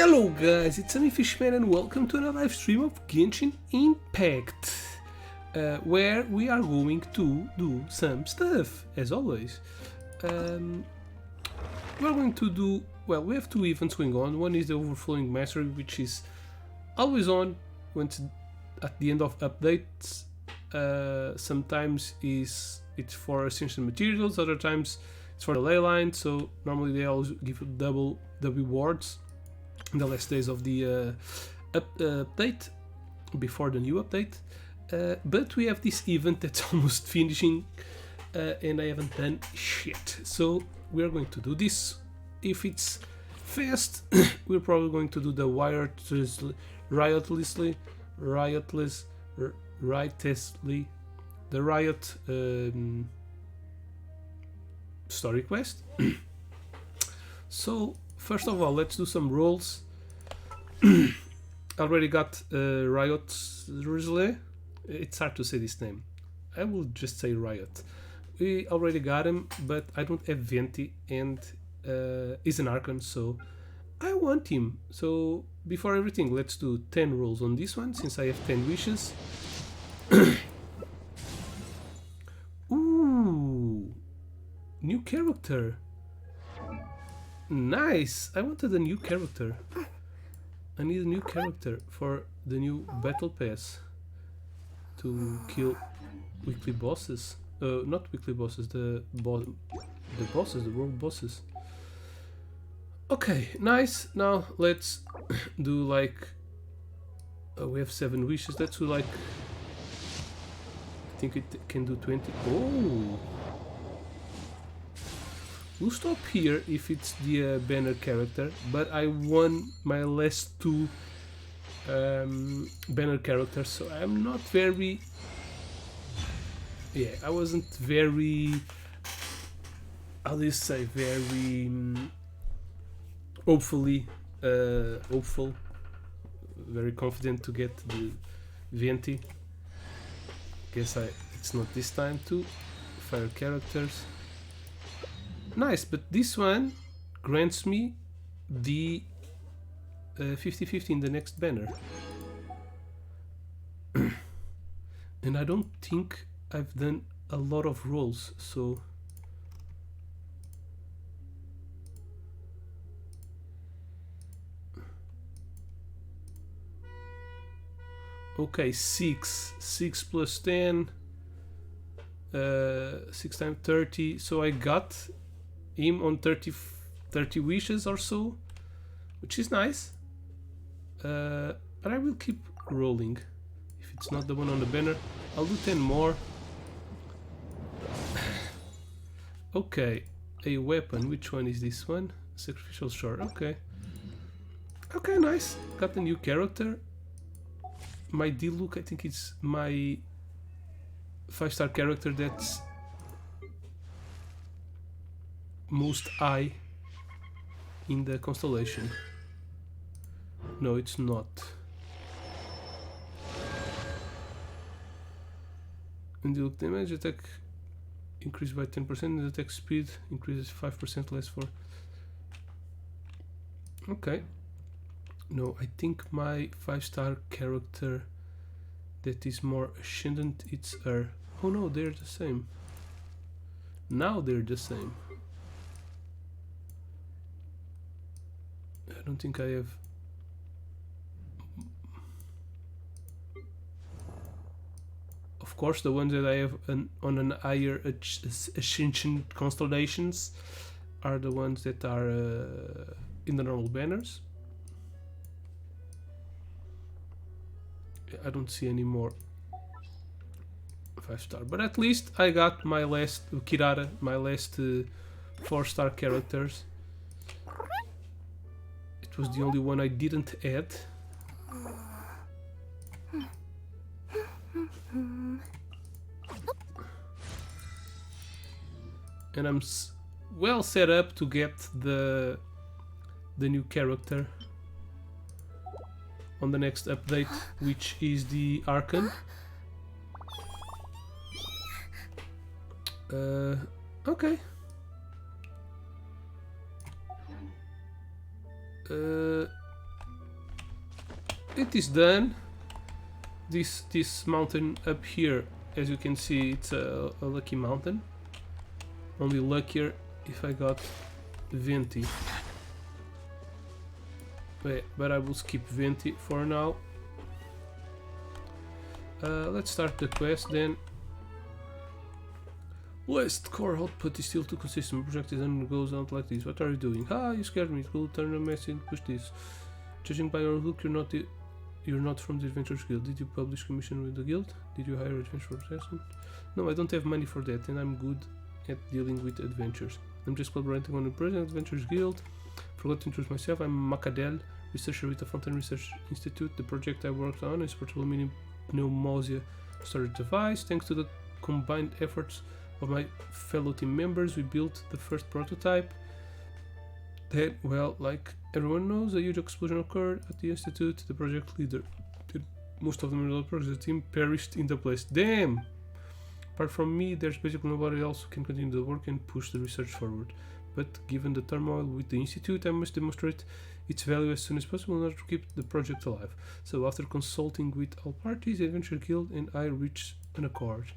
Hello guys, it's Sammy Fishman and welcome to another live stream of Genshin Impact, where we are going to do some stuff, as always. We're going to do, well, we have two events going on. One is the Overflowing Mastery, which is always on when it's at the end of updates. Sometimes it's for essential materials, other times it's for the ley line, so normally they always give double the rewards in the last days of the update, before the new update. But we have this event that's almost finishing, and I haven't done shit. So we're going to do this. If it's fast, we're probably going to do the riot story quest. So first of all, let's do some rolls. Already got Rioth. It's hard to say this name. I will just say Riot. We already got him, but I don't have Venti, and he's an Archon, so I want him. So before everything, let's do 10 rolls on this one, since I have 10 wishes. Ooh, new character. Nice! I wanted a new character. I need a new character for the new battle pass to kill weekly bosses. Not weekly bosses, the bosses, the world bosses. Okay, nice. Now let's do like we have 7 wishes. Let's do like, I think it can do 20. Oh, we'll stop here if it's the banner character, but I won my last 2 banner characters, so I'm not very... Yeah, I wasn't very... How do you say? Very... hopeful, very confident to get the Venti. Guess it's not this time too. Fire characters. Nice, but this one grants me the 50-50 in the next banner. And I don't think I've done a lot of rolls, so... Okay, 6 plus 10, 6 times 30, so I got him on 30 wishes or so, which is nice. But I will keep rolling. If it's not the one on the banner, I'll do 10 more. Okay, a weapon. Which one is this one? Sacrificial Shore. Okay. Okay, nice. Got a new character. My D-Look, I think it's my 5-star character that's most high in the constellation. No, it's not. And the damage attack increased by 10%, and the attack speed increases 5% less for... Okay. No, I think my 5-star character that is more ascendant, it's her. Oh no, they're the same. Now they're the same. I don't think I have... Of course, the ones that I have on an higher ascension constellations are the ones that are in the normal banners. I don't see any more 5-star, but at least I got my last Kirara, my last 4-star characters. It was the only one I didn't add. And I'm well set up to get the new character on the next update, which is the Archon. Okay. it is done. This mountain up here, as you can see, it's a lucky mountain. Only luckier if I got Venti. But I will skip Venti for now. Let's start the quest then. West core output is still too consistent. Project design goes out like this. What are you doing? Ah, you scared me. It will turn a mess and push this. Judging by your look, you're not from the Adventurers Guild. Did you publish commission with the guild? Did you hire adventure assassin? No, I don't have money for that, and I'm good at dealing with adventures. I'm just collaborating on the present Adventurers Guild. Forgot to introduce myself. I'm Macadel, researcher with the Fountain Research Institute. The project I worked on is portable mini pneumosia storage device. Thanks to the combined efforts of my fellow team members, we built the first prototype. Then, well, like everyone knows, a huge explosion occurred at the institute. The project leader, most of the developers, the team perished in the place. Damn! Apart from me, there's basically nobody else who can continue the work and push the research forward. But given the turmoil with the institute, I must demonstrate its value as soon as possible in order to keep the project alive. So after consulting with all parties, the Adventure Guild and I reached an accord.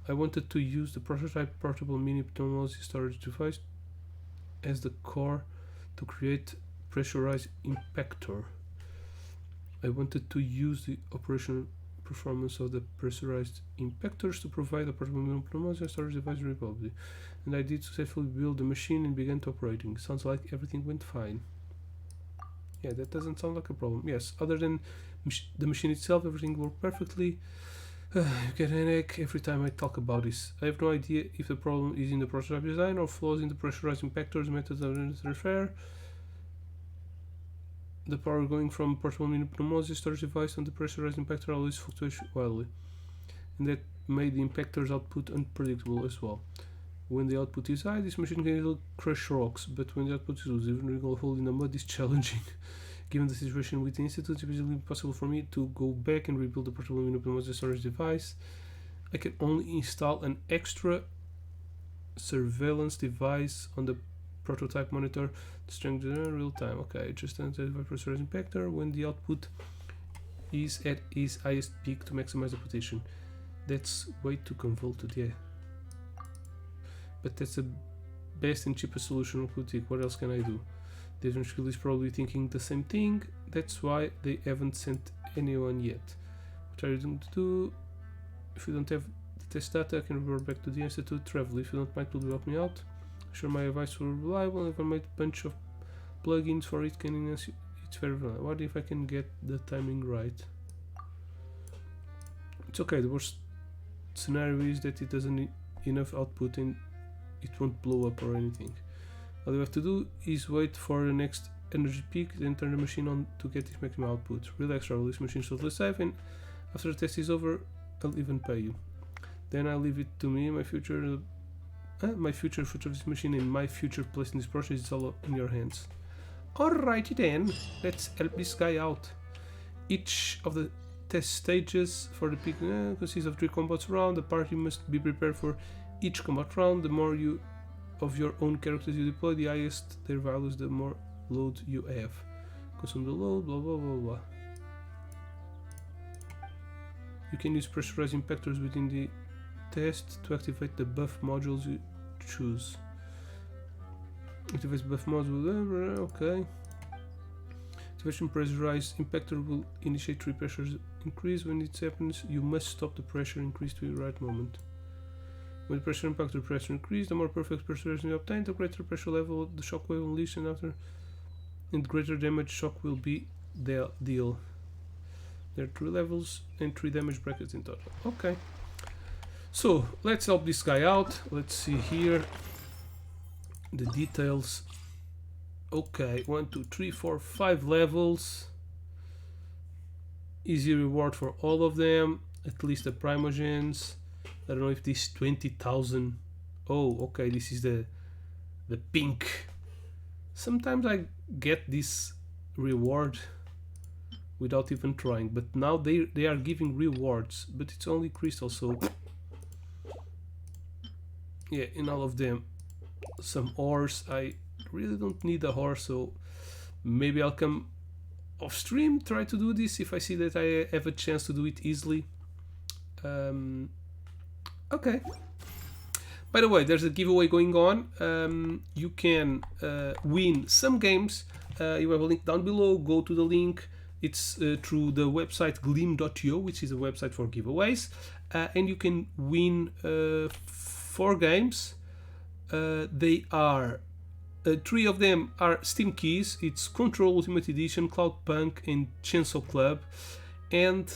I wanted to use the prototype portable mini pneumosia storage device as the core to create pressurized impactor. I wanted to use the operational performance of the pressurized impactors to provide a portable pneumosia storage device reliably. And I did successfully build the machine and began to operating. Sounds like everything went fine. Yeah, that doesn't sound like a problem. Yes, other than the machine itself, everything worked perfectly. You get an headache every time I talk about this. I have no idea if the problem is in the prototype design or flaws in the pressurized impactors methods of repair. The power going from portable mini pneumosia storage device on the pressurized impactor always fluctuates wildly, and that made the impactor's output unpredictable as well. When the output is high, this machine can easily crush rocks, but when the output is low, even a hole in the mud is challenging. Given the situation with the institute, it's basically impossible for me to go back and rebuild the portable mini pneumosia storage device. I can only install an extra surveillance device on the prototype monitor to strength real time. Okay, just identify pressurized impactor when the output is at its highest peak to maximize the potential. That's way too convoluted, yeah. But that's the best and cheapest solution I could take. What else can I do? The Adventure Guild is probably thinking the same thing. That's why they haven't sent anyone yet. What are you going to do? If you don't have the test data, I can revert back to the institute. Travel. If you don't mind, will you help me out? Sure, my advice was reliable. If I made a bunch of plugins for it, can enhance it's very reliable. What if I can get the timing right? It's okay. The worst scenario is that it doesn't need enough output and it won't blow up or anything. All you have to do is wait for the next energy peak, then turn the machine on to get its maximum output. Relax, Raul, this machine is totally safe, and after the test is over, I'll even pay you. Then I'll leave it to me, my future footage of this machine and my future place in this project is all in your hands. Alrighty then, let's help this guy out. Each of the test stages for the peak consists of 3 combats round. The party must be prepared for each combat round. The more of your own characters you deploy, the highest their values, the more load you have. Consume the load, blah blah blah blah. You can use pressurized impactors within the test to activate the buff modules you choose. Activate buff module, okay. Activation pressurized impactor will initiate 3 pressures increase. When it happens, you must stop the pressure increase to the right moment. When the pressure impactor pressure increase, the more perfect pressurization you obtain, the greater pressure level the shock will unleash, and greater damage shock will be deal. There are 3 levels and 3 damage brackets in total. Okay. So let's help this guy out. Let's see here the details. Okay, 1, 2, 3, 4, 5 levels. Easy reward for all of them, at least the primogens. I don't know if this 20,000. Oh, okay, this is the pink. Sometimes I get this reward without even trying, but now they are giving rewards, but it's only crystal, so yeah, in all of them some ores. I really don't need a horse, so maybe I'll come off stream, try to do this if I see that I have a chance to do it easily. Okay. By the way, there's a giveaway going on. You can win some games. You have a link down below. Go to the link. It's through the website gleam.io, which is a website for giveaways. And you can win 4 games. They are 3 of them are Steam keys. It's Control Ultimate Edition, Cloudpunk, and Chenso Club. And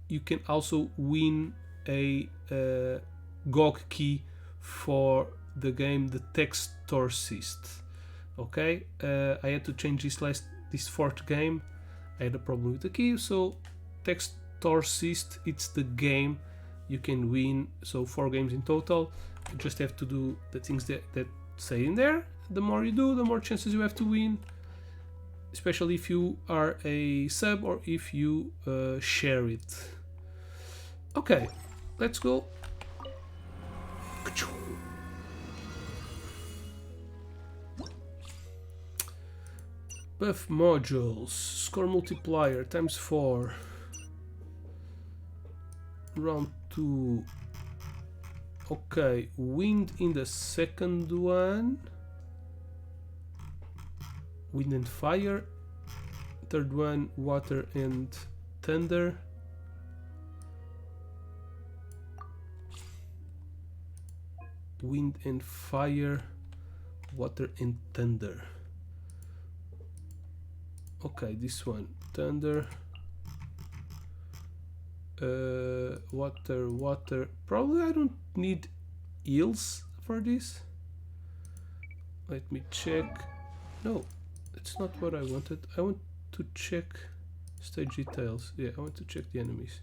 you can also win a GOG key for the game The Textorcist. Okay, I had to change this fourth game. I had a problem with the key, so Textorcist, it's the game you can win. So 4 games in total. You just have to do the things that say in there. The more you do, the more chances you have to win, especially if you are a sub or if you share it. Okay, let's go. Buff modules, score multiplier times 4, round 2. Okay, wind in the second one, wind and fire, third one water and thunder, wind and fire, water and thunder. Okay, this one thunder, water. Probably I don't need heals for this. Let me check. No, that's not what I wanted. I want to check stage details. Yeah, I want to check the enemies.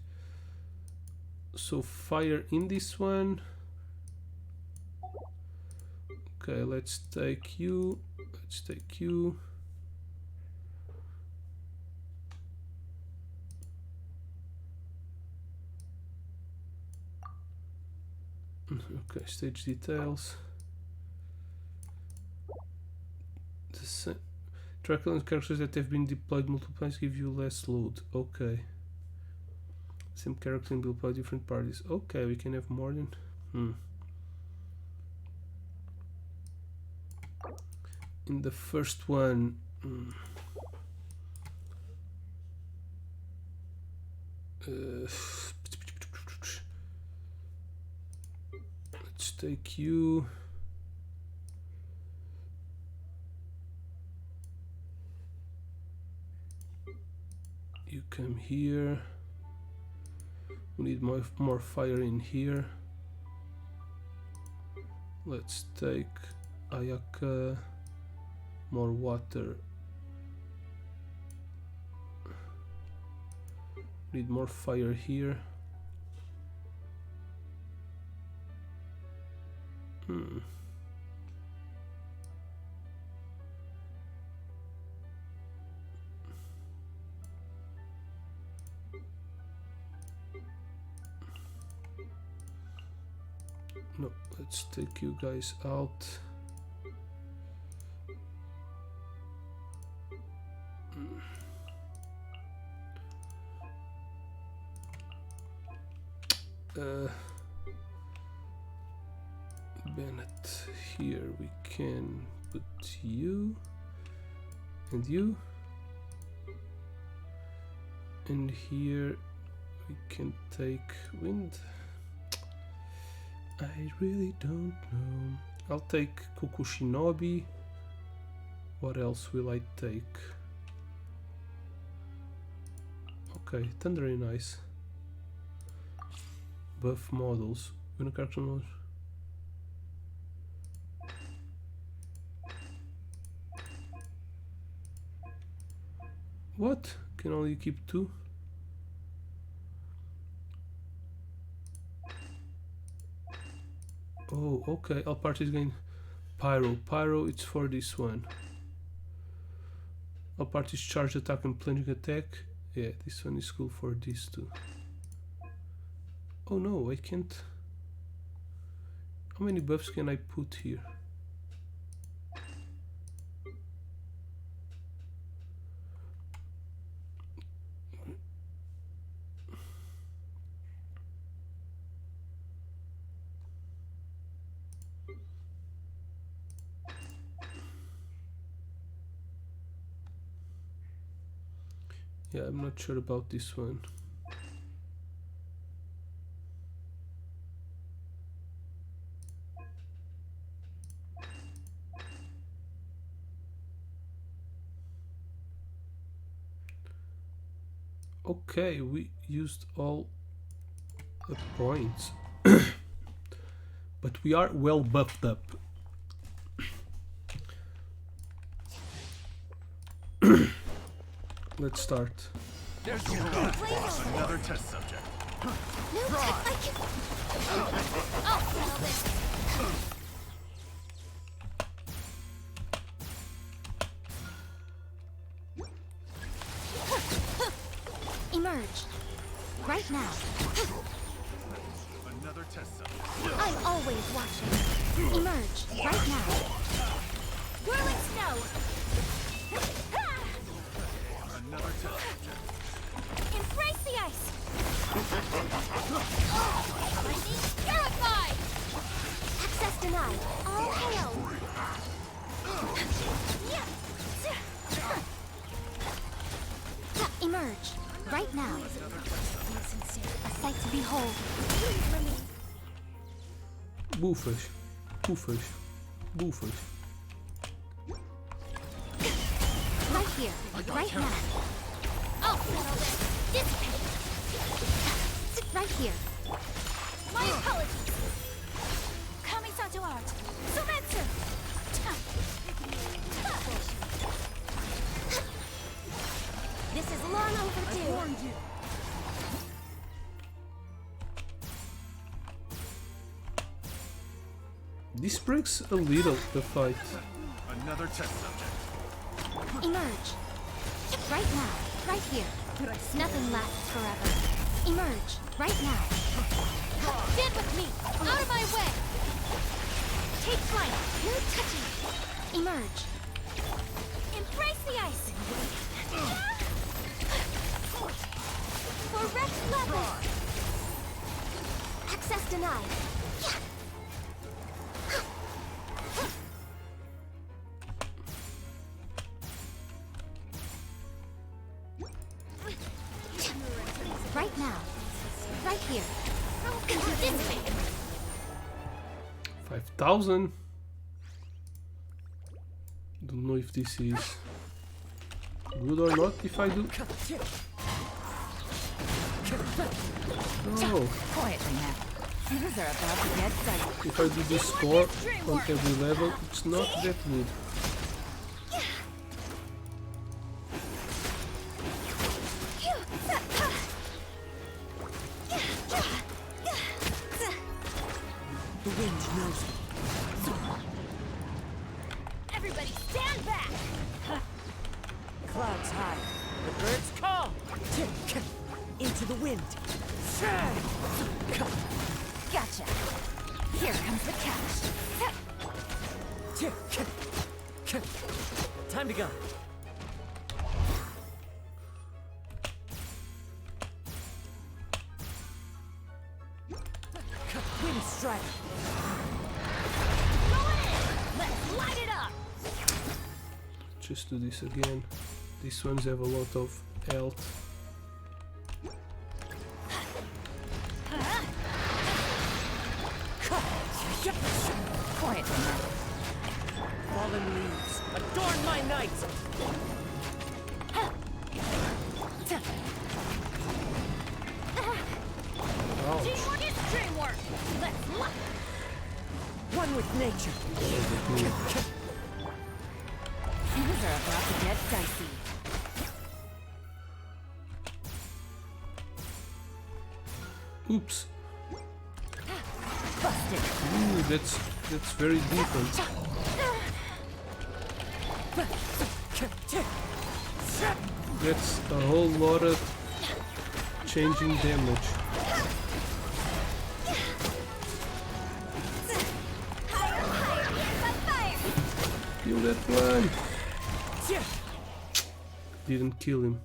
So fire in this one. Okay, let's take you. Let's take you. Okay, stage details. Track on characters that have been deployed multiple times give you less load. Okay. Same character can be deployed different parties. Okay, we can have more than. In the first one. Let's take you. You come here. We need more fire in here. Let's take Ayaka. More water. Need more fire here. No, let's take you guys out. Bennett, here we can put you and you, and here we can take wind. I really don't know. I'll take Kokushinobi. What else will I take? Okay, thunder and ice. Buff models. Gonna character models. What? Can only keep 2? Oh, okay. All parties gain Pyro. Pyro, it's for this one. All parties charge attack and plunging attack. Yeah, this one is cool for these two. Oh no, I can't. How many buffs can I put here? Yeah, I'm not sure about this one. Okay, we used all the points. But we are well buffed up. Let's start. There's another test subject. No, I can. I'll settle this. Emerge. Right now. Another test subject. I'm always watching. Emerge. Right now. Whirling snow. Another test subject. Embrace the ice. Purified. Access denied. All hail. Emerge. Right now. A sight to behold. Bufas. Bufas. Bufas. Right here. Right now. I'll settle this. Dissipate. Right here. My apologies. Kamisato art. Sumetsu. This is long overdue. This breaks a little the fight. Another test subject. Emerge. Right now. Right here. Nothing lasts forever. Emerge. Right now. Stand with me. Out of my way. Take flight. No touching. Emerge. Embrace the ice. For wrecked level. Access denied. Right now. Right here. This way. 5,000. Don't know if this is good or not if I do. No. Quietly now. Things are about to get dicey. If I do this score on every level, it's not that good. The wind knows me. Everybody stand back. Clouds high. The birds call. Into the wind. Gotcha. Here comes the catch. Time to go. Wind strike. Let's light it up. Just do this again. These ones have a lot of health. Quietly now. Fallen leaves, adorn my night! Ouch. Teamwork is dreamwork. Let's lock. One with nature. Things are about to get dicey. Oops. Busted. Ooh, that's very different. That's a whole lot of changing damage. Kill that one! Didn't kill him.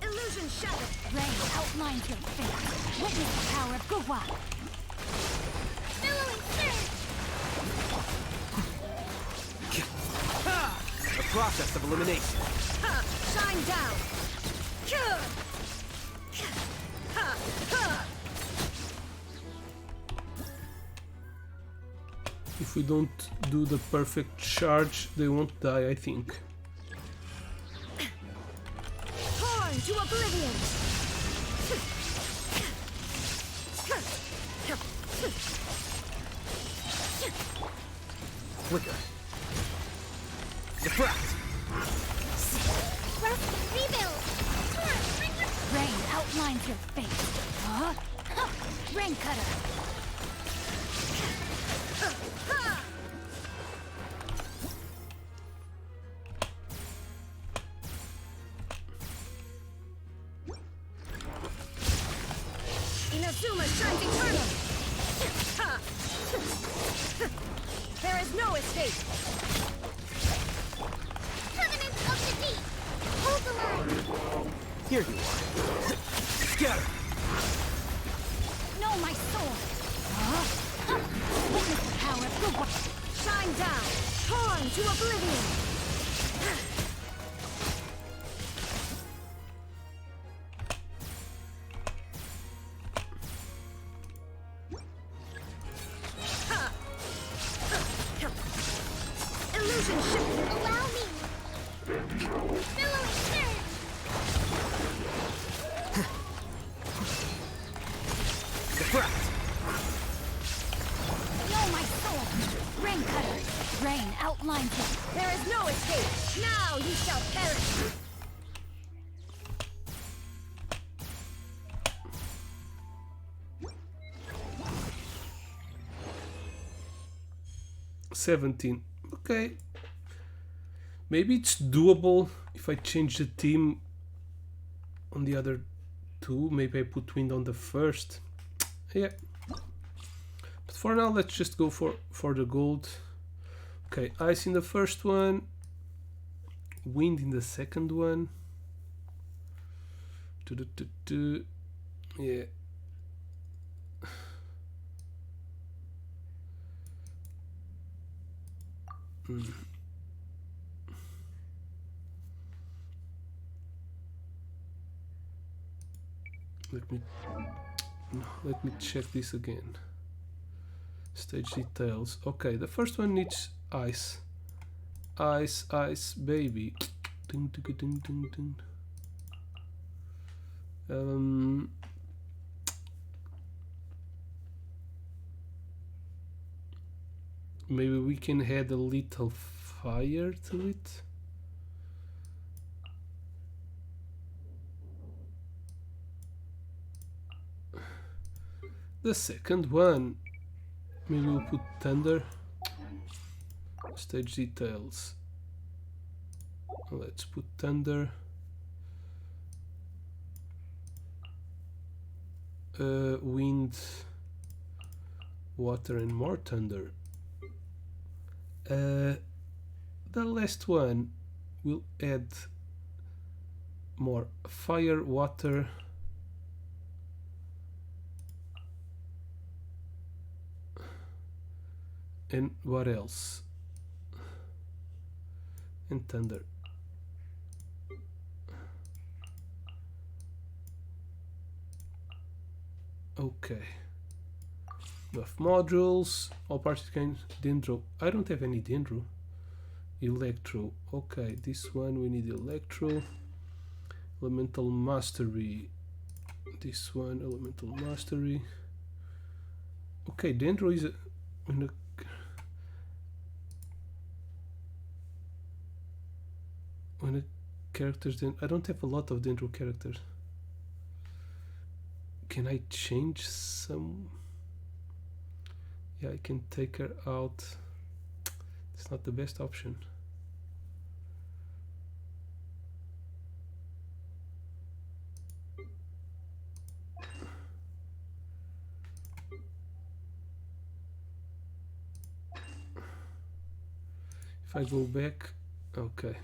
Illusion shattered. Rain outlines your fate. Witness the power of Gugwa. Billowing surge. process of elimination. Ha! Shine down! Ha! Ha! If we don't do the perfect charge, they won't die, I think. Torn to oblivion! Flicker. Defract. Rest, rebuild! Rain outlines your face. Huh? Rain cutter! Inazuma shines eternal! Ha! There is no escape! Covenant of the deep! Hold the line! Here you are. Scatter. No, my sword! Huh? Witness the power of the world! Shine down! Torn to oblivion! Illusion shift! Allow me! Billowing surge! Defract. No, my sword! Rain cutter! Rain outlines it! There is no escape! Now you shall perish! 17. Okay. Maybe it's doable if I change the team on the other two. Maybe I put wind on the first. Yeah. But for now, let's just go for the gold. Okay, ice in the first one. Wind in the second one. Yeah. Let me check this again. Stage details. Okay, the first one needs ice. Ice, ice, baby. Ding, ding, ding, ding, ding. Maybe we can add a little fire to it. The second one, maybe we'll put thunder. Stage details. Let's put thunder. Wind, water, and more thunder. The last one will add more fire, water, and what else? And thunder. Okay. Enough modules. All parties can dendro. I don't have any dendro. Electro. Okay, this one we need electro. Elemental mastery. This one elemental mastery. Okay, dendro is when a characters then I don't have a lot of dendro characters. Can I change some? Yeah, I can take her out. It's not the best option. If I go back, okay.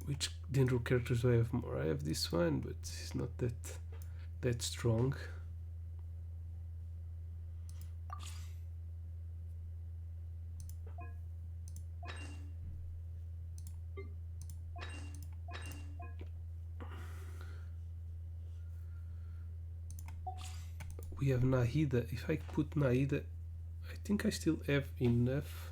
Which Dendro characters do I have more? I have this one, but it's not that strong. We have Nahida. If I put Nahida, I think I still have enough.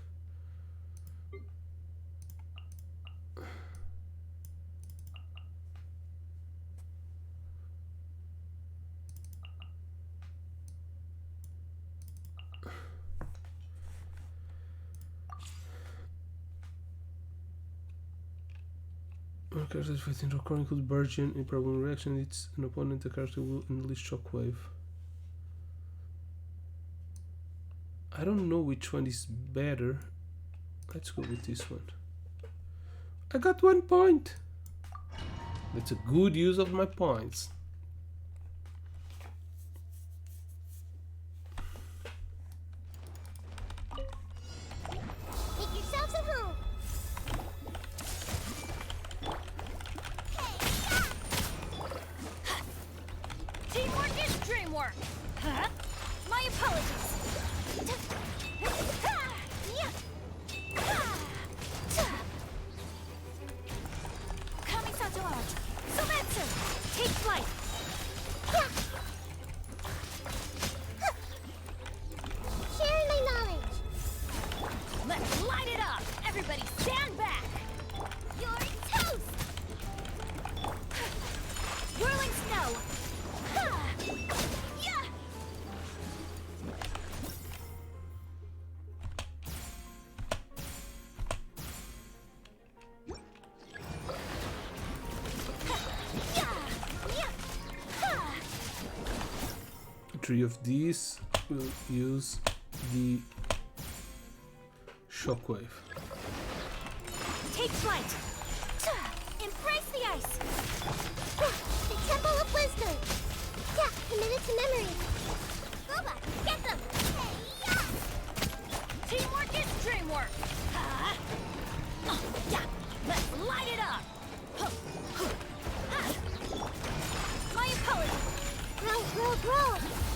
Characters with Chronicled Virgin in problem reaction, it's an opponent, the character will unleash Shockwave. I don't know which one is better. Let's go with this one. I got 1 point! That's a good use of my points. Make yourselves at home. Teamwork is dreamwork. Huh? My apologies. Kamisato out. Sometsu, take flight. Sharing my knowledge. Let's light it up. Everybody stand back. You're toast. Whirling snow. Yeah. Three of these will use the Shockwave. Take flight. Embrace the ice. The Temple of Wisdom. Yeah, committed to memory. Boba, get them. Hey, yeah. Teamwork is dreamwork. Yeah. Let's light it up. My apologies. Grow, grow, grow.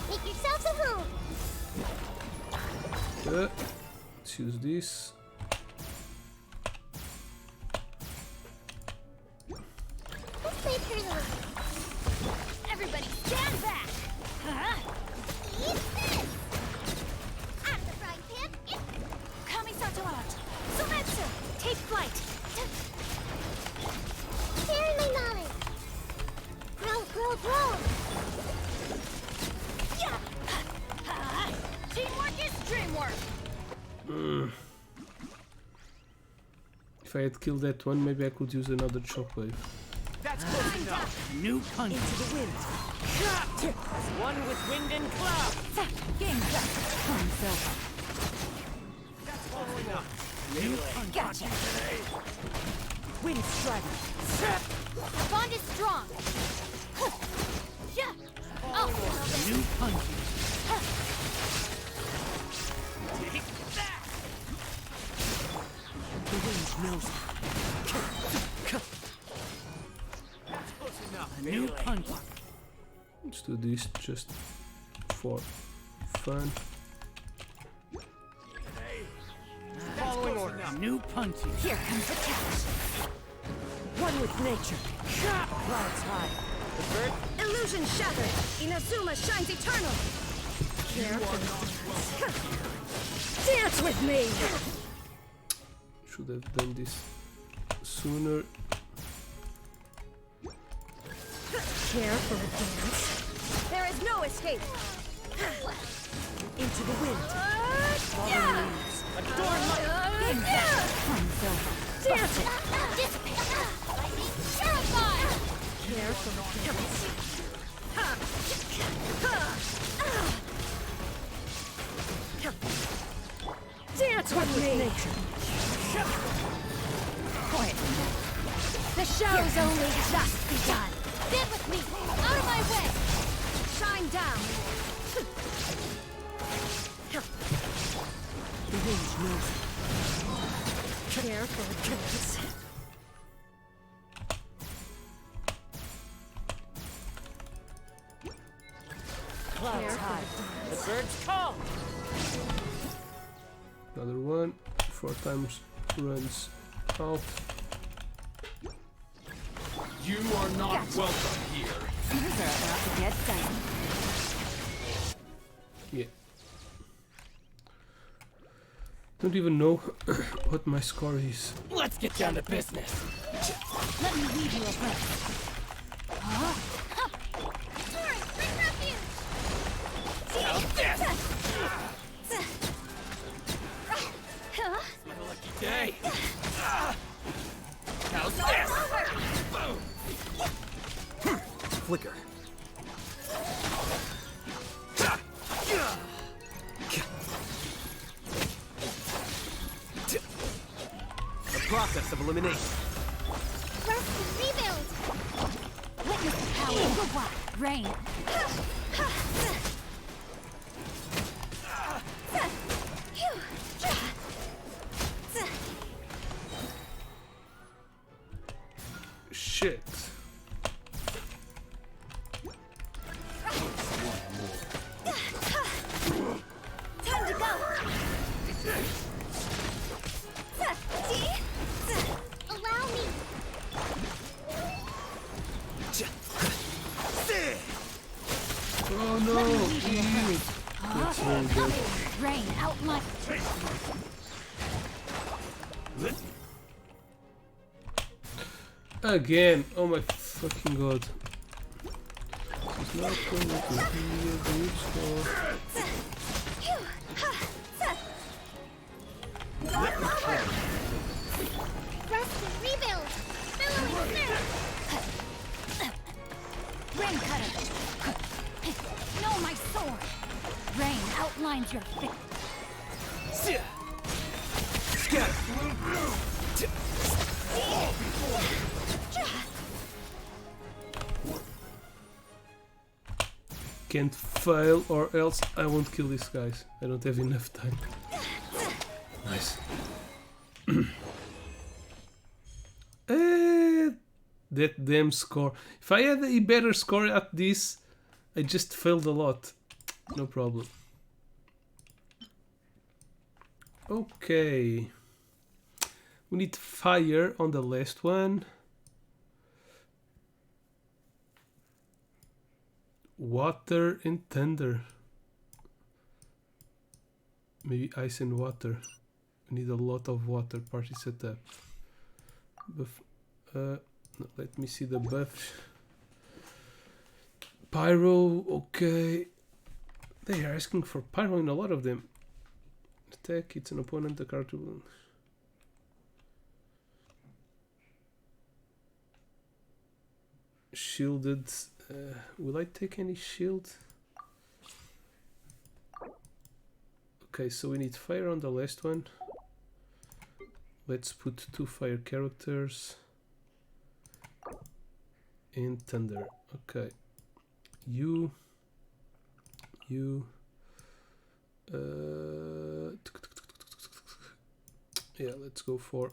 Make yourselves at home. Let's use this. Let's play tournament. Everybody stand back. Eat this. Out of the frying pan. Kamisato out. Sometsu, take flight. Sharing my knowledge. Grow, grow, grow. Yeah. Teamwork is dreamwork. If I had killed that one, maybe I could use another Shockwave. That's close enough. New punch. Into the wind. One with wind and cloud. Game set. That's close enough. Gotcha. Wind strike. Our bond is strong. Yeah. Oh, New punch. Take that. The wind knows it. That's close enough. New punch. Let's do this just for fun. Following orders. New punches. here comes the catch. One with nature. Clouds high. The bird. Illusion shattered. Inazuma shines eternal. Dance with me. Should have done this sooner. Care for a dance? There is no escape. Into the wind. Adorn my dance it. Terrified. Care for a dance? Dance with me. Nature. Quiet. The show's only just begun. Get with me. Out of my way. Shine down. The wind knows it. Care for a dance? one. 4 times runs out. You are not welcome here. These are about to get done. Yeah. Don't even know what my score is. Let's get down to business. Let me lead you a breath. Torrent, bring refuge! How's this? Huh? My lucky day. How's this? Boom. Flicker. The process of elimination. Rest and rebuild! Witness the power of the wild. Rain. Shit. Time to go! Allow me! Oh no! Ew. That's really good. Rain outline. Again! Oh my fucking god. It's not going to be a good score. Rest and rebuild! Billowing through! Rain cutter. No, my sword. Rain outlines your face. Can't fail or else I won't kill these guys. I don't have enough time. Nice. That damn score. If I had a better score at this, I just failed a lot. No problem. Okay. We need fire on the last one. Water and thunder. Maybe ice and water. We need a lot of water. Party setup. Buff. No, let me see the buffs. Pyro. Okay. They are asking for pyro in a lot of them. Attack. It's an opponent. The card will. Shielded. Will I take any shield? Okay, so we need fire on the last one. Let's put 2 fire characters. And thunder. Okay. You. Yeah, let's go for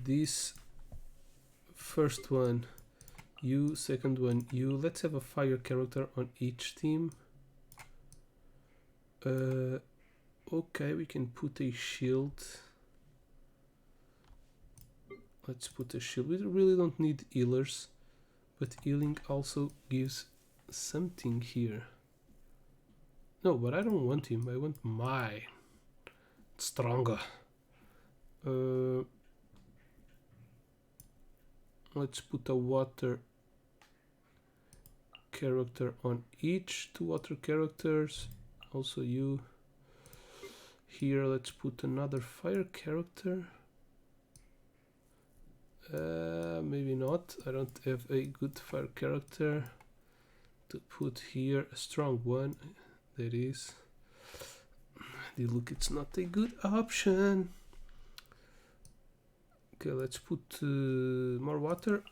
this first one. You, second one, you. Let's have a fire character on each team. Okay, we can put a shield. Let's put a shield. We really don't need healers, but healing also gives something here. No, but I don't want him. I want my stronger. Let's put a water character on each. 2 water characters. Also you. Here let's put another fire character. Maybe not. I don't have a good fire character to put here. A strong one. There is. Look, it's not a good option. Okay, let's put more water.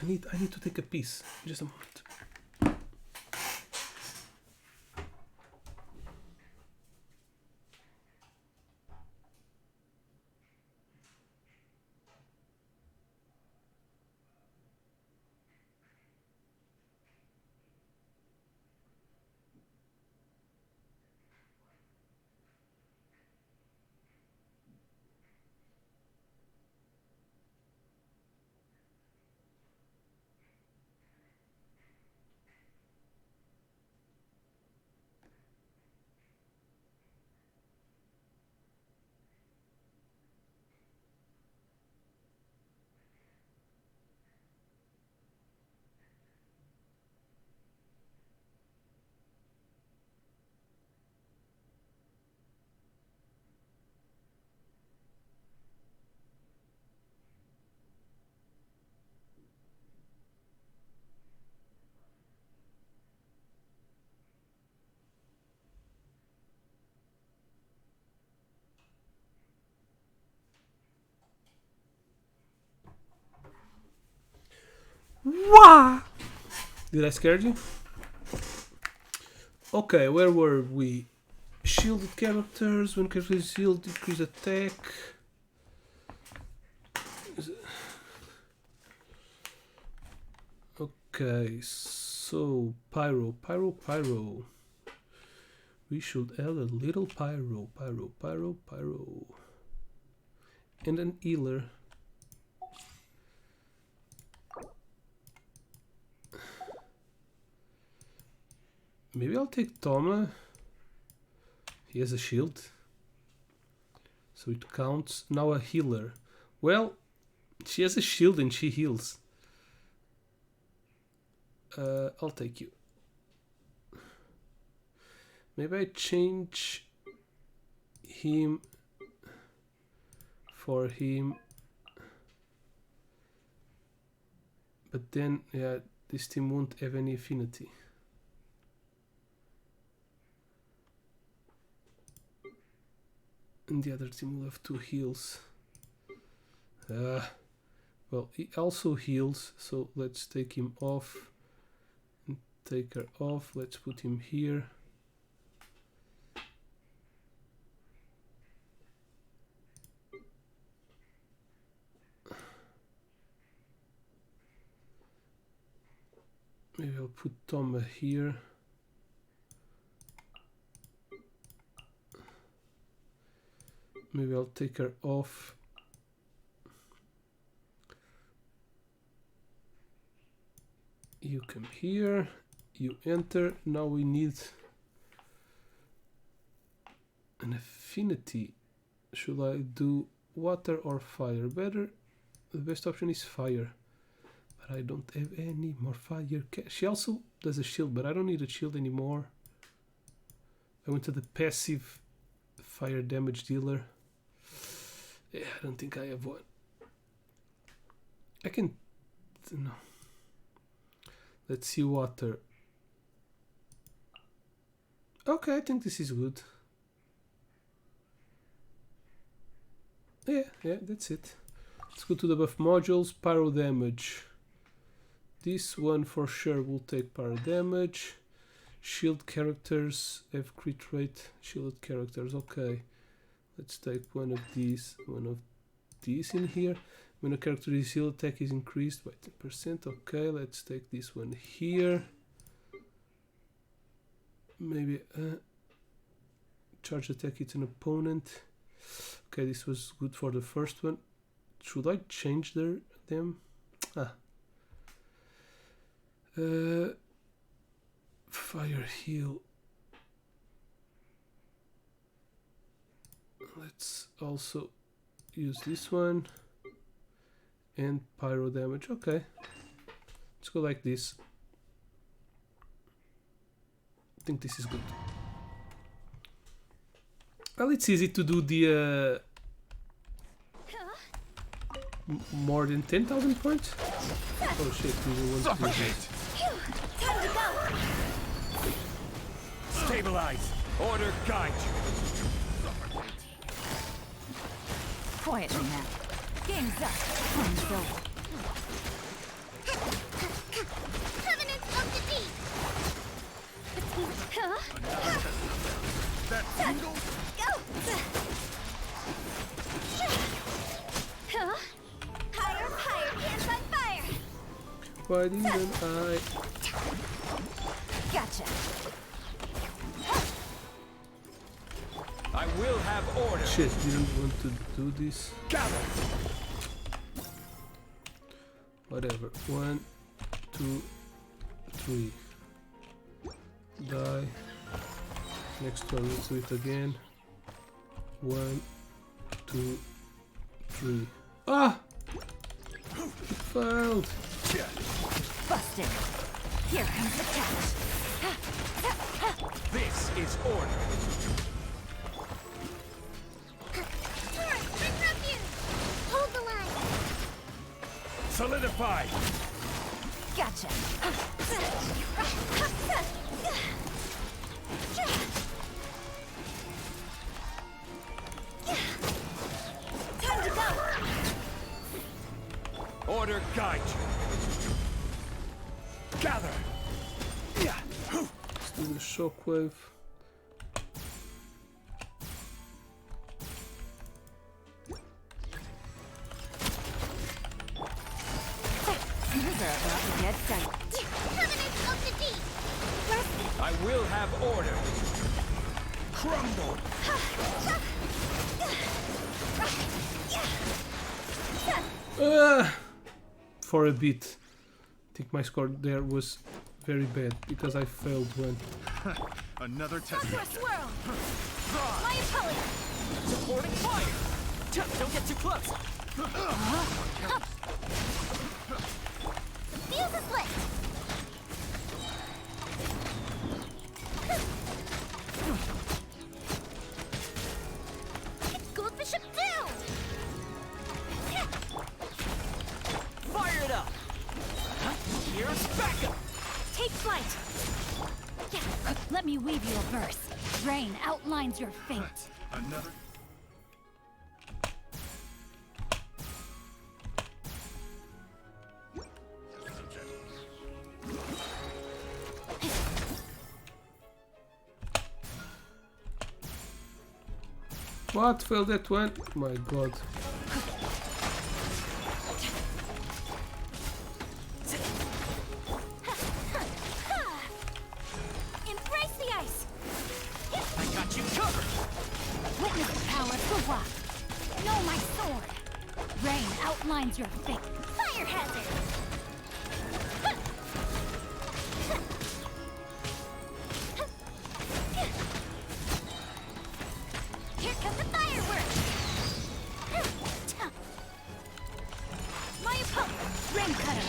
I need to take a piece. Just a moment. Wah! Did I scare you? Okay, where were we? Shielded characters, when character is shielded, decrease attack. Okay, so pyro. We should add a little pyro. And an healer. Maybe I'll take Toma. He has a shield. So it counts. Now a healer. Well, she has a shield and she heals. I'll take you. Maybe I change him for him. But then, yeah, this team won't have any affinity. And the other team will have 2 heals. Well, he also heals, so let's take him off. And take her off. Let's put him here. Maybe I'll put Toma here. Maybe I'll take her off. You come here. You enter. Now we need an affinity. Should I do water or fire? Better. The best option is fire. But I don't have any more fire. She also does a shield, but I don't need a shield anymore. I went to the passive fire damage dealer. Yeah, I don't think I have one. I can... no. Let's see water. Okay, I think this is good. Yeah, that's it. Let's go to the buff modules. Pyro damage. This one for sure will take pyro damage. Shield characters have crit rate. Shielded characters, okay. Let's take one of these in here. When a character is healed, attack is increased by 10%. Okay, let's take this one here. Maybe charge attack hits an opponent. Okay, this was good for the first one. Should I change them? Fire heal. Let's also use this one. And pyro damage. Okay. Let's go like this. I think this is good. Well, it's easy to do the more than 10,000 points. Oh shit, we want to do this. Time to go. Stabilize. Order guide you. Quietly now. Game's up. Time's over. Covenant of the Deep. That single? Go. Higher, hands on fire. Why didn't I? Gotcha. I will have order. Shit, didn't want to do this. Gather. Whatever. 1, 2, 3. Die. Next one, let's do it again. 1, 2, 3. Ah! It failed! Busted. Here comes the catch. This is order. Hold the line. Solidify. Gotcha. Time to go. Order guide you. shockwave. I will have order. Crumble. For a bit. I think my score there was very bad because I failed one. Another test. For a swirl! My opponent! Supporting fire! Don't get too close! Fuse is lit! Goldfish up down! Fire it up! Here's backup! Take flight! Let me weave you a verse. Rain outlines your fate. Another. What? Failed that one? My god. Embrace the ice! I got you covered! Witness the power of rock. Know my sword. Rain outlines your fate. Fire hazard! Here come the fireworks! My opponent, Rain Cutter.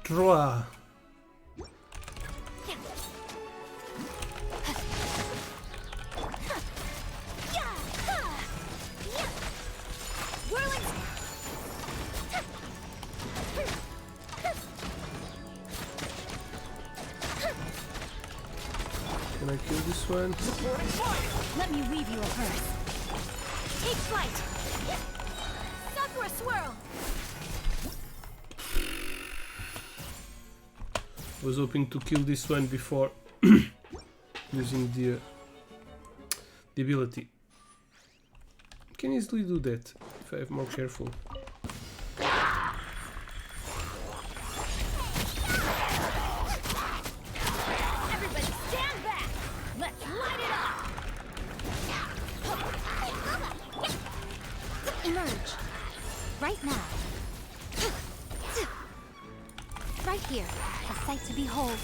Draw. Whirling! Can I kill this one? Supporting fire! Let me weave you a verse. Take flight! Sakura swirl! Was hoping to kill this one before using the ability. Can easily do that if I'm more careful. Everybody stand back! Let's light it up! Emerge! Right now! Right here, a sight to behold.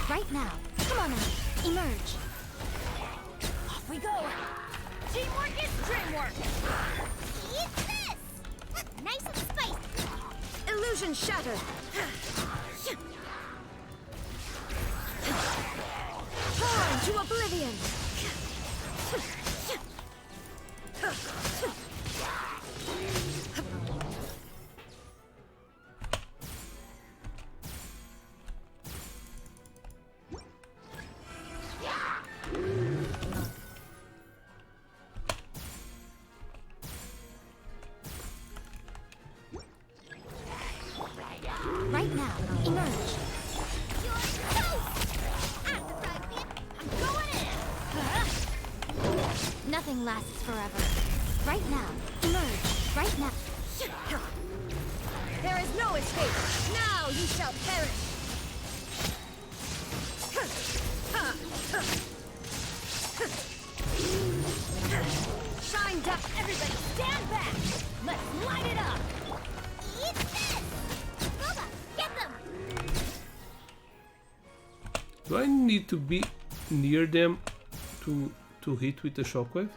Right now! Come on now! Emerge! Off we go! Teamwork is dreamwork! Eat this! Nice and spicy! Illusion shattered! Torn to oblivion! Right now! Emerge! You're toast! I'm going in! Nothing lasts forever. Right now! Emerge! Right now! There is no escape! Now you shall perish! Shine down! Everybody stand back! Let's light it up! Eat this! Boba, get them! Do I need to be near them to hit with the shockwave?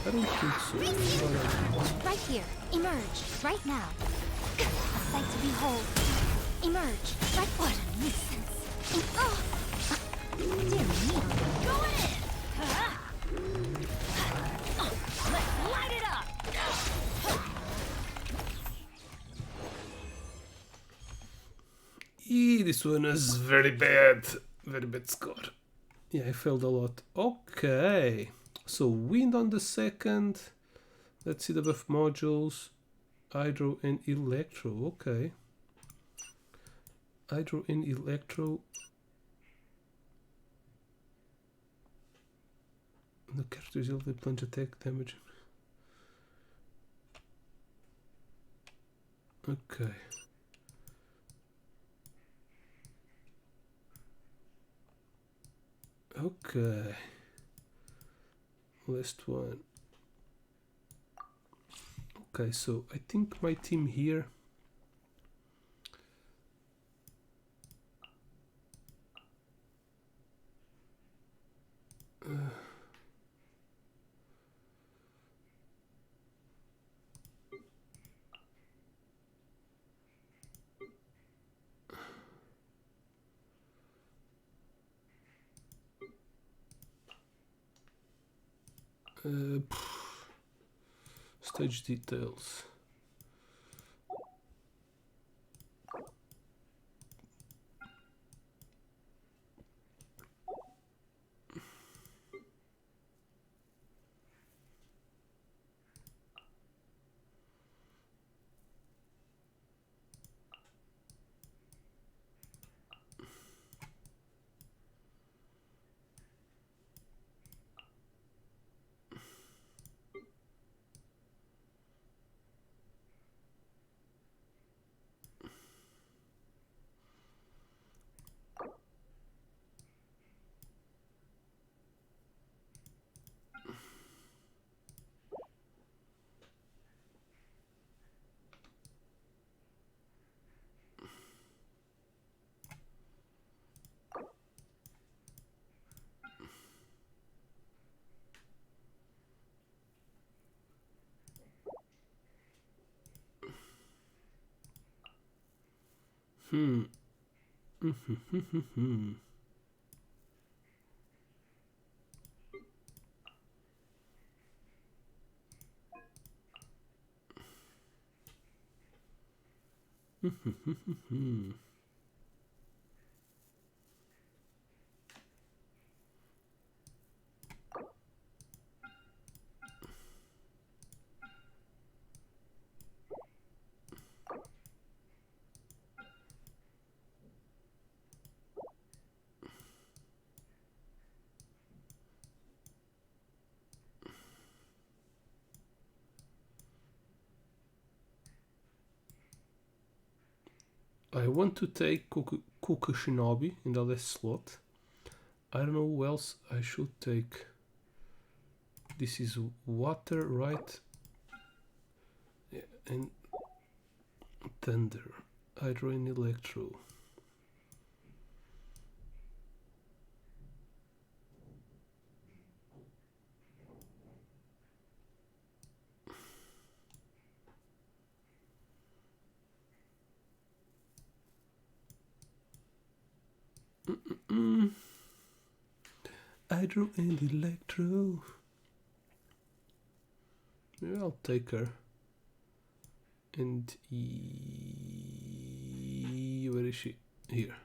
I don't think so. Alright. Right here. Emerge. Right now. A sight to behold. Emerge. Right. What a nuisance. Oh! Dear me. Go in! Let's light it up! This one is very bad. Very bad score. Yeah, I failed a lot. Okay. So wind on the second. Let's see the buff modules. Hydro and electro. Okay. Hydro and Electro. The characters elevate plunge attack damage. Okay. Okay. Last one. Okay, so I think my team here stage details. Hmm. I want to take Kuka Shinobi in the last slot. I don't know who else I should take. This is water, right? Yeah, and thunder, hydro and electro. Hydro and electro. Maybe I'll take her. And where is she? Here.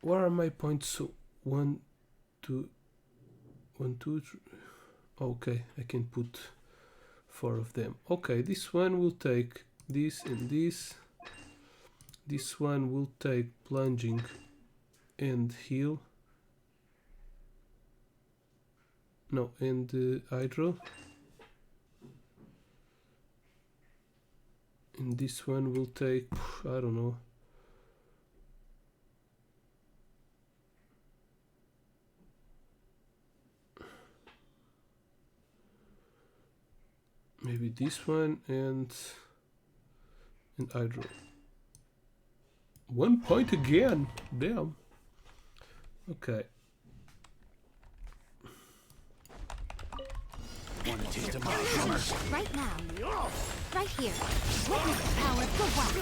What are my points? So 1, 2, 1, 2, 3. Okay, I can put 4 of them. Okay, this one will take this and this. This one will take plunging and heal. No, and hydro. And this one will take, I don't know. Maybe this one and hydro. 1 point again. Damn. Okay. Want to taste of my hammer? Right now. Right here. Witness the power of the one.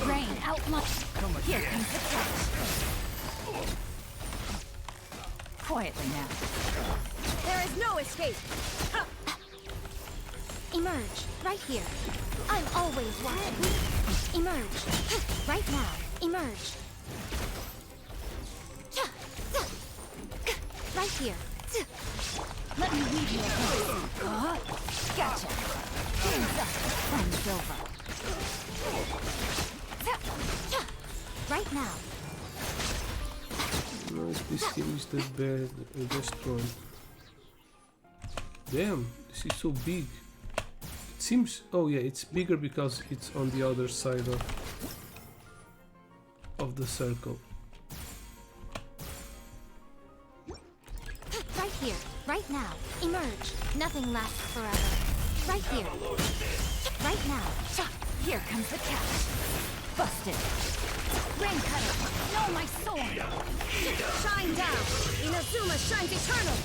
Rain out much. Here comes the test. Quietly now. There is no escape. Emerge. Right here. I'm always watching. Emerge. Right now. Emerge. Right here. Let me lead you again. Gotcha. Game's up. Fun's over. Right now. No, this team is the best one. Damn, this is so big. It seems... Oh yeah, it's bigger because it's on the other side of the circle. Right here, right now. Emerge. Nothing lasts forever. Right here. Right now. Here comes the catch. Busted. Rain cutter. No, my sword. Shine down. Inazuma shines eternal.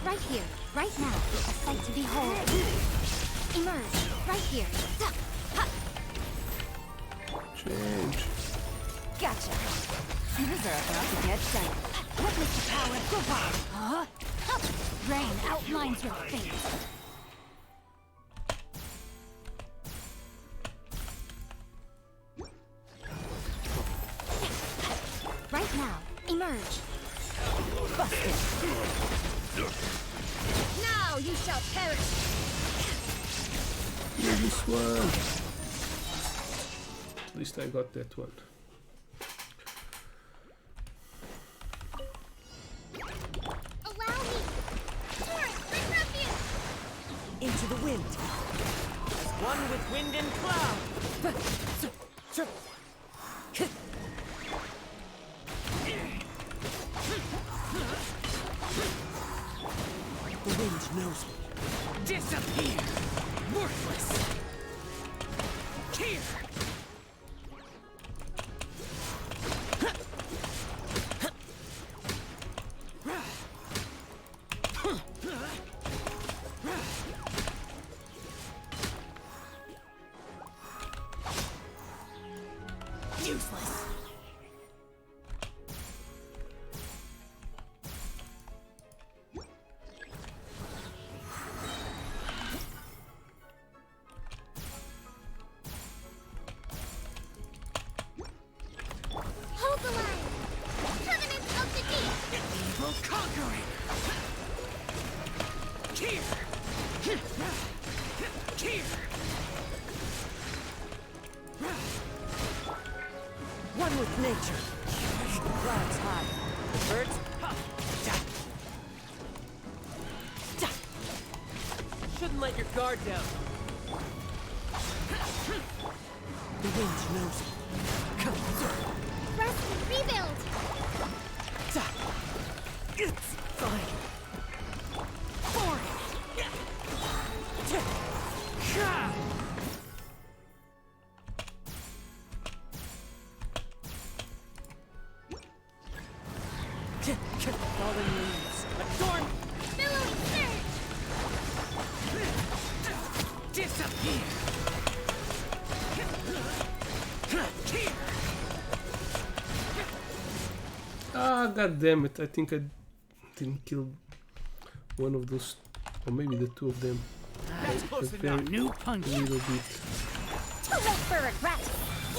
Right here, right now. A sight to behold. Emerge. Right here. Change. Gotcha. These are about to get done. Witness the power of Goodbye. Huh? Rain outlines your fate. Right now. Emerge. Busted. Now you shall perish. Yeah, this one. At least I got that one. Allow me. Torrent, bring refuge. Into the wind. As one with wind and cloud. The wind knows me. Disappear! Worthless! Here! Useless. Hold the line. Covenant of the deep. Evil conquering! Here! Here! One with nature. Clouds high. The birds. Shouldn't let your guard down. The wind knows it. Rest and rebuild. It's fine. Fallen leaves. Adorn. Billowing surge. Disappear! Here! Ah, god damn it! I think I didn't kill one of those, or maybe the two of them. That's close A enough. very New punch. little bit. Too late for regret.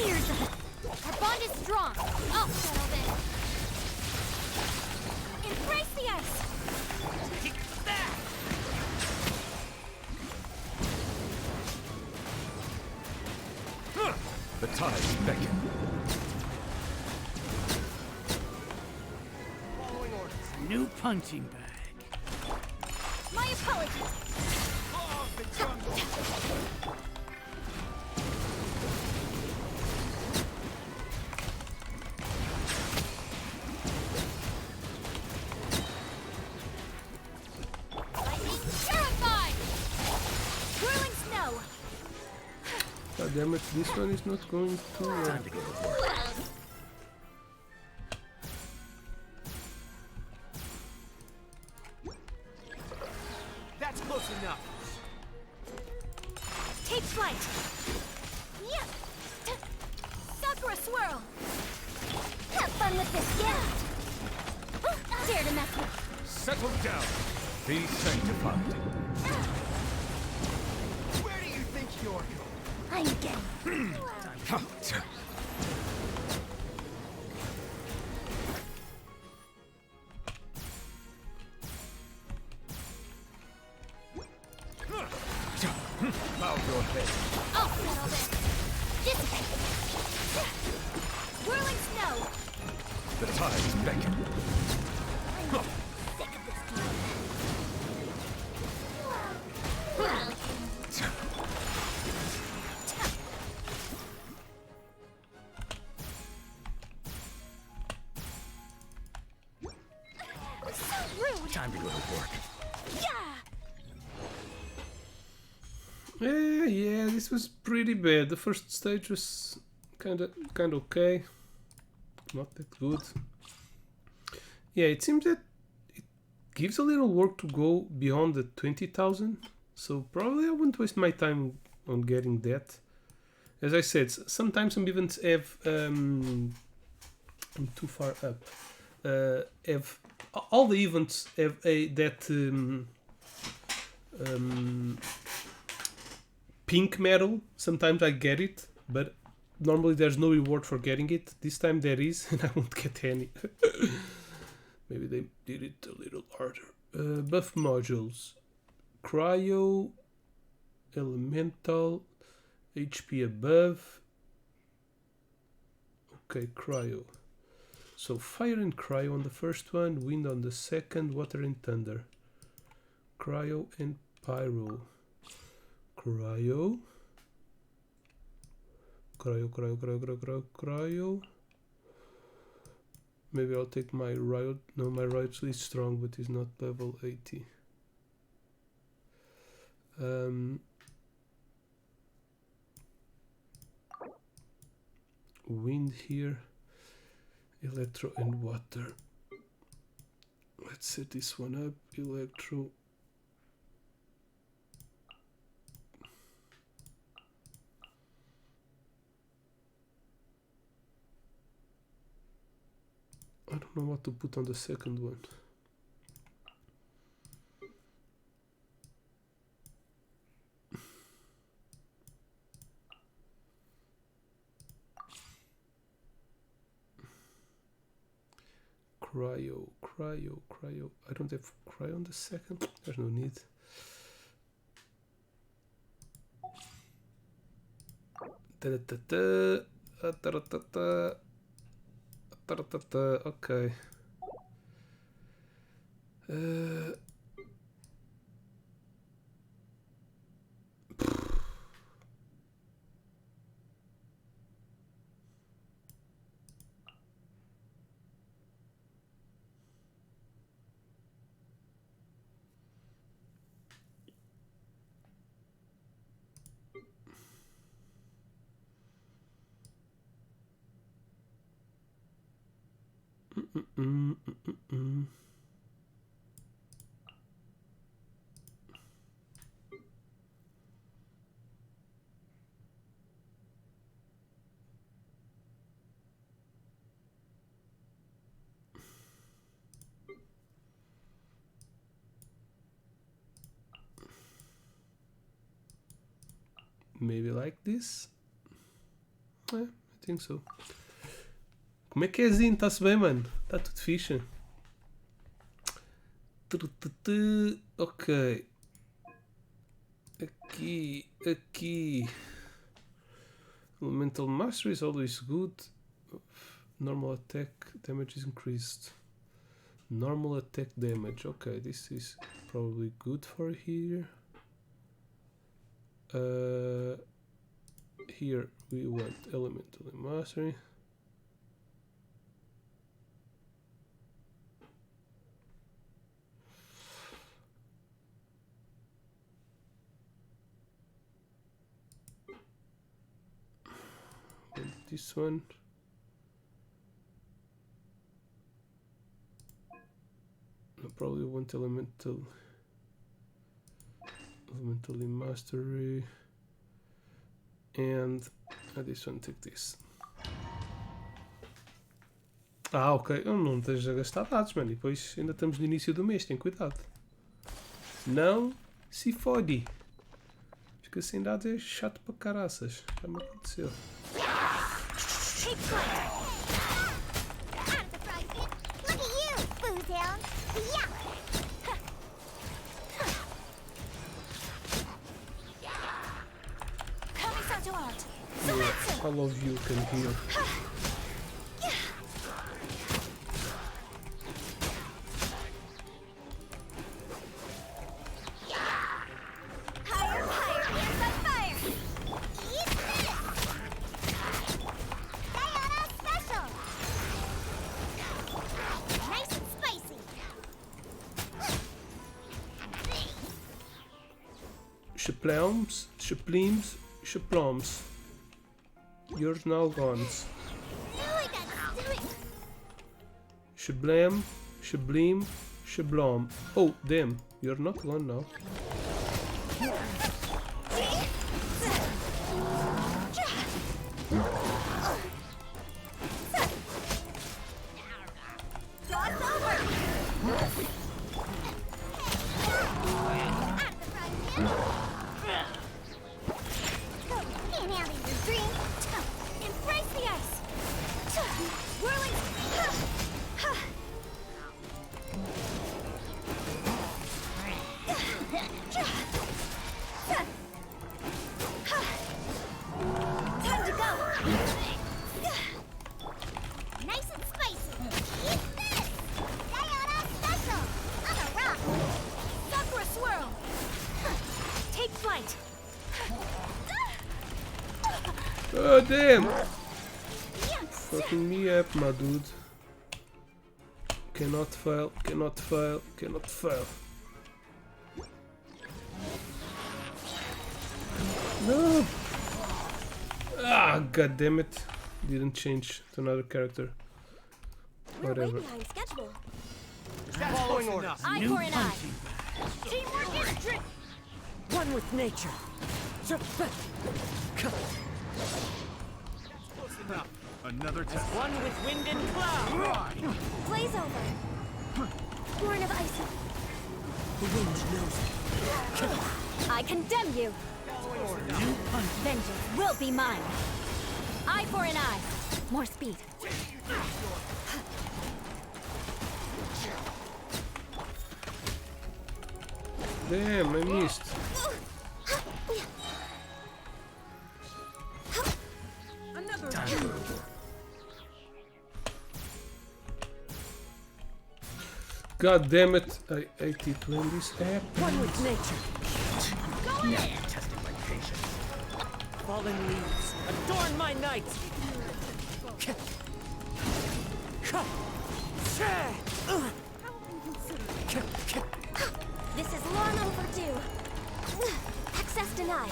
Years of it. Our bond is strong. I'll settle this. Embrace the ice. Take that! The tides beckon. Following orders. New punching bag. My apologies. Of the jungle. Lightning terrified. Swirling snow. God damn it! This one is not going to. Time to get to work. That's close enough. Take flight. Yeah. Sakura swirl. Have fun with this gift. Dare to mess with. Settle down. Be sanctified. Where do you think you're going? I'm game. I'll settle this. Dissipate. Whirling snow. The tides beckon. Sick of this deal. So rude. Time to go to work. Yeah. Yeah, this was pretty bad. The first stage was kind of okay, not that good. Yeah, it seems that it gives a little work to go beyond the 20,000, so probably I wouldn't waste my time on getting that. As I said, sometimes some events have I'm too far up. Have all the events have that pink medal. Sometimes I get it, but normally there's no reward for getting it. This time there is, and I won't get any. Maybe they did it a little harder. Buff modules. Cryo, elemental, HP above. Okay, cryo. So fire and cryo on the first one, wind on the second, water and thunder. Cryo and pyro. Cryo. Cryo. Maybe I'll take my riot. No, my riot's really strong, but he's not level 80. Wind here. Electro and water. Let's set this one up. Electro. I don't know what to put on the second one. Cryo. I don't have cryo on the second. There's no need. Okay. Maybe like this? I think so. Como é que é, Zinho? Está-se bem, mano? Está tudo fixe? Ok. Aqui. Elemental Mastery is always good. Normal attack damage is increased. Normal attack damage. Okay, this is probably good for here. Here we want Elemental Mastery. And this one. I probably want Elementally Mastery. And this one, take this. Ok. Não estejas a gastar dados, mano. E depois ainda estamos no início do mês, tem cuidado. Não se fode. Fica sem dados é chato para caraças. Já me aconteceu. Take flight. Out of the frying pan. Look at you, Bootown. Yeah. all of you can heal. Higher, higher, hands on fire! Eat this! Diana special! Nice and spicy! Shaploms, shapleams, shaploms. Yours now gone. Now I got to do it! Shablam, shableem, shablom. Oh, damn, you're not gone now. Cross over! At the frontier! Inhaling your dream! Embrace the ice! Whirling! Time to go! Nice and spicy! Eat this! Diana special! On a rock! Stop for a swirl! Take flight! Oh, damn! Yunks! Fucking me up, my dude. Cannot fail, cannot fail, cannot fail. No! Ah, god damn it. Didn't change to another character. We're way Whatever. behind schedule. That's close enough. Eye New for an eye. punching bag. Teamwork is strict. One with nature. Close enough. Another test. One with wind and cloud. Blaze over. Born of ice. The wind knows it. I condemn you. Vengeance will be mine. Eye for an eye. More speed. Damn, I missed. God damn it, I hate it when this happens. One with nature. Now testing my patience. Fallen leaves adorn my night. This is long overdue. Access denied.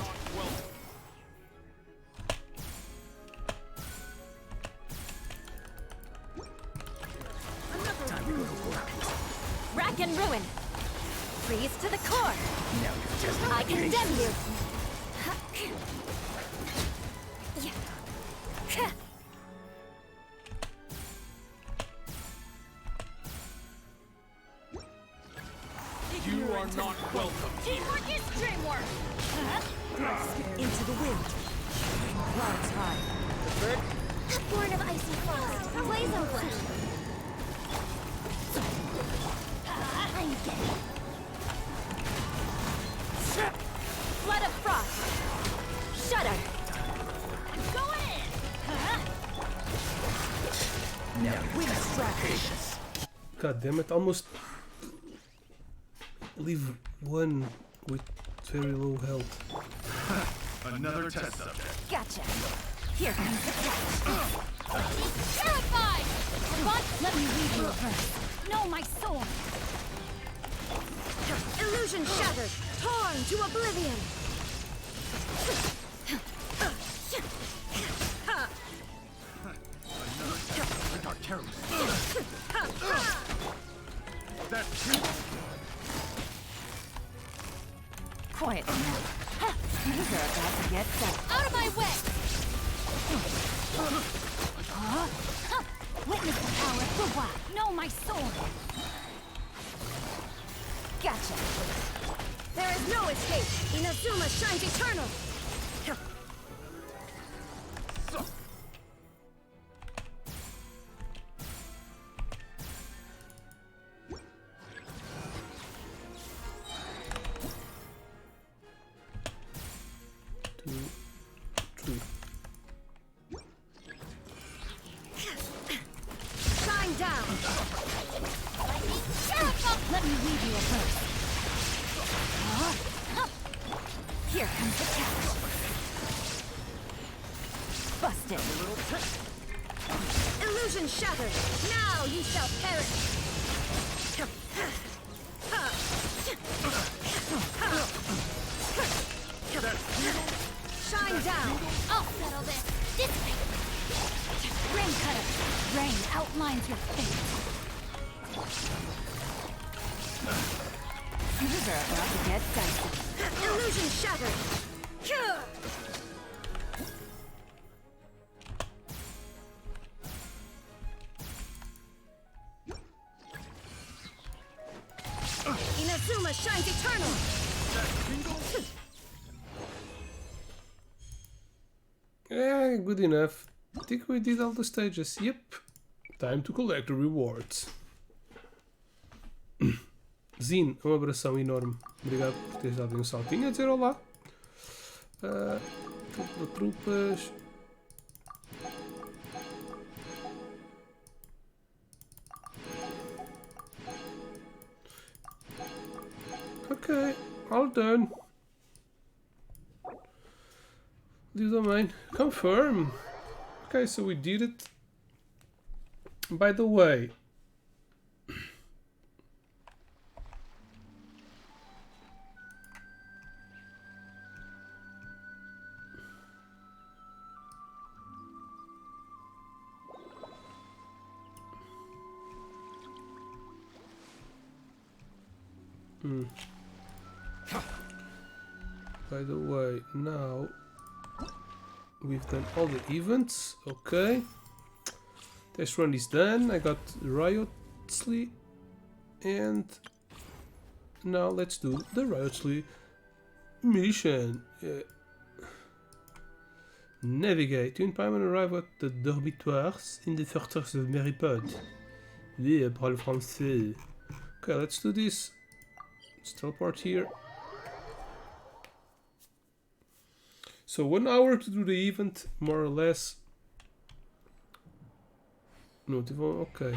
Rack and ruin. Freeze to the core. Now you're testing I my condemn patience. you. You are not welcome. Teamwork is dreamwork. Into the wind. Clouds high. The bird. Born of icy frost. Blaze over. I'm getting flood of frost. Shudder. Go in. Now you're testing my patience. God damn it, almost leave one with very low health. Another test subject. Gotcha. Here comes the catch. Terrified! But let me read your verse. Know my sword. Illusion shattered. Torn to oblivion. Another test. I got careless. That's two. Quiet now. These are about to get set. Out of my way! Witness the power of the wild. Know my sword. Gotcha. There is no escape. Inazuma shines eternal. Two, three. Shine down! Let me leave you a verse. Here comes the catch. Busted. Illusion shattered. Now you shall perish. Shine down. I'll settle this. This way. Rain cutter. Rain outlines your fate. These are about to get dicey. Illusion shattered. Inazuma shines eternal. Yeah, good enough. I think we did all the stages. Yep. Time to collect the rewards. Zin, um abração enorme. Obrigado por teres dado um saltinho a dizer olá. Trupas. Okay, all done. Leave domain. Confirm. Okay, so we did it. By the way, now we've done all the events. Okay, test run is done. I got Riots, and now let's do the Riots mission. Navigate. You and Paimon arrive at the dormitoires in the fortress of Meripod. Yeah, parle français. Okay, let's do this. Let's teleport here. So 1 hour to do the event, more or less. No, okay.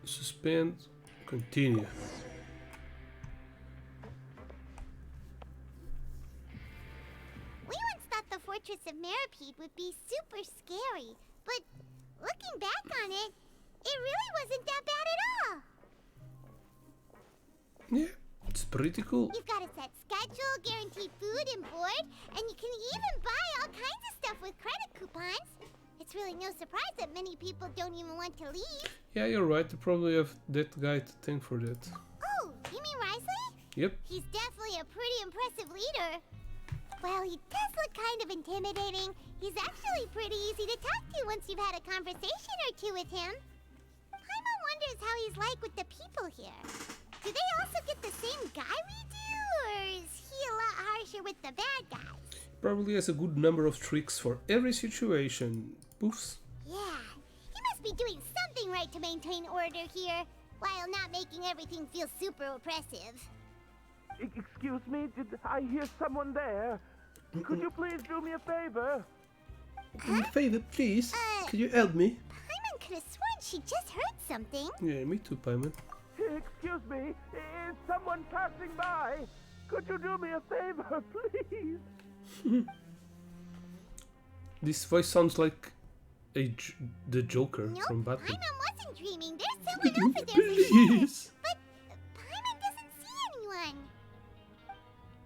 Suspend. Continue. We once thought the fortress of Meripede would be super scary, but looking back on it, it really wasn't that bad at all. Yeah, it's pretty cool. You've got a set schedule, guaranteed food and board, and you can even buy all kinds of stuff with credit coupons. It's really no surprise that many people don't even want to leave. Yeah, you're right. I probably have that guy to thank for that. Oh, you mean Risley? Yep. He's definitely a pretty impressive leader. Well, he does look kind of intimidating. He's actually pretty easy to talk to once you've had a conversation or two with him. Paimon wonders how he's like with the people here. Do they also get the same guy we do, or is he a lot harsher with the bad guys? Probably has a good number of tricks for every situation. Poofs. Yeah, he must be doing something right to maintain order here, while not making everything feel super oppressive. Excuse me, did I hear someone there? Could you please do me a favor? Favor, please. Could you help me? Paimon could have sworn she just heard something. Yeah, me too, Paimon. Excuse me, is someone passing by? Could you do me a favor, please? This voice sounds like the Joker Nope, from Batman. Paimon wasn't dreaming. There's someone over there for sure. Please. But Paimon doesn't see anyone.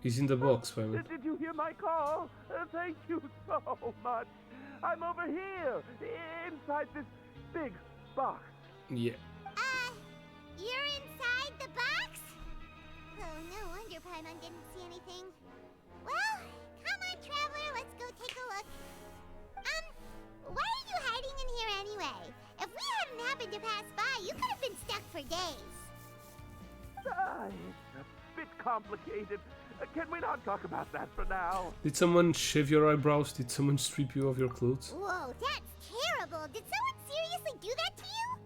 He's in the box, Paimon. Did you hear my call? Thank you so much. I'm over here, inside this big box. Yeah. You're inside the box? Oh, no wonder Paimon didn't see anything. Well, come on, Traveler, let's go take a look. Why are you hiding in here anyway? If we hadn't happened to pass by, you could have been stuck for days. It's a bit complicated. Can we not talk about that for now? Did someone shave your eyebrows? Did someone strip you of your clothes? Whoa, that's terrible. Did someone seriously do that to you?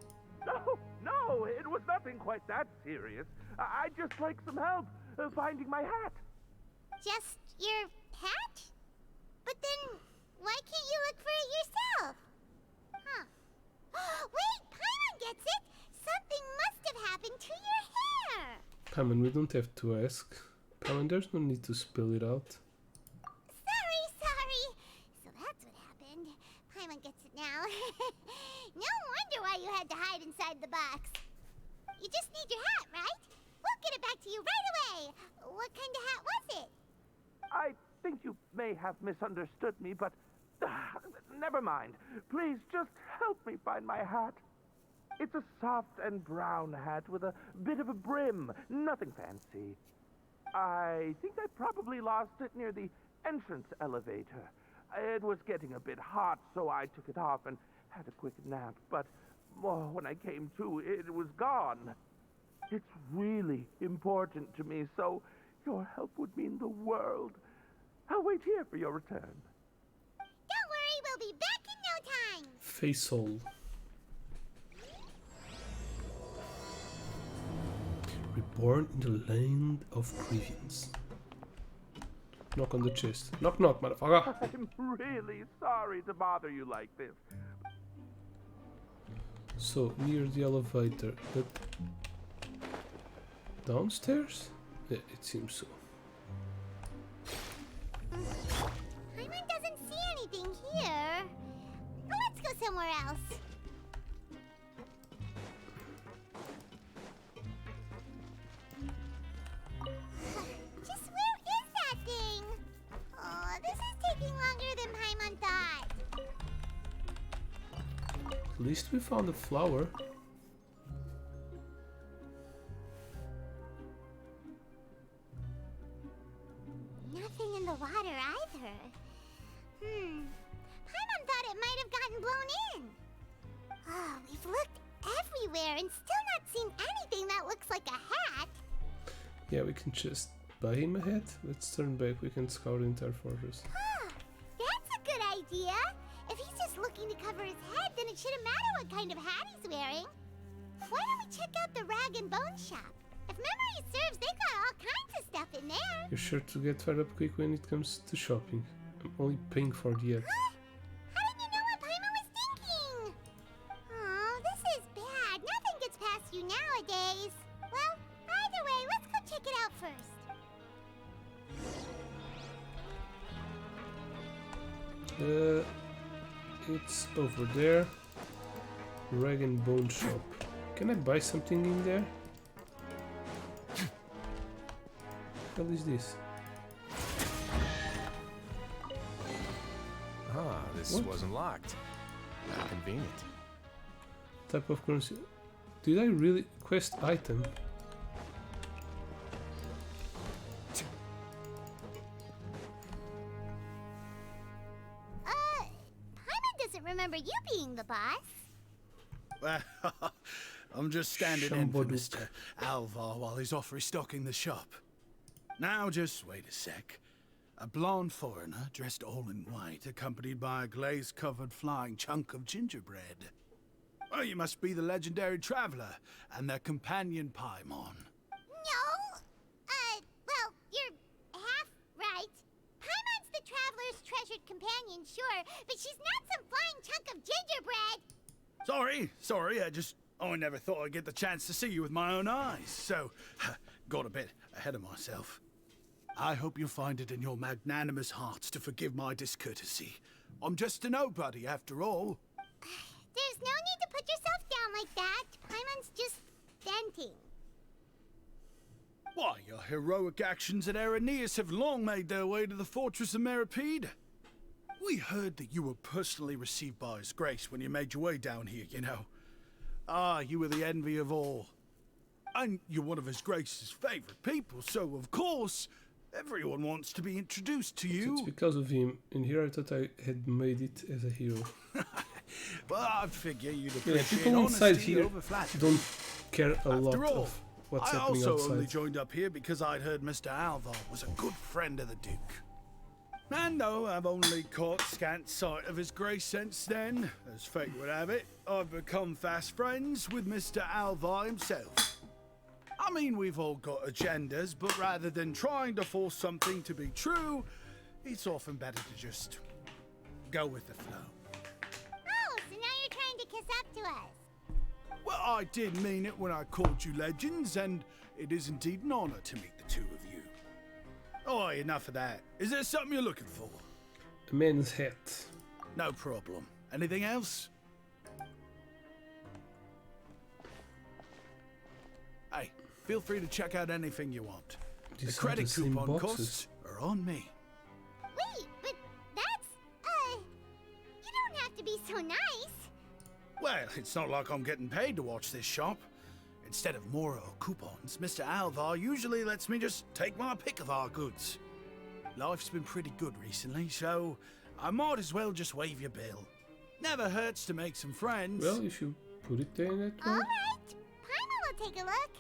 No, it was nothing quite that serious. I'd just like some help finding my hat. Just your hat? But then, why can't you look for it yourself? Huh. Wait! Paimon, we don't have to ask. Paimon, there's no need to spell it out. Sorry. So that's what happened. Paimon gets it now. No wonder why you had to hide inside the box. You just need your hat, right? We'll get it back to you right away. What kind of hat was it? I think you may have misunderstood me, but never mind. Please just help me find my hat. It's a soft and brown hat with a bit of a brim. Nothing fancy. I think I probably lost it near the entrance elevator. It was getting a bit hot, so I took it off and had a quick nap. But when I came to, it was gone. It's really important to me, so your help would mean the world. I'll wait here for your return. Don't worry, we'll be back in no time. Face all. Reborn in the land of grievance. Knock on the chest. Knock, knock, motherfucker. I'm really sorry to bother you like this. So, near the elevator. But downstairs? Yeah, it seems so. Paimon doesn't see anything here. Let's go somewhere else. Just where is that thing? Oh, this is taking longer than Paimon thought. At least we found a flower. Nothing in the water either. Paimon thought it might have gotten blown in. Oh, we've looked everywhere and still not seen anything that looks like a hat. Yeah, we can just buy him a hat. Let's turn back. We can scour the entire fortress. That's a good idea. If he's just looking to cover his head, then it shouldn't matter what kind of hat he's wearing. Why don't we check out the rag and bone shop? If memory serves, they got all kinds of stuff in there. You're sure to get fed up quick when it comes to shopping. I'm only paying for the hat. How did you know what Paimon was thinking? Oh, this is bad. Nothing gets past you nowadays. Well, either way, let's go check it out first. It's over there. Rag and bone shop. Can I buy something in there? What the hell is this? Ah, this What? wasn't locked. How convenient. Type of currency. Did I really quest item? Paimon doesn't remember you being the boss. Well, I'm just standing in for Shamboduk. Mr. Alvar while he's off restocking the shop. Now, just wait a sec. A blonde foreigner, dressed all in white, accompanied by a glaze-covered flying chunk of gingerbread. Oh, you must be the legendary traveler and their companion Paimon. No. Well, you're half right. Paimon's the traveler's treasured companion, sure, but she's not some flying chunk of gingerbread. Sorry, I never thought I'd get the chance to see you with my own eyes, so got a bit ahead of myself. I hope you find it in your magnanimous hearts to forgive my discourtesy. I'm just a nobody, after all. There's no need to put yourself down like that. Paimon's just venting. Why, your heroic actions at Araneus have long made their way to the fortress of Meripede. We heard that you were personally received by His Grace when you made your way down here, you know. Ah, you were the envy of all. And you're one of His Grace's favorite people, so of course, everyone wants to be introduced to It's you. because of him. And here I thought I had made it as a hero. Well, I figure you'd Yeah, appreciate people inside honesty here over flattery. don't care a lot After all, of what's I happening also outside. only joined up here because I'd heard Mr. Alvar was a good friend of the Duke. And though I've only caught scant sight of His Grace since then, as fate would have it, I've become fast friends with Mr. Alvar himself. I mean, we've all got agendas, but rather than trying to force something to be true, it's often better to just go with the flow. Oh, so now you're trying to kiss up to us. Well, I I did mean it when I called you legends, and it is indeed an honor to meet the two of you. Oh, enough of that. Is there something you're looking for? A man's hat. No problem. Anything else? Hey, feel free to check out anything you want. These The are credit the same coupon boxes. costs are on me. Wait, but that's, you don't have to be so nice. Well, it's not like I'm getting paid to watch this shop. Instead of more coupons, Mr. Alvar usually lets me just take my pick of our goods. Life's been pretty good recently, so I might as well just waive your bill. Never hurts to make some friends. Well, if you put it there in that way. All right, Paimon will take a look.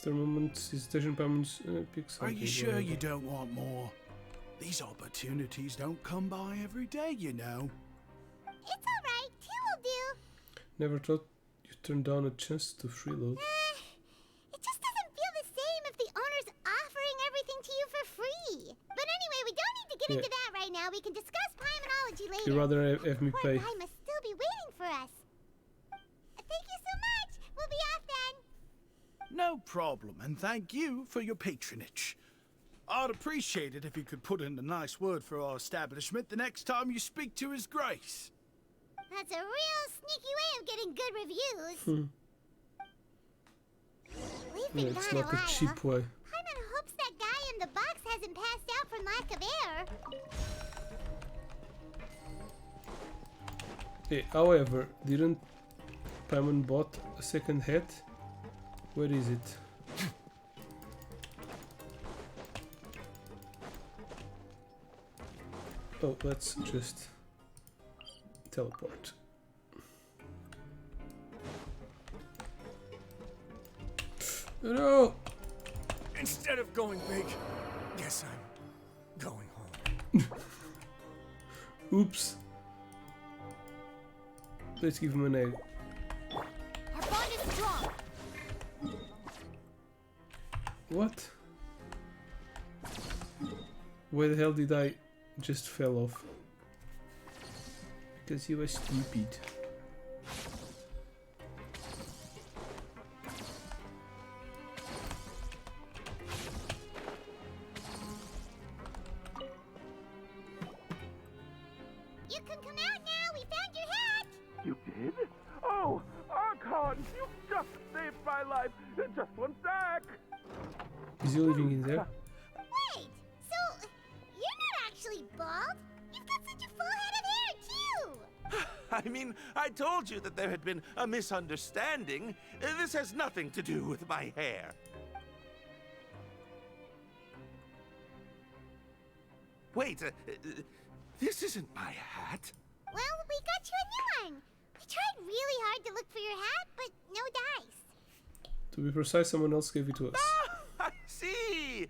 Thermoments, station payments, pick Are something. you sure whatever. you don't want more? These opportunities don't come by every day, you know. It's all right, 2 will do. Never thought you turned down a chance to freeload. It just doesn't feel the same if the owner's offering everything to you for free. But anyway, we don't need to get into that right now. We can discuss Paimonology later. You'd rather have me Poor pay. Pai must still be waiting for us. Thank you so much. We'll be off then. No problem, and thank you for your patronage. I'd appreciate it if you could put in a nice word for our establishment the next time you speak to His Grace. That's a real sneaky way of getting good reviews. We've been Yeah, it's gone not a a while. cheap way. Paimon hopes that guy in the box hasn't passed out from lack of air. Hey, however, didn't Paimon bought a second hat? Where is it? Oh, let's just teleport. No! Instead of going big, guess I'm going home. Oops. Let's give him an egg. Our bond is strong. What? Where the hell did I just fell off? Because you were stupid. You can come out now. We found your hat. You did? Oh, Archon, you just saved my life. Just one sec. Is he living in there? Wait, so you're not actually bald? You've got such a full head of hair, too. I mean, I told you that there had been a misunderstanding. This has nothing to do with my hair. Wait, this isn't my hat. Well, we got you a new one. We tried really hard to look for your hat, but no dice. To be precise, someone else gave it to us. I see.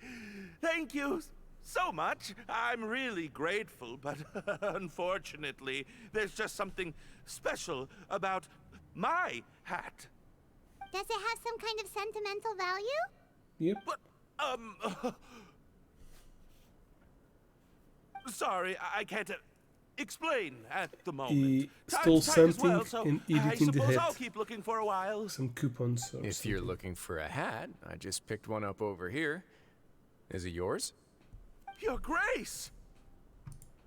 Thank you so much. I'm really grateful, but unfortunately, there's just something special about my hat. Does it have some kind of sentimental value? Yep. But, sorry, I can't explain at the moment. He Time's stole tight as something well, so and hid I it in the suppose hat. I'll keep looking for a while. Some coupons or If something. you're looking for a hat, I just picked one up over here. Is it yours? Your Grace!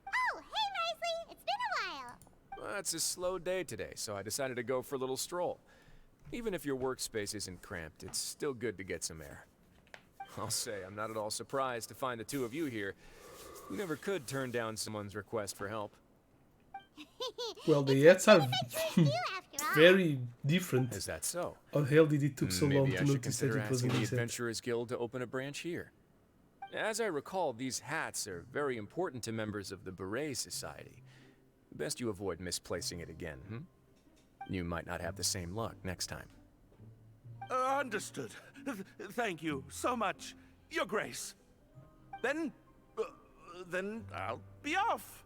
Oh, hey, Risley. It's been a while. Well, it's a slow day today, so I decided to go for a little stroll. Even if your workspace isn't cramped, it's still good to get some air. I'll say, I'm not at all surprised to find the two of you here. You never could turn down someone's request for help. Well, the hats are You, after all. very different. Is that so? How the hell did it took so long Maybe to I should notice that consider it was asking in the his hat? Adventurers Guild to open a branch here. As I recall, these hats are very important to members of the Beret Society. Best you avoid misplacing it again, You might not have the same luck next time. Understood. Thank you so much, Your Grace. Then I'll be off.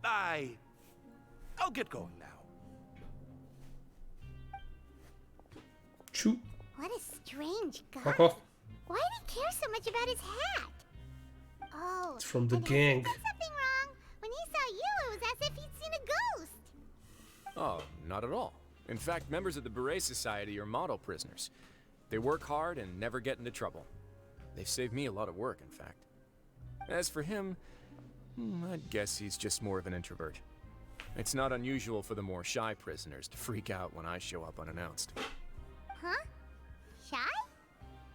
I'll get going now. Choo. What a strange guy. Fuck off. Why did he care so much about his hat? Oh, It's from the and has he gang. done something wrong? When he saw you, it was as if he'd seen a ghost. Oh, not at all. In fact, members of the Beret Society are model prisoners. They work hard and never get into trouble. They've saved me a lot of work, in fact. As for him, I'd guess he's just more of an introvert. It's not unusual for the more shy prisoners to freak out when I show up unannounced. Huh? Shy?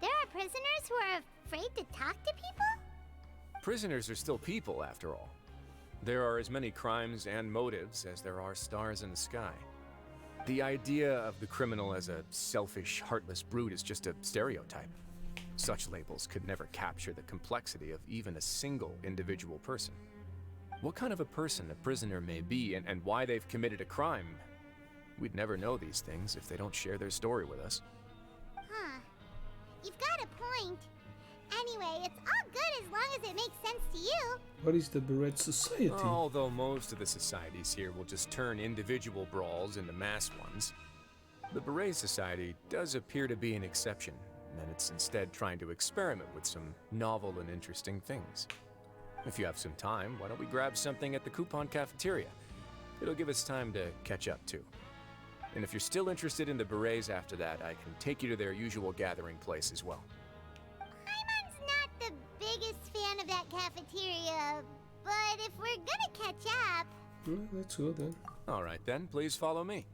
There are prisoners who are afraid to talk to people? Prisoners are still people, after all. There are as many crimes and motives as there are stars in the sky. The idea of the criminal as a selfish, heartless brute is just a stereotype. Such labels could never capture the complexity of even a single individual person. What kind of a person a prisoner may be and why they've committed a crime, we'd never know these things if they don't share their story with us. Huh. You've got a point. Anyway, it's all good as long as it makes sense to you. What is the Beret Society? Although most of the societies here will just turn individual brawls into mass ones, the Beret Society does appear to be an exception, and it's instead trying to experiment with some novel and interesting things. If you have some time, why don't we grab something at the Coupon Cafeteria? It'll give us time to catch up too. And if you're still interested in the Berets after that, I can take you to their usual gathering place as well. Paimon's not the biggest fan of that cafeteria, but if we're gonna catch up... Well, let's go then. Alright then, please follow me.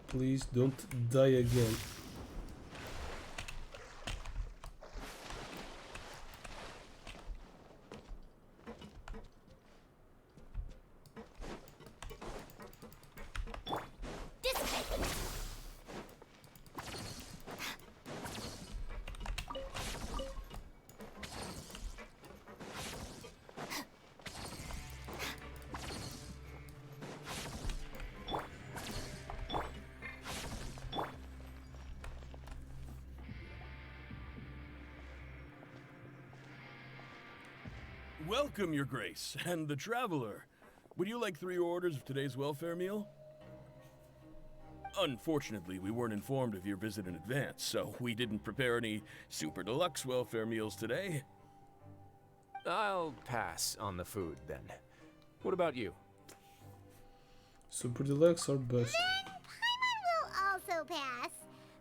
Please don't die again. Welcome, Your Grace, and the Traveler. Would you like 3 orders of today's welfare meal? Unfortunately, we weren't informed of your visit in advance, so we didn't prepare any super deluxe welfare meals today. I'll pass on the food then. What about you? Super deluxe or bust? Then Paimon will also pass.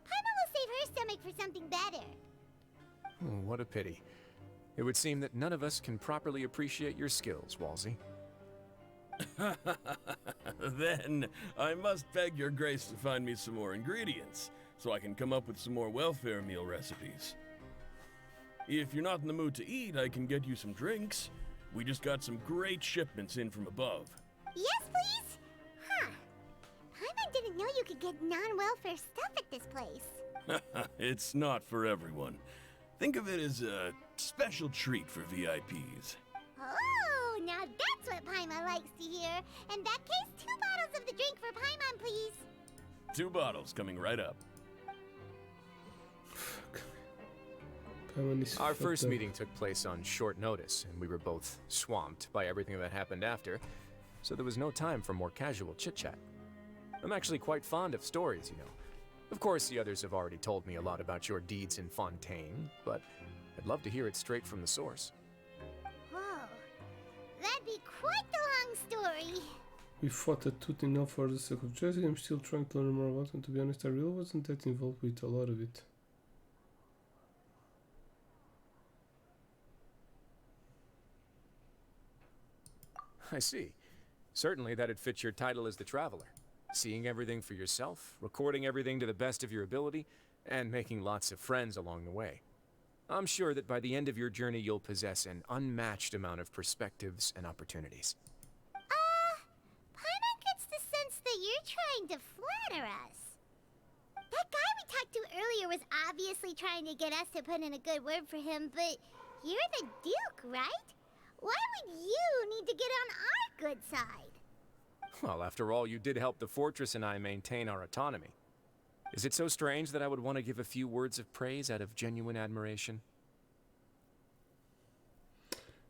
Paimon will save her stomach for something better. Oh, what a pity. It would seem that none of us can properly appreciate your skills, Walsey. Then, I must beg Your Grace to find me some more ingredients, so I can come up with some more welfare meal recipes. If you're not in the mood to eat, I can get you some drinks. We just got some great shipments in from above. Yes, please? Huh. Paimon didn't know you could get non-welfare stuff at this place. It's not for everyone. Think of it as a special treat for VIPs. Oh, now that's what Paimon likes to hear. In that case, 2 bottles of the drink for Paimon, please. 2 bottles coming right up. Our first meeting took place on short notice, and we were both swamped by everything that happened after, so there was no time for more casual chit-chat. I'm actually quite fond of stories, you know. Of course, the others have already told me a lot about your deeds in Fontaine, but I'd love to hear it straight from the source. Whoa. That'd be quite the long story. We fought a tooth and nail for the sake of justice. I'm still trying to learn more about it, and to be honest, I really wasn't that involved with a lot of it. I see. Certainly that'd fit your title as the Traveler. Seeing everything for yourself, recording everything to the best of your ability, and making lots of friends along the way. I'm sure that by the end of your journey you'll possess an unmatched amount of perspectives and opportunities. Paimon gets the sense that you're trying to flatter us. That guy we talked to earlier was obviously trying to get us to put in a good word for him, but you're the Duke, right? Why would you need to get on our good side? Well, after all, you did help the fortress and I maintain our autonomy. Is it so strange that I would want to give a few words of praise out of genuine admiration?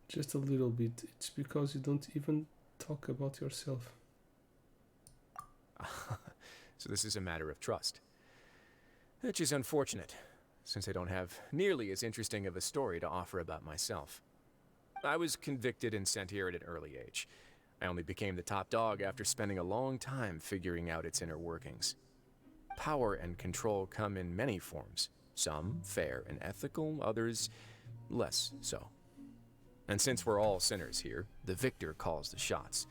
Just a little bit. It's because you don't even talk about yourself. So this is a matter of trust. Which is unfortunate, since I don't have nearly as interesting of a story to offer about myself. I was convicted and sent here at an early age. I only became the top dog after spending a long time figuring out its inner workings. Power and control come in many forms. Some fair and ethical, others less so. And since we're all sinners here, the victor calls the shots,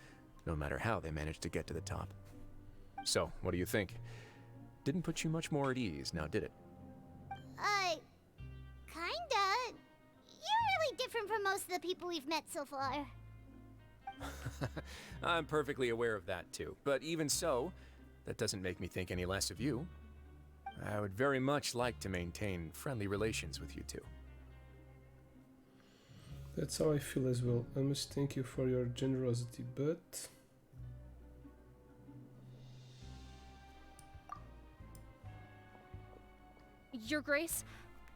no matter how they manage to get to the top. So, what do you think? Didn't put you much more at ease, now did it? Kinda. You're really different from most of the people we've met so far. I'm perfectly aware of that too, but even so, that doesn't make me think any less of you. I would very much like to maintain friendly relations with you two. That's how I feel as well. I must thank you for your generosity, but... Your Grace,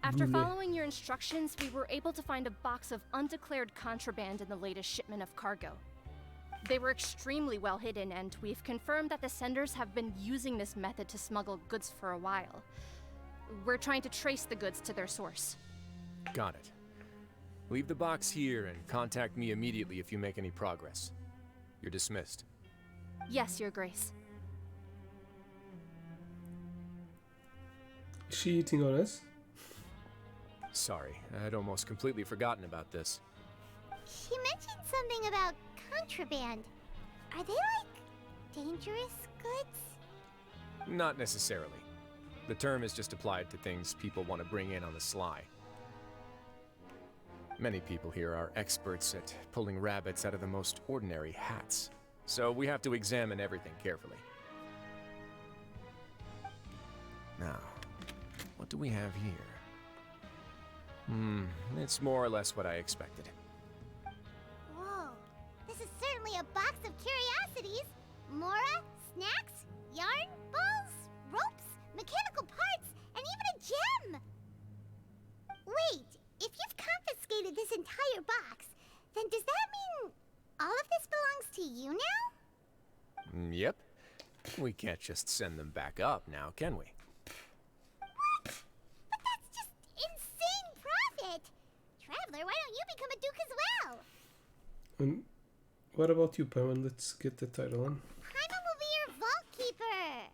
after Brule. following your instructions, we were able to find a box of undeclared contraband in the latest shipment of cargo. They were extremely well hidden, and we've confirmed that the senders have been using this method to smuggle goods for a while. We're trying to trace the goods to their source. Got it. Leave the box here and contact me immediately if you make any progress. You're dismissed. Yes, Your Grace. Is she eating on us? Sorry, I'd almost completely forgotten about this. She mentioned something about contraband. Are they like dangerous goods? Not necessarily. The term is just applied to things people want to bring in on the sly. Many people here are experts at pulling rabbits out of the most ordinary hats, so we have to examine everything carefully. Now, what do we have here? It's more or less what I expected. Whoa, this is certainly a box of curiosities. Mora, snacks, yarn, balls, ropes, mechanical parts, and even a gem! Wait, if you've confiscated this entire box, then does that mean all of this belongs to you now? Yep. We can't just send them back up now, can we? What? But that's just insane profit! Traveler, why don't you become a duke as well? And what about you, Paimon? Let's get the title on. Paimon will be your vault keeper!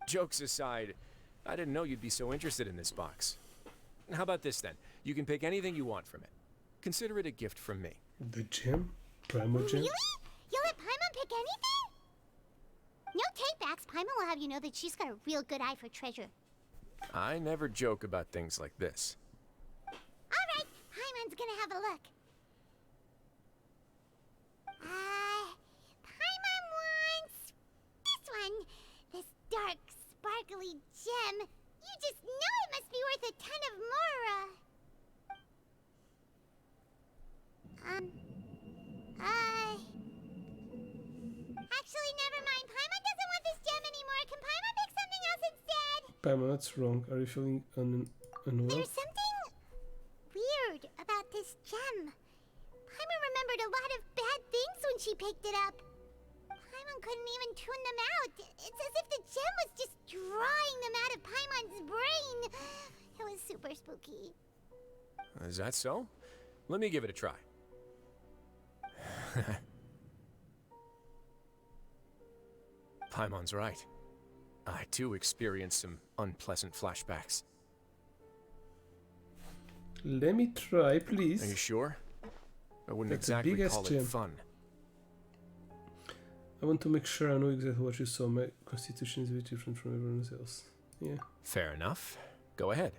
Jokes aside, I didn't know you'd be so interested in this box. How about this then? You can pick anything you want from it. Consider it a gift from me. The gem? Primo gem? Really? You'll let Paimon pick anything? No takebacks. Paimon will have you know that she's got a real good eye for treasure. I never joke about things like this. Alright, Paimon's gonna have a look. Paimon wants this one. This dark, sparkly gem. You just know it must be worth a ton of Mora. Actually, never mind. Paimon doesn't want this gem anymore. Can Paimon pick something else instead? Paimon, that's wrong. Are you feeling unwell? There's something weird about this gem. Paimon remembered a lot of bad things when she picked it up. Paimon couldn't even tune them out. It's as if the gem was just drawing them out of Paimon's brain. It was super spooky. Is that so? Let me give it a try. Paimon's right. I too experienced some unpleasant flashbacks. Let me try, please. Are you sure? I wouldn't That's a exactly big-ass call gem. it fun. I want to make sure I know exactly what you saw. My constitution is a bit different from everyone else. Yeah. Fair enough. Go ahead.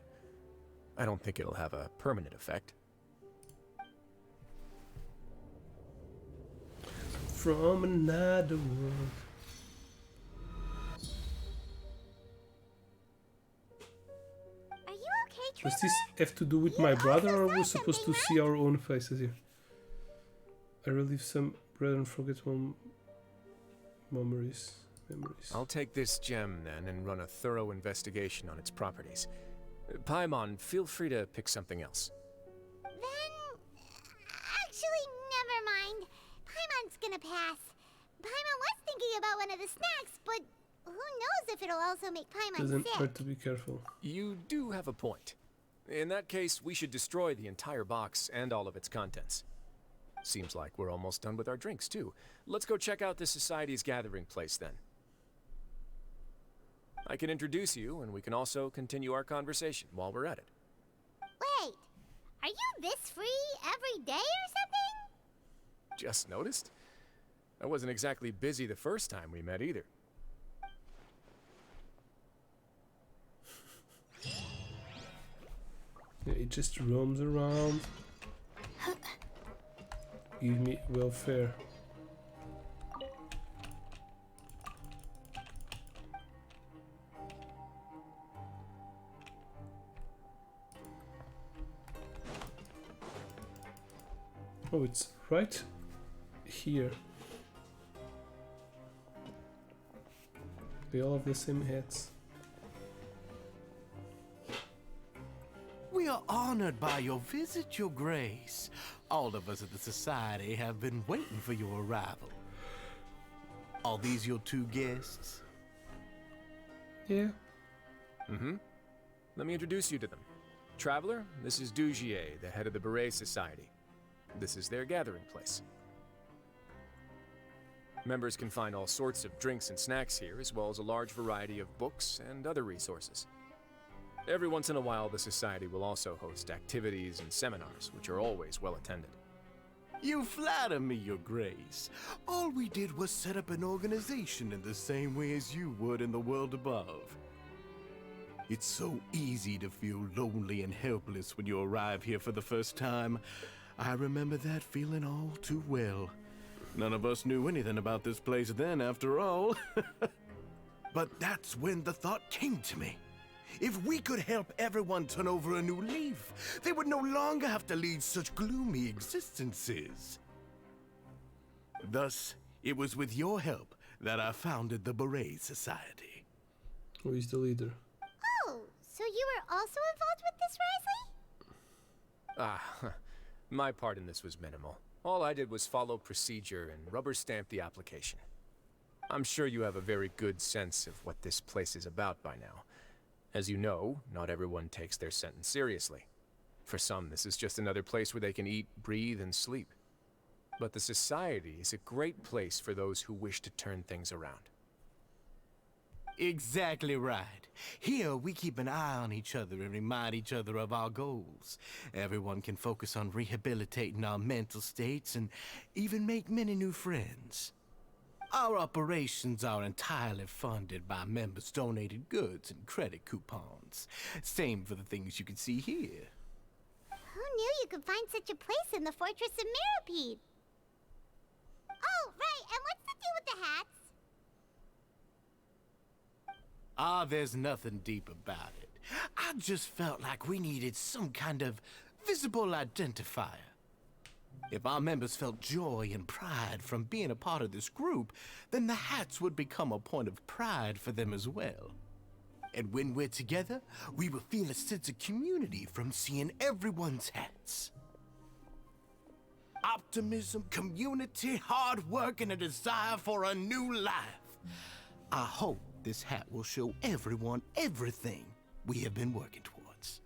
I don't think it'll have a permanent effect. From another world. Are you okay, Does Trevor? this have to do with You my brother, also or saw we're supposed to something, see our own faces here? I relive some rather than forget memories. I'll take this gem then and run a thorough investigation on its properties. Paimon, feel free to pick something else. Then, actually, never mind. Paimon's gonna pass. Paimon was thinking about one of the snacks, but who knows if it'll also make Paimon Doesn't sick. hurt to be careful. You do have a point. In that case, we should destroy the entire box and all of its contents. Seems like we're almost done with our drinks, too. Let's go check out the Society's gathering place, then. I can introduce you, and we can also continue our conversation while we're at it. Wait, are you this free every day or something? Just noticed? I wasn't exactly busy the first time we met, either. Yeah, it just roams around. Give me welfare. Oh, it's right here. They all have the same hats. We are honored by your visit, Your Grace. All of us at the Society have been waiting for your arrival. Are these your two guests? Yeah. Mm-hmm. Let me introduce you to them. Traveler, this is Dugier, the head of the Beret Society. This is their gathering place. Members can find all sorts of drinks and snacks here, as well as a large variety of books and other resources. Every once in a while, the Society will also host activities and seminars, which are always well attended. You flatter me, Your Grace. All we did was set up an organization in the same way as you would in the world above. It's so easy to feel lonely and helpless when you arrive here for the first time. I remember that feeling all too well. None of us knew anything about this place then, after all. But that's when the thought came to me. If we could help everyone turn over a new leaf, they would no longer have to lead such gloomy existences. Thus, it was with your help that I founded the Beret Society. Who is the leader? Oh, so you were also involved with this, Wrioth? Ah, my part in this was minimal. All I did was follow procedure and rubber stamp the application. I'm sure you have a very good sense of what this place is about by now. As you know, not everyone takes their sentence seriously. For some, this is just another place where they can eat, breathe, and sleep. But the Society is a great place for those who wish to turn things around. Exactly right. Here, we keep an eye on each other and remind each other of our goals. Everyone can focus on rehabilitating our mental states and even make many new friends. Our operations are entirely funded by members' donated goods and credit coupons. Same for the things you can see here. Who knew you could find such a place in the Fortress of Mirapede? Oh, right, and what's the deal with the hats? Ah, there's nothing deep about it. I just felt like we needed some kind of visible identifier. If our members felt joy and pride from being a part of this group, then the hats would become a point of pride for them as well. And when we're together, we will feel a sense of community from seeing everyone's hats. Optimism, community, hard work, and a desire for a new life. I hope this hat will show everyone everything we have been working towards.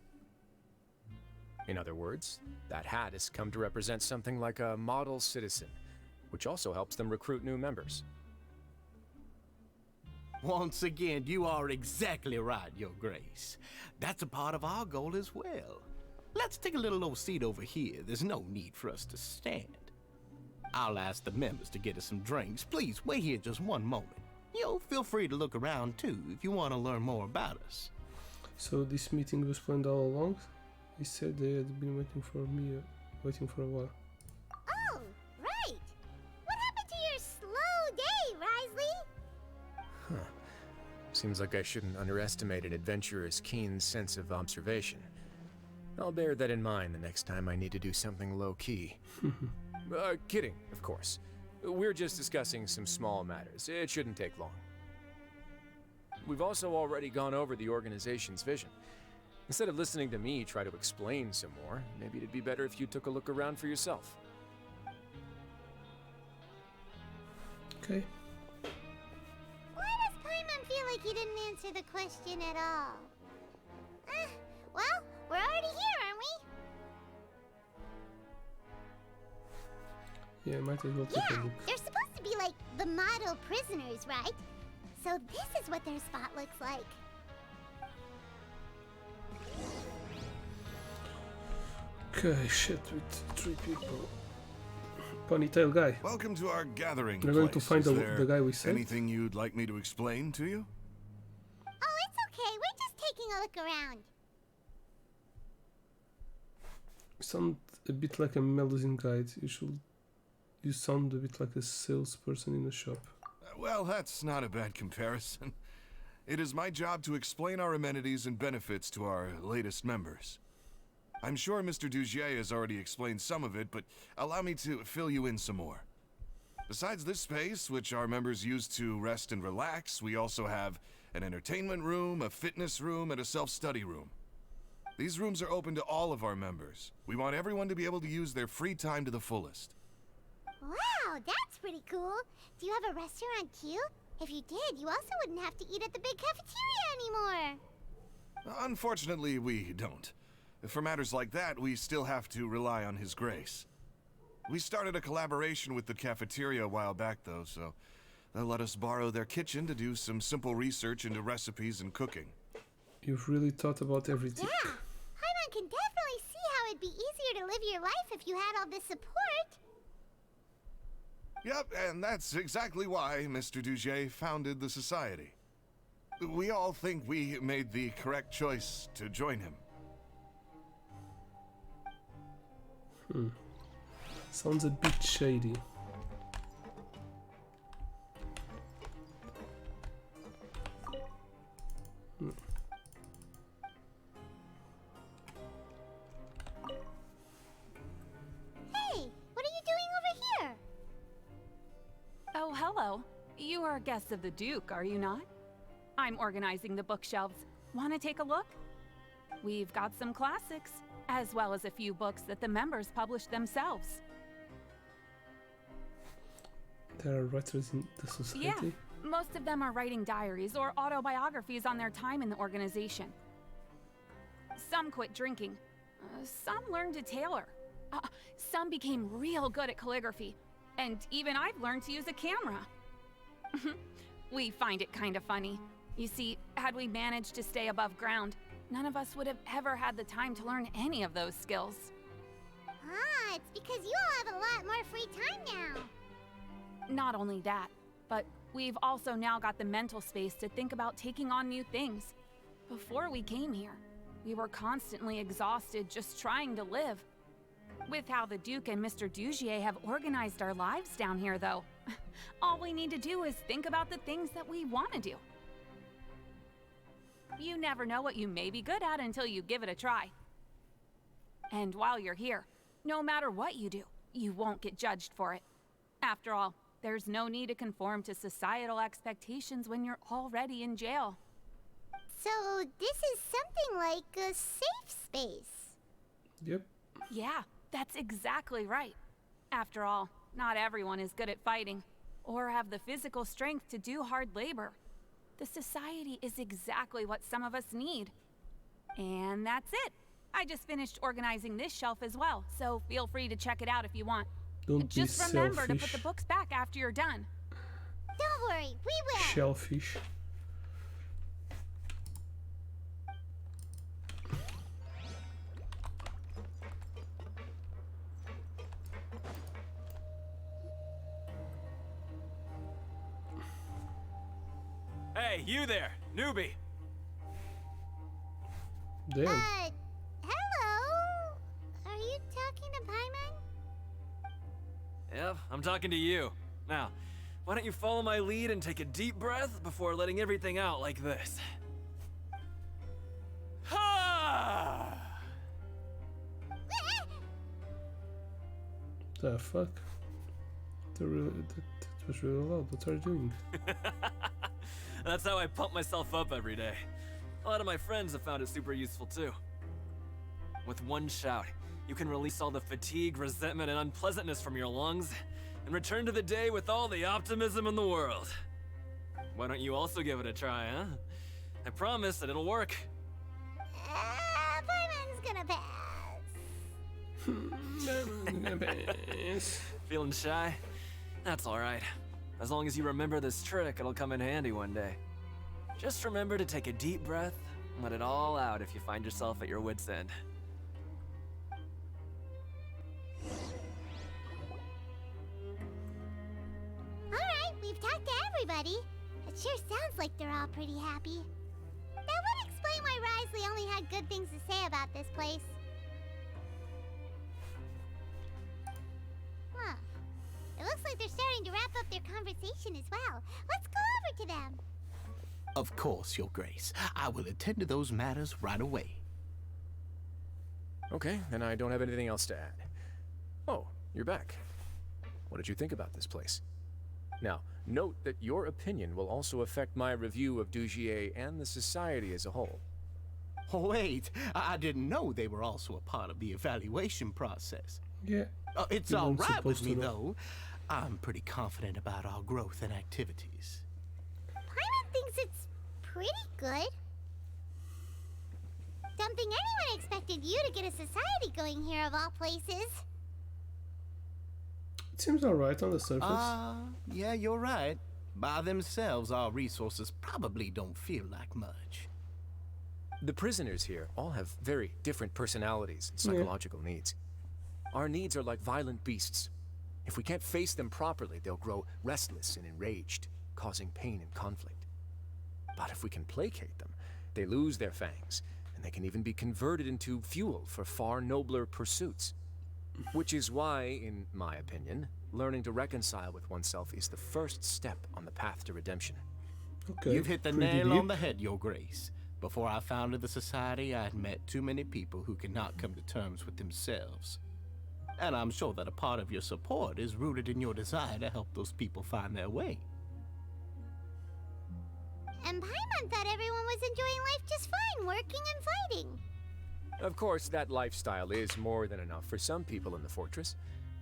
In other words, that hat has come to represent something like a model citizen, which also helps them recruit new members. Once again, you are exactly right, Your Grace. That's a part of our goal as well. Let's take a little old seat over here. There's no need for us to stand. I'll ask the members to get us some drinks. Please wait here just one moment. Feel free to look around too if you want to learn more about us. So this meeting was planned all along? He said they had been waiting for me, waiting for a while. Oh, right! What happened to your slow day, Wrioth? Huh. Seems like I shouldn't underestimate an adventurer's keen sense of observation. I'll bear that in mind the next time I need to do something low-key. Kidding, of course. We're just discussing some small matters. It shouldn't take long. We've also already gone over the organization's vision. Instead of listening to me try to explain some more, maybe it'd be better if you took a look around for yourself. Okay. Why does Paimon feel like he didn't answer the question at all? Well, we're already here, aren't Yeah, might as well take a Yeah, look. they're supposed to be like the model prisoners, right? So this is what their spot looks like. Okay, shit with 3 people. Ponytail guy. Welcome to our gathering We're going to place. find Is the there guy we sent. anything you'd like me to explain to you? Oh, it's okay. We're just taking a look around. Sound a bit like a medicine guide. You sound a bit like a salesperson in a shop. Well, that's not a bad comparison. It is my job to explain our amenities and benefits to our latest members. I'm sure Mr. Dugier has already explained some of it, but allow me to fill you in some more. Besides this space, which our members use to rest and relax, we also have an entertainment room, a fitness room, and a self-study room. These rooms are open to all of our members. We want everyone to be able to use their free time to the fullest. Wow, that's pretty cool. Do you have a restaurant too? If you did, you also wouldn't have to eat at the big cafeteria anymore. Unfortunately, we don't. For matters like that, we still have to rely on His Grace. We started a collaboration with the cafeteria a while back, though, so they'll let us borrow their kitchen to do some simple research into recipes and cooking. You've really thought about everything. Yeah, Paimon can definitely see how it'd be easier to live your life if you had all this support. Yep, and that's exactly why Mr. Dugier founded the society. We all think we made the correct choice to join him. Sounds a bit shady. Hey, what are you doing over here? Oh, hello. You are guests of the Duke, are you not? I'm organizing the bookshelves. Want to take a look? We've got some classics, as well as a few books that the members published themselves. There are writers in the society? Yeah, most of them are writing diaries or autobiographies on their time in the organization. Some quit drinking. Some learned to tailor. Some became real good at calligraphy. And even I've learned to use a camera. We find it kind of funny. You see, had we managed to stay above ground, none of us would have ever had the time to learn any of those skills. Ah, it's because you all have a lot more free time now. Not only that, but we've also now got the mental space to think about taking on new things. Before we came here, we were constantly exhausted just trying to live. With how the Duke and Mr. Dugier have organized our lives down here, though, all we need to do is think about the things that we want to do. You never know what you may be good at until you give it a try. And while you're here, no matter what you do, you won't get judged for it. After all, there's no need to conform to societal expectations when you're already in jail. So this is something like a safe space. Yep. Yeah, that's exactly right. After all, not everyone is good at fighting, or have the physical strength to do hard labor. The society is exactly what some of us need. And that's it. I just finished organizing this shelf as well, so feel free to check it out if you want. Don't Just be remember selfish. to put the books back after you're done. Don't worry, we will. Shellfish. Hey, you there, newbie. Damn. Hello? Are you talking to Paimon? Yep, I'm talking to you. Now, why don't you follow my lead and take a deep breath before letting everything out like this? Ha! The fuck? That was really loud. What are you doing? That's how I pump myself up every day. A lot of my friends have found it super useful too. With one shout, you can release all the fatigue, resentment, and unpleasantness from your lungs and return to the day with all the optimism in the world. Why don't you also give it a try, huh? I promise that it'll work. Paimon's gonna pass. Feeling shy? That's alright. As long as you remember this trick, it'll come in handy one day. Just remember to take a deep breath and let it all out if you find yourself at your wit's end. Alright, we've talked to everybody. It sure sounds like they're all pretty happy. That would explain why Risley only had good things to say about this place. Huh. It looks like they're starting to wrap up their conversation as well. Let's go over to them. Of course, Your Grace. I will attend to those matters right away. Okay, then I don't have anything else to add. Oh, you're back. What did you think about this place? Now, note that your opinion will also affect my review of Dugier and the society as a whole. Wait, I didn't know they were also a part of the evaluation process. Yeah. It's You all weren't right with supposed me, to know. though. I'm pretty confident about our growth and activities. Paimon thinks it's pretty good. Don't think anyone expected you to get a society going here of all places. It seems alright on the surface. Yeah, you're right. By themselves, our resources probably don't feel like much. The prisoners here all have very different personalities and psychological needs. Our needs are like violent beasts. If we can't face them properly, they'll grow restless and enraged, causing pain and conflict. But if we can placate them, they lose their fangs, and they can even be converted into fuel for far nobler pursuits. Which is why, in my opinion, learning to reconcile with oneself is the first step on the path to redemption. Okay, You've hit the pretty nail deep. on the head, Your Grace. Before I founded the society, I had met too many people who could not come to terms with themselves. And I'm sure that a part of your support is rooted in your desire to help those people find their way. And Paimon thought everyone was enjoying life just fine, working and fighting. Of course, that lifestyle is more than enough for some people in the fortress.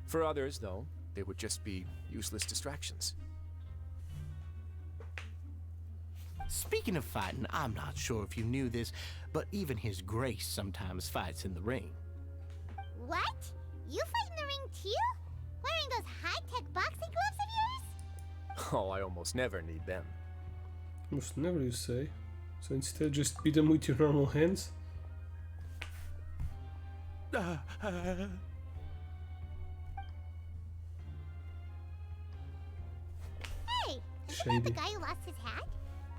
For others, though, they would just be useless distractions. Speaking of fighting, I'm not sure if you knew this, but even His Grace sometimes fights in the ring. What? You fight in the ring too? Wearing those high-tech boxing gloves of yours? Oh, I almost never need them. Almost never, you say. So instead, just beat them with your normal hands? Hey, isn't that the guy who lost his hat?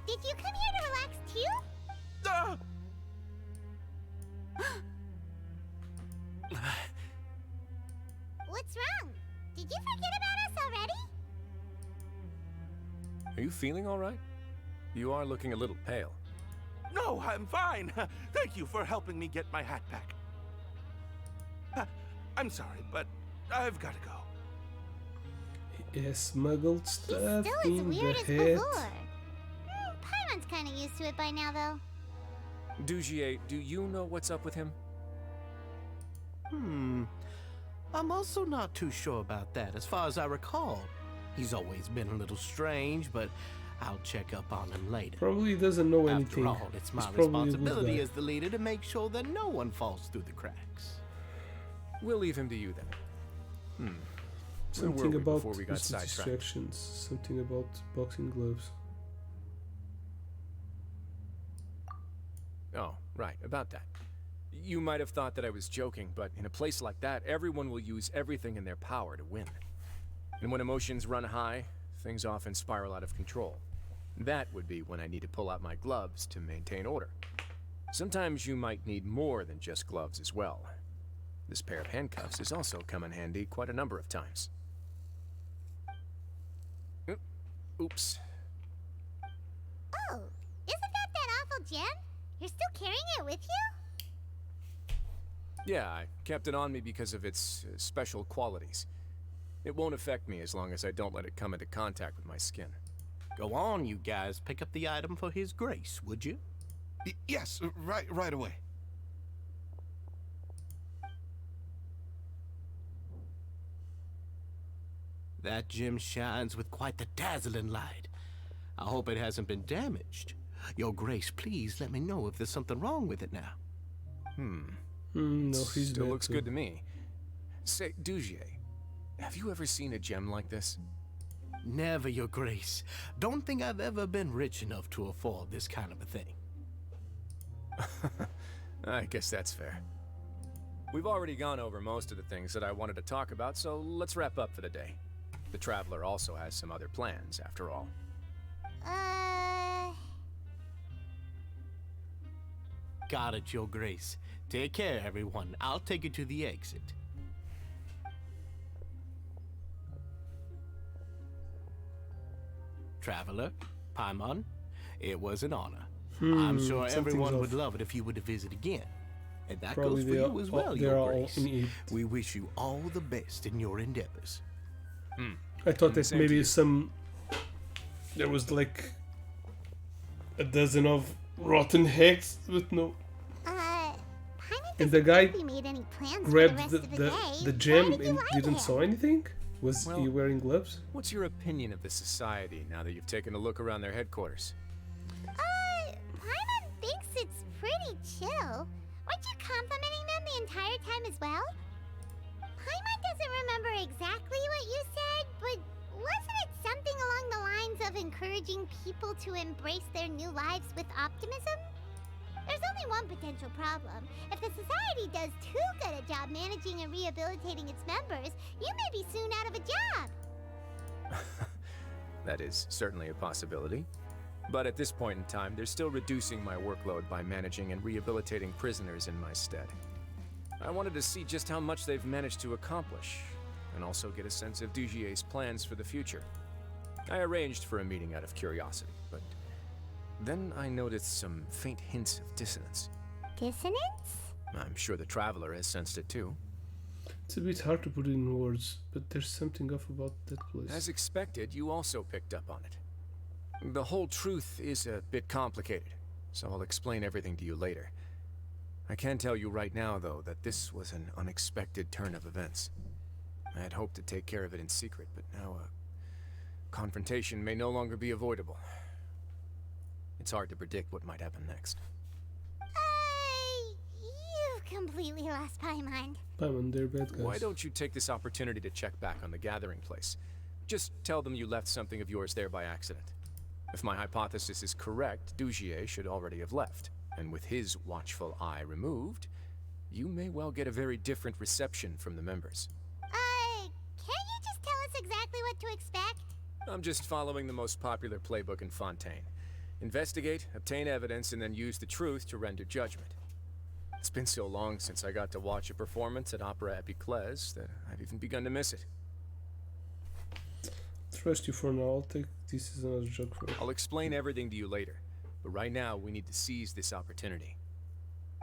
Did you come here to relax too? What's wrong? Did you forget about us already? Are you feeling all right? You are looking a little pale. No, I'm fine. Thank you for helping me get my hat back. I'm sorry, but I've got to go. He has smuggled stuff Still as in weird the as head. before. Paimon's kind of used to it by now, though. Dugier, do you know what's up with him? I'm also not too sure about that. As far as I recall, he's always been a little strange, but I'll check up on him later. Probably doesn't know anything. After all, it's my He's probably a good responsibility guy. as the leader to make sure that no one falls through the cracks. We'll leave him to you then. Where Something were we about before we got useless sidetracked? distractions. Something about boxing gloves. Oh, right, about that. You might have thought that I was joking, but in a place like that, everyone will use everything in their power to win. And when emotions run high, things often spiral out of control. That would be when I need to pull out my gloves to maintain order. Sometimes you might need more than just gloves as well. This pair of handcuffs has also come in handy quite a number of times. Oops. Oh, isn't that awful gem? You're still carrying it with you? Yeah, I kept it on me because of its special qualities. It won't affect me as long as I don't let it come into contact with my skin. Go on, you guys. Pick up the item for His Grace, would you? Yes, right away. That gem shines with quite the dazzling light. I hope it hasn't been damaged. Your Grace, please let me know if there's something wrong with it now. No, he's Still bad looks too. good to me. Say, Dugier, have you ever seen a gem like this? Never, Your Grace. Don't think I've ever been rich enough to afford this kind of a thing. I guess that's fair. We've already gone over most of the things that I wanted to talk about, so let's wrap up for the day. The Traveler also has some other plans, after all. Got it, Your Grace. Take care, everyone. I'll take you to the exit. Traveler, Paimon, it was an honor. I'm sure everyone would love it if you were to visit again. And that goes for you as well, Your Grace. We wish you all the best in your endeavors. I thought that maybe there was like a dozen of rotten eggs, but no. And the guy grabbed the gem and didn't saw anything? Was he wearing gloves? What's your opinion of the society now that you've taken a look around their headquarters? Paimon thinks it's pretty chill. Weren't you complimenting them the entire time as well? Paimon doesn't remember exactly what you said, but wasn't it something along the lines of encouraging people to embrace their new lives with optimism? There's only one potential problem. If the society does too good a job managing and rehabilitating its members, you may be soon out of a job. That is certainly a possibility. But at this point in time, they're still reducing my workload by managing and rehabilitating prisoners in my stead. I wanted to see just how much they've managed to accomplish, and also get a sense of Dugier's plans for the future. I arranged for a meeting out of curiosity, but then I noticed some faint hints of dissonance. Dissonance? I'm sure the Traveler has sensed it too. It's a bit hard to put it in words, but there's something off about that place. As expected, you also picked up on it. The whole truth is a bit complicated, so I'll explain everything to you later. I can tell you right now, though, that this was an unexpected turn of events. I had hoped to take care of it in secret, but now a confrontation may no longer be avoidable. It's hard to predict what might happen next. You've completely lost Paimon. Paimon, they're bad guys. Why don't you take this opportunity to check back on the gathering place? Just tell them you left something of yours there by accident. If my hypothesis is correct, Dugier should already have left. And with his watchful eye removed, you may well get a very different reception from the members. Can't you just tell us exactly what to expect? I'm just following the most popular playbook in Fontaine. Investigate, obtain evidence, and then use the truth to render judgment. It's been so long since I got to watch a performance at Opera Epiclese that I've even begun to miss it. Trust you for now. I'll take this as another joke for you. I'll explain everything to you later, but right now we need to seize this opportunity.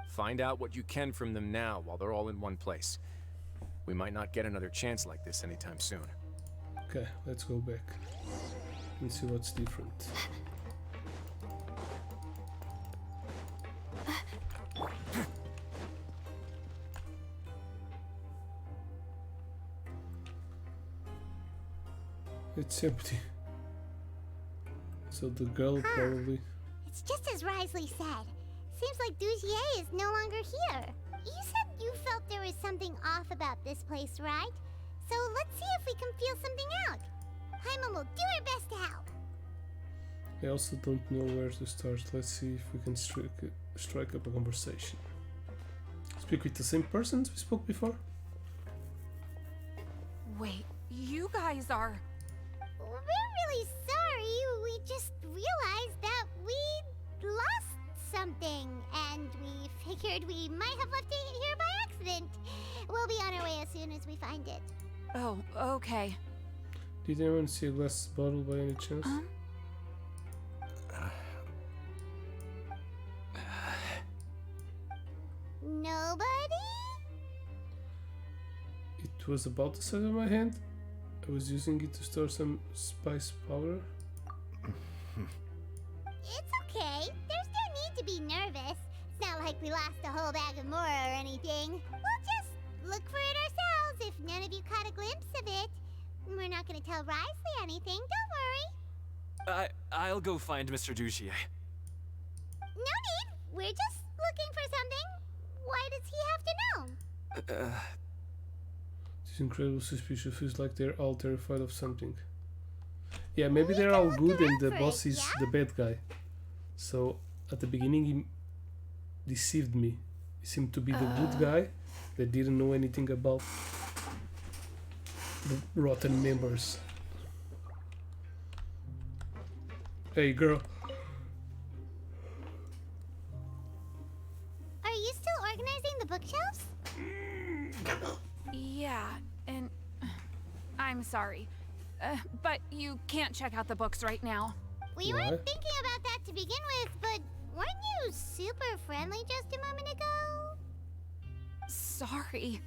Find out what you can from them now while they're all in one place. We might not get another chance like this anytime soon. Okay, let's go back and see what's different. It's empty. So the girl probably... It's just as Risley said. Seems like Dugier is no longer here. You said you felt there was something off about this place, right? So let's see if we can feel something out. Paimon will do her best to help. I also don't know where to start. Let's see if we can strike up a conversation. Speak with the same persons we spoke before? Wait, you guys are... We're really sorry. We just realized that we lost something, and we figured we might have left it here by accident. We'll be on our way as soon as we find it. Oh, okay. Did anyone see a glass bottle by any chance? Nobody? It was about the size of my hand. I was using it to store some spice powder. It's okay. There's no need to be nervous. It's not like we lost a whole bag of more or anything. We'll just look for it ourselves if none of you caught a glimpse of it. We're not going to tell Risley anything, don't worry. I'll go find Mr. Dugier. No need. We're just looking for something. Why does he have to know? It's incredibly suspicious. Feels like they're all terrified of something. Yeah, maybe they're all good and the boss is the bad guy. So at the beginning he deceived me. He seemed to be the good guy that didn't know anything about the rotten members. Hey girl. Are you still organizing the bookshelves? Yeah, and I'm sorry. But you can't check out the books right now. We weren't thinking about that to begin with, but weren't you super friendly just a moment ago? Sorry.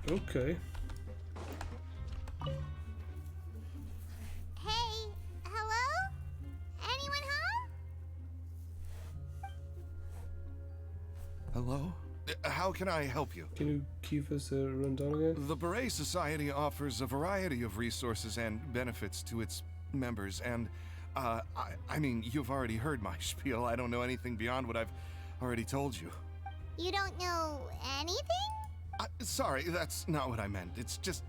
Okay. Hey, hello? Anyone home? Hello? How can I help you? Can you give us a rundown again? The Beret Society offers a variety of resources and benefits to its members, and, I mean, you've already heard my spiel. I don't know anything beyond what I've already told you. You don't know anything? Sorry, that's not what I meant. It's just...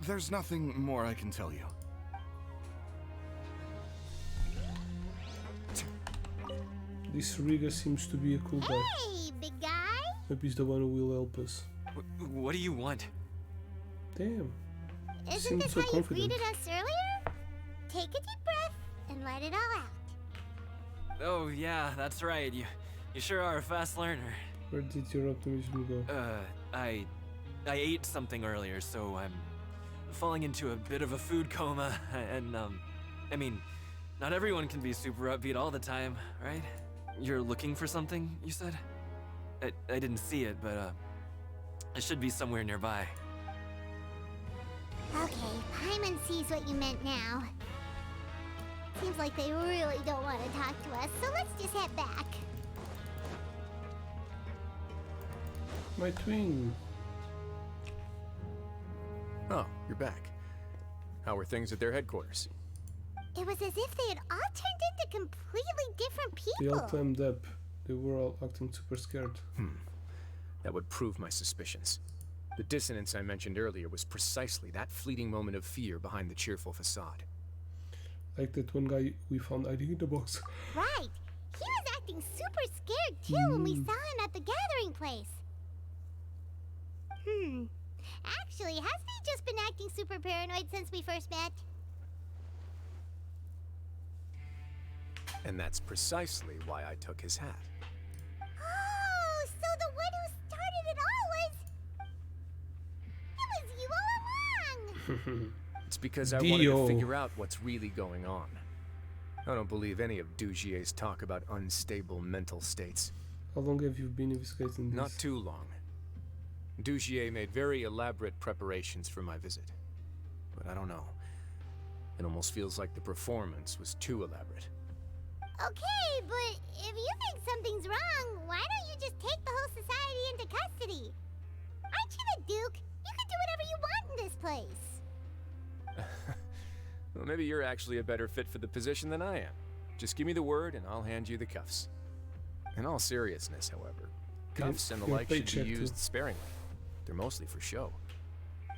there's nothing more I can tell you. This Riga seems to be a cool guy. Hey, big guy. Maybe he's the one who will help us. What do you want? Damn. Isn't Seems this so how confident. you greeted us earlier? Take a deep breath and let it all out. Oh yeah, that's right. You sure are a fast learner. Where did your optimism go? I ate something earlier, so I'm falling into a bit of a food coma, and I mean, not everyone can be super upbeat all the time, right? You're looking for something, you said? I didn't see it, but it should be somewhere nearby. Okay, Paimon sees what you meant now. Seems like they really don't want to talk to us, so let's just head back. My twin. Oh, you're back. How were things at their headquarters? It was as if they had all turned into completely different They all people. climbed up. They were all acting super scared. That would prove my suspicions. The dissonance I mentioned earlier was precisely that fleeting moment of fear behind the cheerful facade. Like that one guy we found hiding in the box. Right. He was acting super scared too when we saw him at the gathering place. Actually, hasn't he just been acting super paranoid since we first met? And that's precisely why I took his hat. Oh, so the one who started it all was... It was you all along! It's because I wanted to figure out what's really going on. I don't believe any of Dugier's talk about unstable mental states. How long have you been investigating this? Not too long. Dugier made very elaborate preparations for my visit. But I don't know. It almost feels like the performance was too elaborate. Okay, but if you think something's wrong, why don't you just take the whole society into custody? Aren't you the Duke? You can do whatever you want in this place. Well, maybe you're actually a better fit for the position than I am. Just give me the word and I'll hand you the cuffs. In all seriousness, however, cuffs and the like should be used sparingly. They're mostly for show.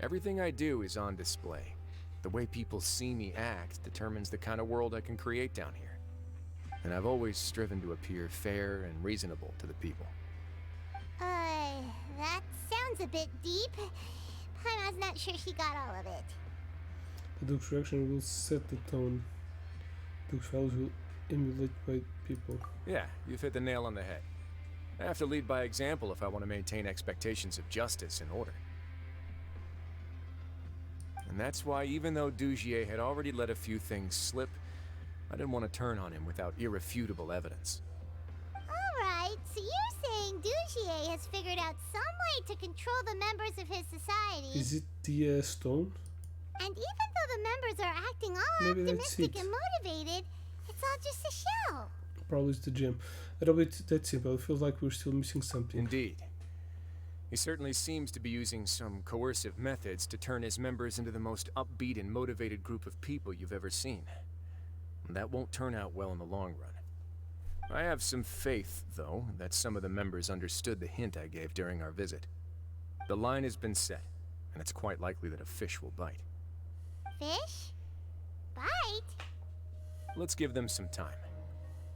Everything I do is on display. The way people see me act determines the kind of world I can create down here. And I've always striven to appear fair and reasonable to the people. That sounds a bit deep. Paimon's not sure she got all of it. The Duke's reaction will set the tone. Duke's values will emulate by people. Yeah, you've hit the nail on the head. I have to lead by example if I want to maintain expectations of justice and order. And that's why, even though Dugier had already let a few things slip, I didn't want to turn on him without irrefutable evidence. Alright, so you're saying Dugier has figured out some way to control the members of his society. Is it the stone? And even though the members are acting all Maybe that's optimistic it. and motivated, it's all just a shell. Probably it's the gem. I don't believe that simple. It feels like we're still missing something. Indeed. He certainly seems to be using some coercive methods to turn his members into the most upbeat and motivated group of people you've ever seen. And that won't turn out well in the long run. I have some faith, though, that some of the members understood the hint I gave during our visit. The line has been set, and it's quite likely that a fish will bite. Fish? Bite? Let's give them some time.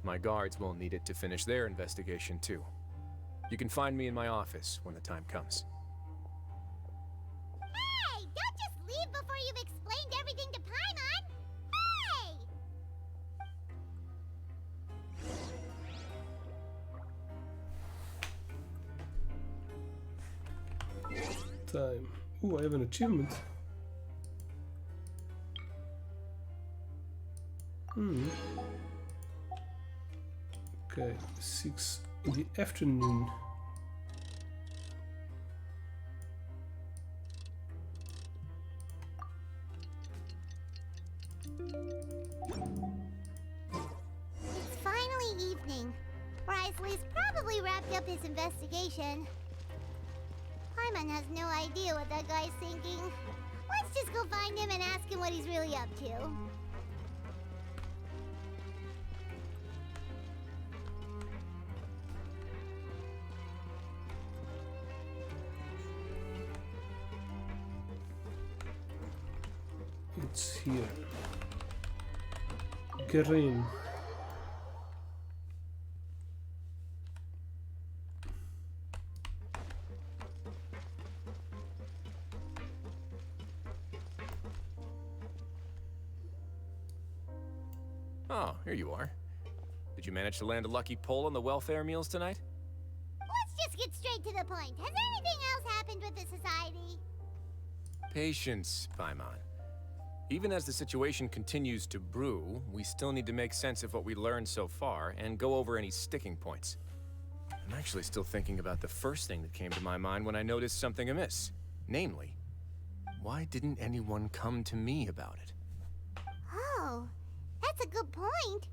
My guards will need it to finish their investigation, too. You can find me in my office when the time comes. Hey! Don't just leave before you've explained everything to Paimon! Hey! Time. Ooh, I have an achievement. Okay, 6 in the afternoon. It's finally evening. Wrioth's probably wrapped up his investigation. Paimon has no idea what that guy's thinking. Let's just go find him and ask him what he's really up to. It's here. Get in. Oh, here you are. Did you manage to land a lucky pull on the welfare meals tonight? Let's just get straight to the point. Has anything else happened with the society? Patience, Paimon. Even as the situation continues to brew, we still need to make sense of what we learned so far and go over any sticking points. I'm actually still thinking about the first thing that came to my mind when I noticed something amiss. Namely, why didn't anyone come to me about it? Oh, that's a good point.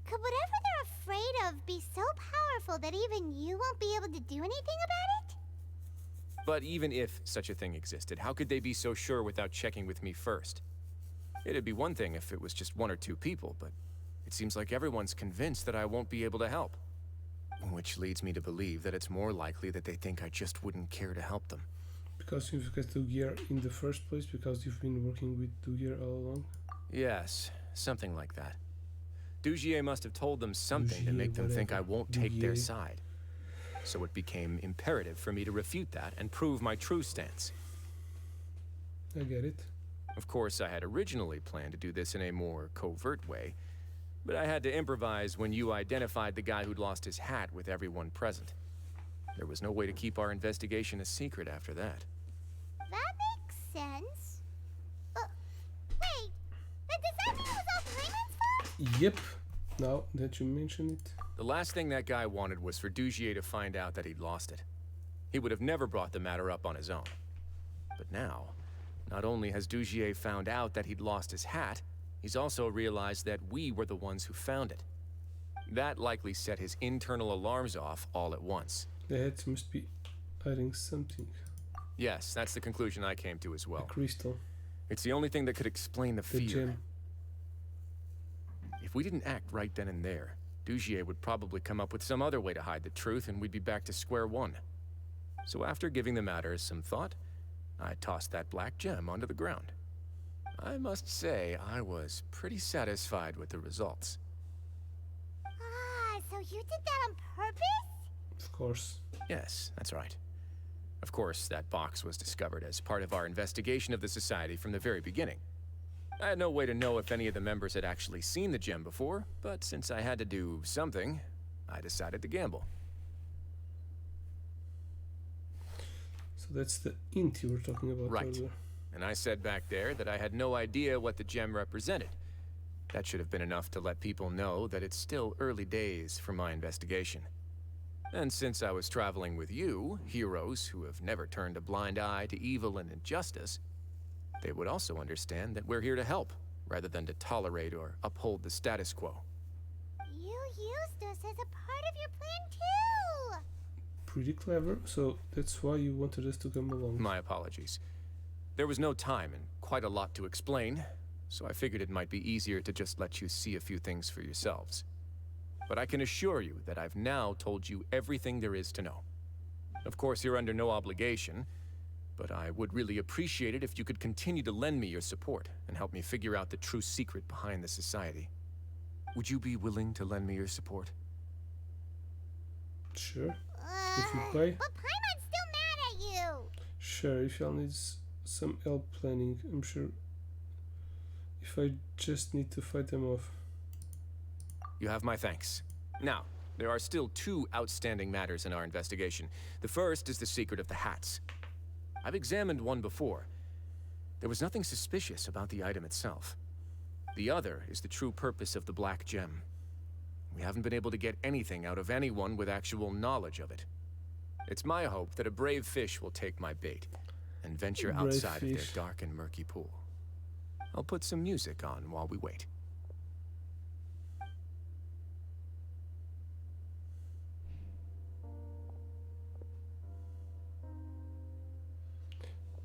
Could whatever they're afraid of be so powerful that even you won't be able to do anything about it? But even if such a thing existed, how could they be so sure without checking with me first? It'd be one thing if it was just 1 or 2 people, but it seems like everyone's convinced that I won't be able to help. Which leads me to believe that it's more likely that they think I just wouldn't care to help them. Because you've got Dugier in the first place, because you've been working with Dugier all along? Yes, something like that. Dugier must have told them something to make them whatever. think I won't take their Dugier. side. So it became imperative for me to refute that and prove my true stance. I get it. Of course, I had originally planned to do this in a more covert way, but I had to improvise when you identified the guy who'd lost his hat with everyone present. There was no way to keep our investigation a secret after that. That makes sense. Wait, then does that mean it was all Paimon's fault? Yep. Now that you mention it. The last thing that guy wanted was for Dugier to find out that he'd lost it. He would have never brought the matter up on his own. But now, not only has Dugier found out that he'd lost his hat, he's also realized that we were the ones who found it. That likely set his internal alarms off all at once. The heads must be hiding something. Yes, that's the conclusion I came to as well. A crystal. It's the only thing that could explain the The fear. gem. If we didn't act right then and there, Dugier would probably come up with some other way to hide the truth and we'd be back to square one. So after giving the matter some thought, I tossed that black gem onto the ground. I must say, I was pretty satisfied with the results. Ah, so you did that on purpose? Of course. Yes, that's right. Of course, that box was discovered as part of our investigation of the Society from the very beginning. I had no way to know if any of the members had actually seen the gem before, but since I had to do something, I decided to gamble. So that's the int you were talking about Right. earlier. And I said back there that I had no idea what the gem represented. That should have been enough to let people know that it's still early days for my investigation. And since I was traveling with you, heroes who have never turned a blind eye to evil and injustice, they would also understand that we're here to help, rather than to tolerate or uphold the status quo. You used us as a part of your plan too! Pretty clever, so that's why you wanted us to come along. My apologies. There was no time and quite a lot to explain, so I figured it might be easier to just let you see a few things for yourselves. but I can assure you that I've now told you everything there is to know. Of course, you're under no obligation, but I would really appreciate it if you could continue to lend me your support and help me figure out the true secret behind the society. Would you be willing to lend me your support? Sure. If you play. But Paimon's still mad at you! Sure, if y'all need some help planning, I'm sure. If I just need to fight them off. You have my thanks. Now, there are still two outstanding matters in our investigation. The first is the secret of the hats. I've examined one before. There was nothing suspicious about the item itself. The other is the true purpose of the black gem. We haven't been able to get anything out of anyone with actual knowledge of it. It's my hope that a brave fish will take my bait and venture outside of their dark and murky pool. I'll put some music on while we wait.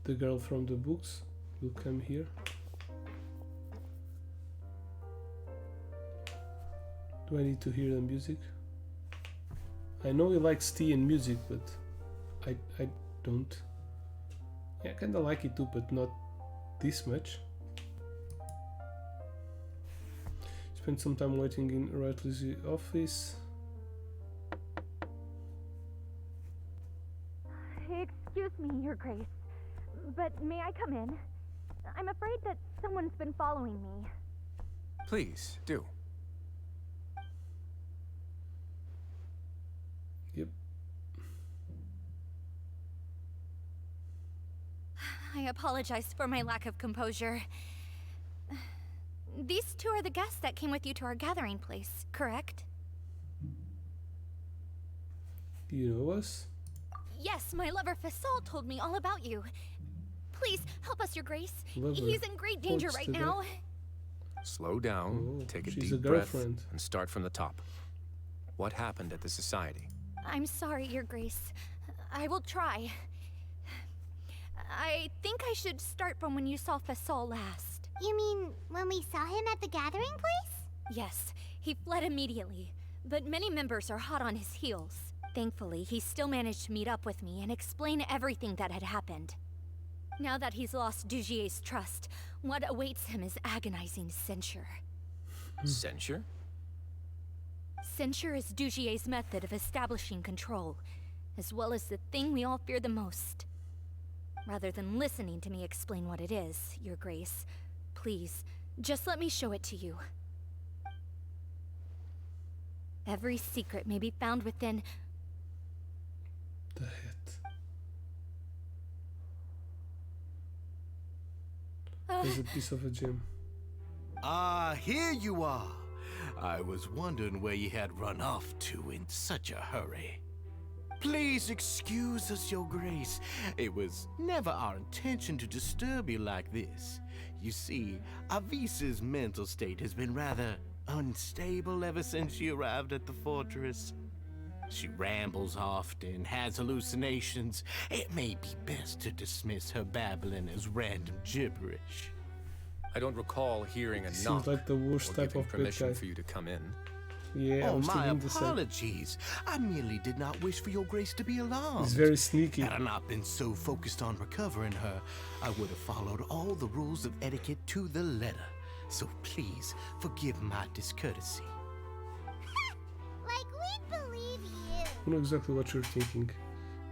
The girl from the books will come here. Do I need to hear the music? I know he likes tea and music, but I don't. Yeah, I kinda like it too, but not this much. Spent some time waiting in Wrioth's office. Excuse me, Your Grace, but may I come in? I'm afraid that someone's been following me. Please, do. Yep. I apologize for my lack of composure. These two are the guests that came with you to our gathering place, correct? Do you know us? Yes, my lover Fasol told me all about you. Please, help us, Your Grace. Lover. He's in great danger What's right today? now. Slow down, take a she's deep a breath, girlfriend. and start from the top. What happened at the society? I'm sorry, Your Grace. I will try. I think I should start from when you saw Fasol last. You mean when we saw him at the gathering place? Yes, he fled immediately, but many members are hot on his heels. Thankfully, he still managed to meet up with me and explain everything that had happened. Now that he's lost Dugier's trust, what awaits him is agonizing censure. Censure? Censure is Dugier's method of establishing control, as well as the thing we all fear the most. Rather than listening to me explain what it is, Your Grace, please, just let me show it to you. Every secret may be found within... The hat. There's a piece of a gem. Ah, here you are. I was wondering where you had run off to in such a hurry. Please excuse us, Your Grace. It was never our intention to disturb you like this. You see, Avisa's mental state has been rather unstable ever since she arrived at the fortress. She rambles often, has hallucinations. It may be best to dismiss her babbling as random gibberish. I don't recall hearing a Seems knock like the worst or type giving of bad permission guy. for you to come in. Yeah, I Oh, was my thinking the same. apologies. I merely did not wish for Your Grace to be alarmed. He's very sneaky. Had I not been so focused on recovering her, I would have followed all the rules of etiquette to the letter. So please, forgive my discourtesy. Like we'd believe you. I know exactly what you're thinking.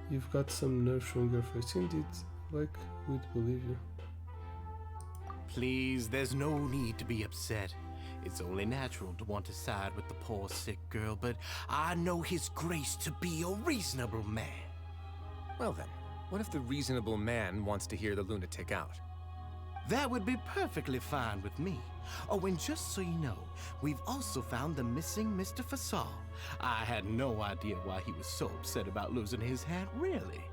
You've got some nerve showing your face. Indeed, like we'd believe you. Please, there's no need to be upset. It's only natural to want to side with the poor sick girl, but I know His Grace to be a reasonable man. Well then, what if the reasonable man wants to hear the lunatic out? That would be perfectly fine with me. Oh, and just so you know, we've also found the missing Mr. Fasol. I had no idea why he was so upset about losing his hat, really.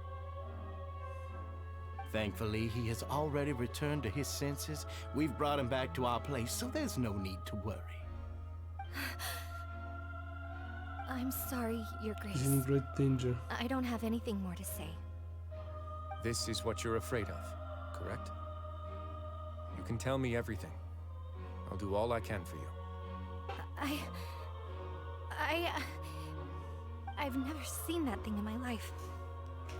Thankfully, he has already returned to his senses. We've brought him back to our place, so there's no need to worry. I'm sorry, Your Grace. He's in great danger. I don't have anything more to say. This is what you're afraid of, correct? You can tell me everything. I'll do all I can for you. I've never seen that thing in my life.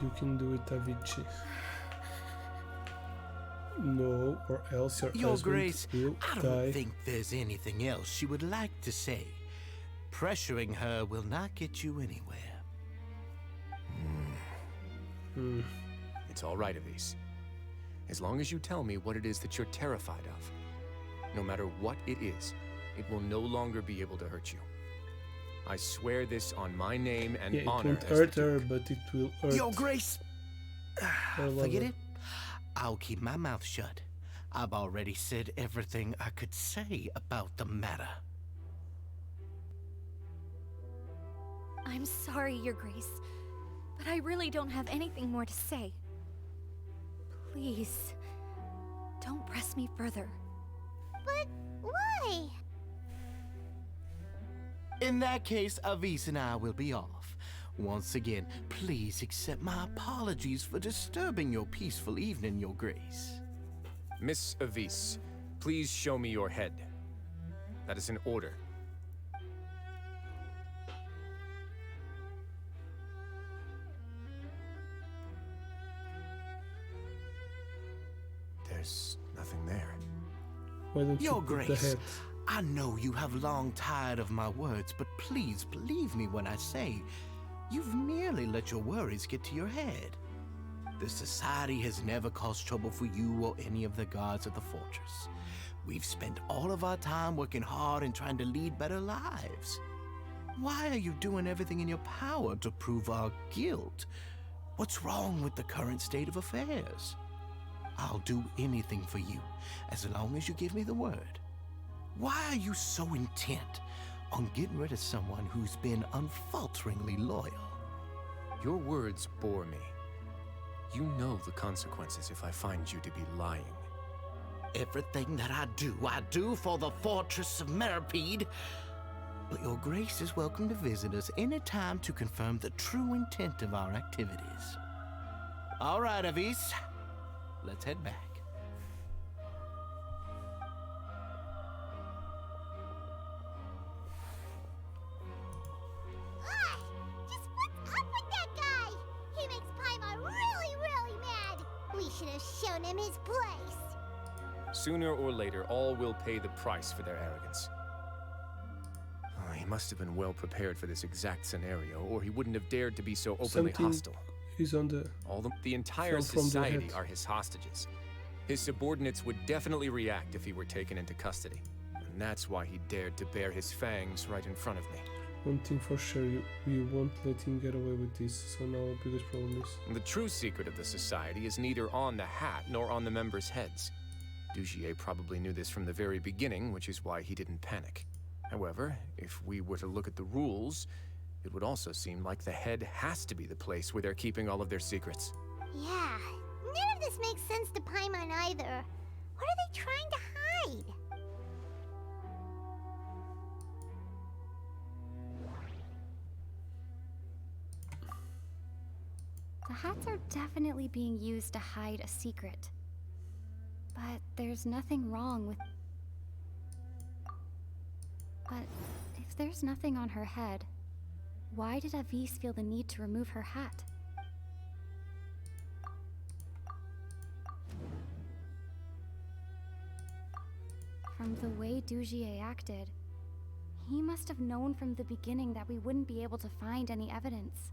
You can do it, Avicii. No, or else your Your husband Grace, will I die. don't think there's anything else she would like to say. Pressuring her will not get you anywhere. It's all right, Avise. As long as you tell me what it is that you're terrified of. No matter what it is, it will no longer be able to hurt you. I swear this on my name and Yeah, it honor won't as hurt the her, Duke. but it will hurt Your Grace, her lover. forget it. I'll keep my mouth shut. I've already said everything I could say about the matter. I'm sorry, Your Grace, but I really don't have anything more to say. Please, don't press me further. But why? In that case, Avise and I will be off. Once again, please accept my apologies for disturbing your peaceful evening, Your Grace. Miss Avise, please show me your head. That is an order. There's nothing there. Why don't you Your put the Grace, head? I know you have long tired of my words, but please believe me when I say you've merely let your worries get to your head. The Society has never caused trouble for you or any of the guards of the fortress. We've spent all of our time working hard and trying to lead better lives. Why are you doing everything in your power to prove our guilt? What's wrong with the current state of affairs? I'll do anything for you, as long as you give me the word. Why are you so intent on getting rid of someone who's been unfalteringly loyal? Your words bore me. You know the consequences if I find you to be lying. Everything that I do for the Fortress of Meripede. But Your Grace is welcome to visit us any time to confirm the true intent of our activities. All right, Avise. Let's head back. Just what's up with that guy? He makes Paimon really, really mad. We should have shown him his place. Sooner or later, all will pay the price for their arrogance. Oh, he must have been well prepared for this exact scenario, or he wouldn't have dared to be so openly Something hostile. is on the... The entire fell from the society head. are his hostages. His subordinates would definitely react if he were taken into custody. And that's why he dared to bare his fangs right in front of me. One thing for sure, we won't let him get away with this, so now our biggest problem is... The true secret of the society is neither on the hat nor on the members' heads. Dugier probably knew this from the very beginning, which is why he didn't panic. However, if we were to look at the rules, it would also seem like the head has to be the place where they're keeping all of their secrets. Yeah, none of this makes sense to Paimon either. What are they trying to hide? The hats are definitely being used to hide a secret. But there's nothing wrong with... But if there's nothing on her head, why did Avise feel the need to remove her hat? From the way Dugier acted, he must have known from the beginning that we wouldn't be able to find any evidence.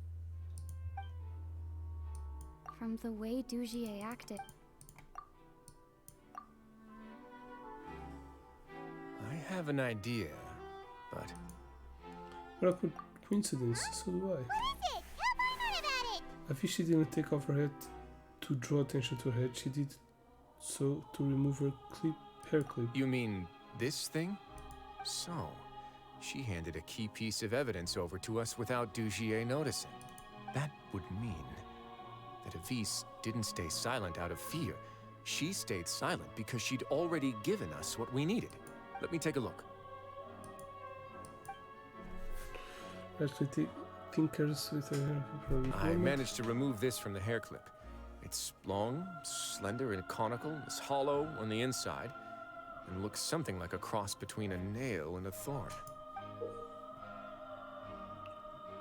From the way Dugier acted... I have an idea, but... What a coincidence, so do I. What is it? Tell Paimon about it! I think she didn't take off her head to draw attention to her head. She did so to remove her hair clip. You mean this thing? So, she handed a key piece of evidence over to us without Dugier noticing. That would mean that Avise didn't stay silent out of fear. She stayed silent because she'd already given us what we needed. Let me take a look. Actually, tinkers with her hair. Probably. I managed to remove this from the hair clip. It's long, slender, and conical. It's hollow on the inside, and looks something like a cross between a nail and a thorn.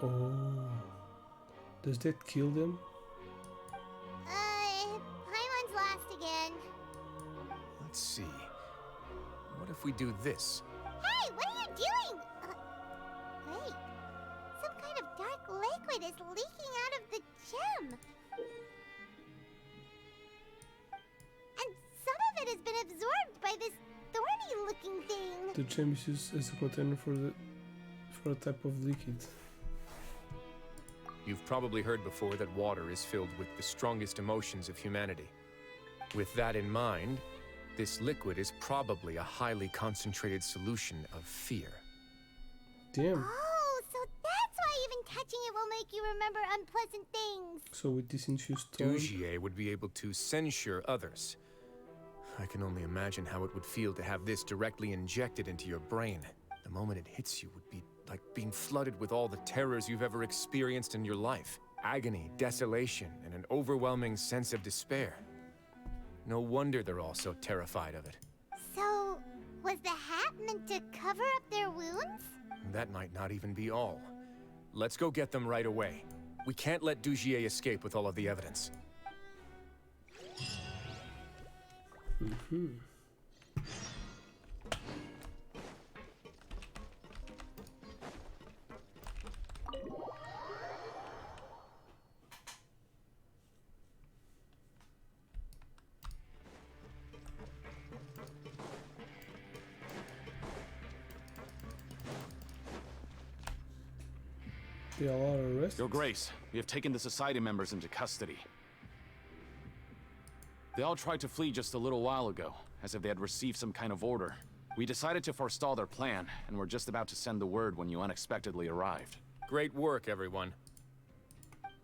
Oh. Does that kill them? Paimon's last again. Let's see. What if we do this? Hey, what are you doing? Wait. Some kind of dark liquid is leaking out of the gem. And some of it has been absorbed by this thorny-looking thing. The gem is used as a container for a type of liquid. You've probably heard before that water is filled with the strongest emotions of humanity. With that in mind, this liquid is probably a highly concentrated solution of fear. Damn. Oh, so that's why even touching it will make you remember unpleasant things. So with this infused thorn... Dujier would be able to censure others. I can only imagine how it would feel to have this directly injected into your brain. The moment it hits you would be like being flooded with all the terrors you've ever experienced in your life. Agony, desolation, and an overwhelming sense of despair. No wonder they're all so terrified of it. So, was the hat meant to cover up their wounds? That might not even be all. Let's go get them right away. We can't let Dujier escape with all of the evidence. Mm-hmm. They all are arrested. Your Grace, we have taken the Society members into custody. They all tried to flee just a little while ago, as if they had received some kind of order. We decided to forestall their plan, and were just about to send the word when you unexpectedly arrived. Great work, everyone.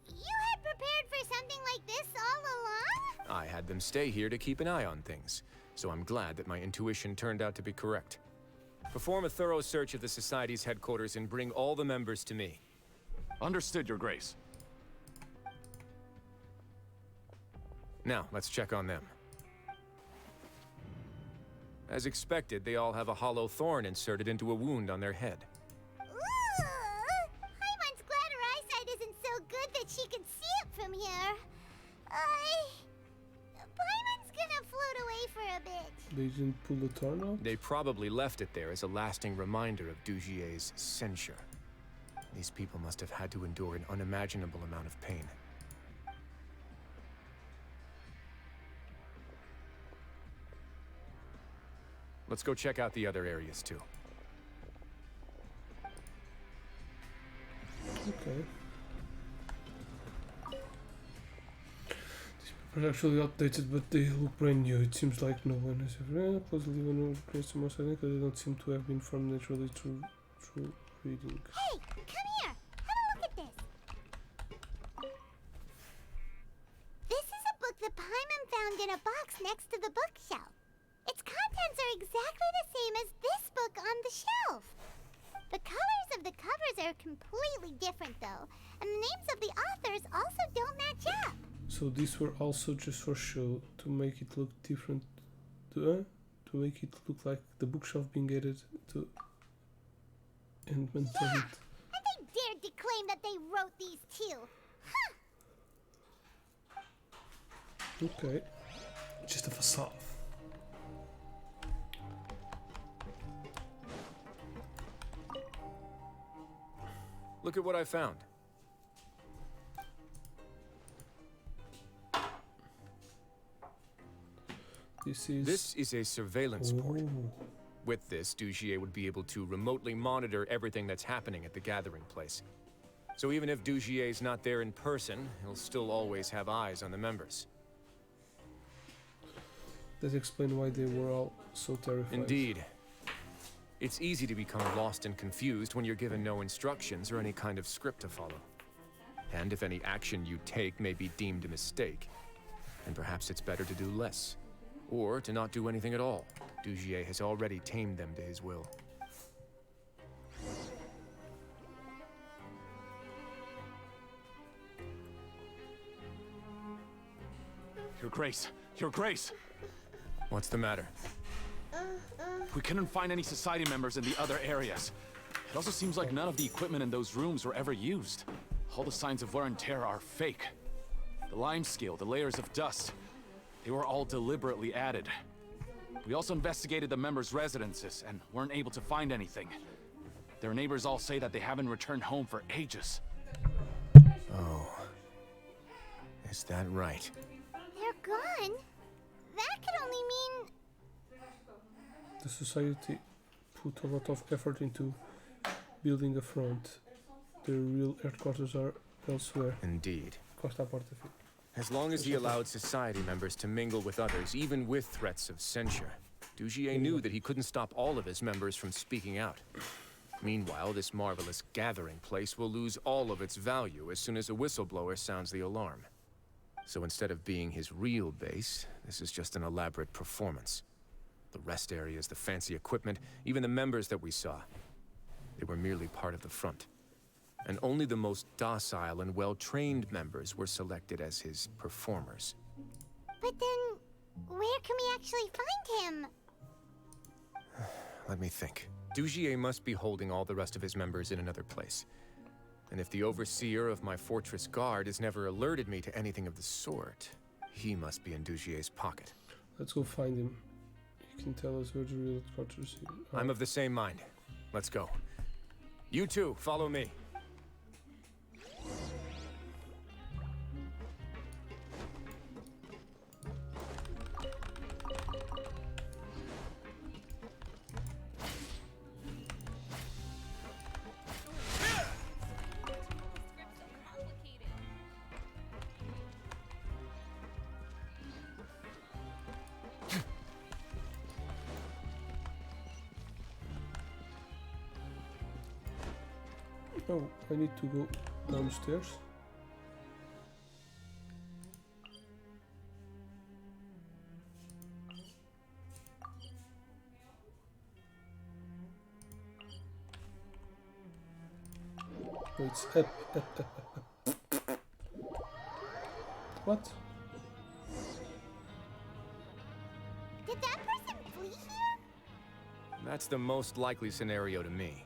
You had prepared for something like this all along? I had them stay here to keep an eye on things, so I'm glad that my intuition turned out to be correct. Perform a thorough search of the Society's headquarters and bring all the members to me. Understood, Your Grace. Now, let's check on them. As expected, they all have a hollow thorn inserted into a wound on their head. Ooh! Paimon's glad her eyesight isn't so good that she can see it from here. Paimon's gonna float away for a bit. They didn't pull the thorn out? They probably left it there as a lasting reminder of Dujier's censure. These people must have had to endure an unimaginable amount of pain. Let's go check out the other areas too. Okay. These papers are actually outdated, but they look brand new. It seems like no one has ever closely even against the most because they don't seem to have been formed naturally through reading. Hey, come here! Have a look at this! This is a book that Paimon found in a box next to the bookshelf. Its contents are exactly the same as this book on the shelf. The colors of the covers are completely different though, and the names of the authors also don't match up. So these were also just for show, to make it look different, to make it look like the bookshelf being added to and maintained. Yeah, and they dared to claim that they wrote these too. Huh. Okay, just a facade. Look at what I found. This is a surveillance port. With this, Dujier would be able to remotely monitor everything that's happening at the gathering place. So even if Dujier's not there in person, he'll still always have eyes on the members. That explains why they were all so terrified. Indeed. It's easy to become lost and confused when you're given no instructions or any kind of script to follow. And if any action you take may be deemed a mistake, then perhaps it's better to do less. Or to not do anything at all. Dujier has already tamed them to his will. Your Grace! Your Grace! What's the matter? We couldn't find any Society members in the other areas. It also seems like none of the equipment in those rooms were ever used. All the signs of wear and tear are fake. The lime scale, the layers of dust, they were all deliberately added. We also investigated the members' residences and weren't able to find anything. Their neighbors all say that they haven't returned home for ages. Oh. Is that right? They're gone? That could only mean... The society put a lot of effort into building a front. Their real headquarters are elsewhere. Indeed. Costa a porta, filho. As long as he allowed society members to mingle with others, even with threats of censure, Dugier knew that he couldn't stop all of his members from speaking out. Meanwhile, this marvelous gathering place will lose all of its value as soon as a whistleblower sounds the alarm. So instead of being his real base, this is just an elaborate performance. The rest areas, the fancy equipment, even the members that we saw, they were merely part of the front. And only the most docile and well-trained members were selected as his performers. But then, where can we actually find him? Let me think. Dugier must be holding all the rest of his members in another place. And if the overseer of my fortress guard has never alerted me to anything of the sort, he must be in Dugier's pocket. Let's go find him. He can tell us where the real headquarters are. I'm of the same mind. Let's go. You two, follow me. Oh, I need to go downstairs. Oh, it's up. What? Did that person flee here? That's the most likely scenario to me.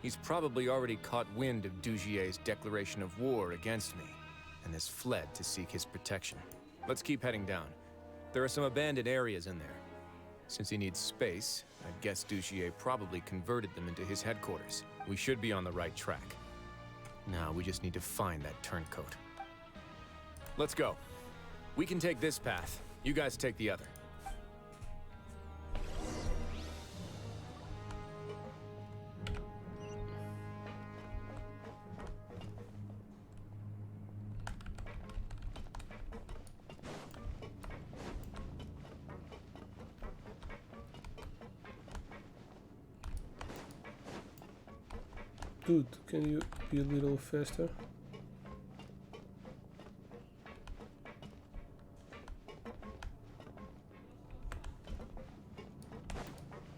He's probably already caught wind of Dugier's declaration of war against me, and has fled to seek his protection. Let's keep heading down. There are some abandoned areas in there. Since he needs space, I'd guess Dugier probably converted them into his headquarters. We should be on the right track. Now we just need to find that turncoat. Let's go. We can take this path. You guys take the other. Dude, can you be a little faster?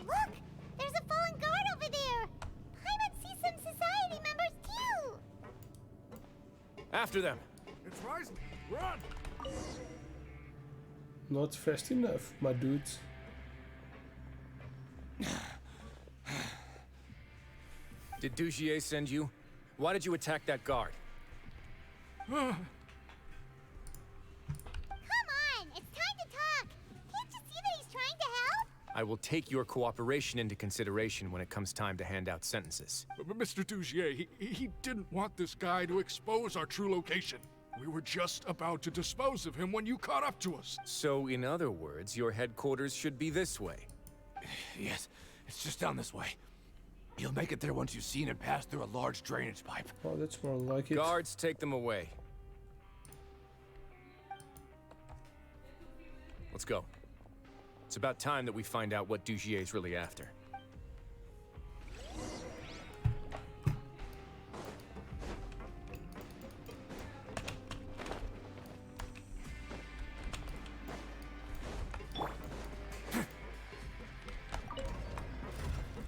Look! There's a fallen guard over there! Paimon sees some society members too! After them! It's rising! Run! Not fast enough, my dudes. Did Dugier send you? Why did you attack that guard? Come on! It's time to talk! Can't you see that he's trying to help? I will take your cooperation into consideration when it comes time to hand out sentences. But Mr. Dugier, he didn't want this guy to expose our true location. We were just about to dispose of him when you caught up to us. So, in other words, your headquarters should be this way. Yes, it's just down this way. You'll make it there once you've seen him pass through a large drainage pipe. Oh, that's more like it. Guards, take them away. Let's go. It's about time that we find out what Dugier's really after.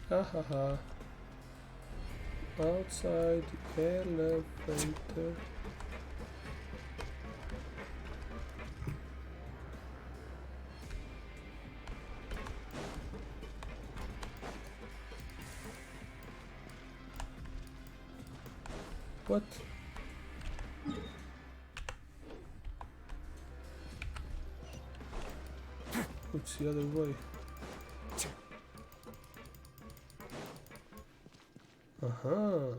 Ha ha ha. Outside the elevator. What? What's the other way? Uh-huh.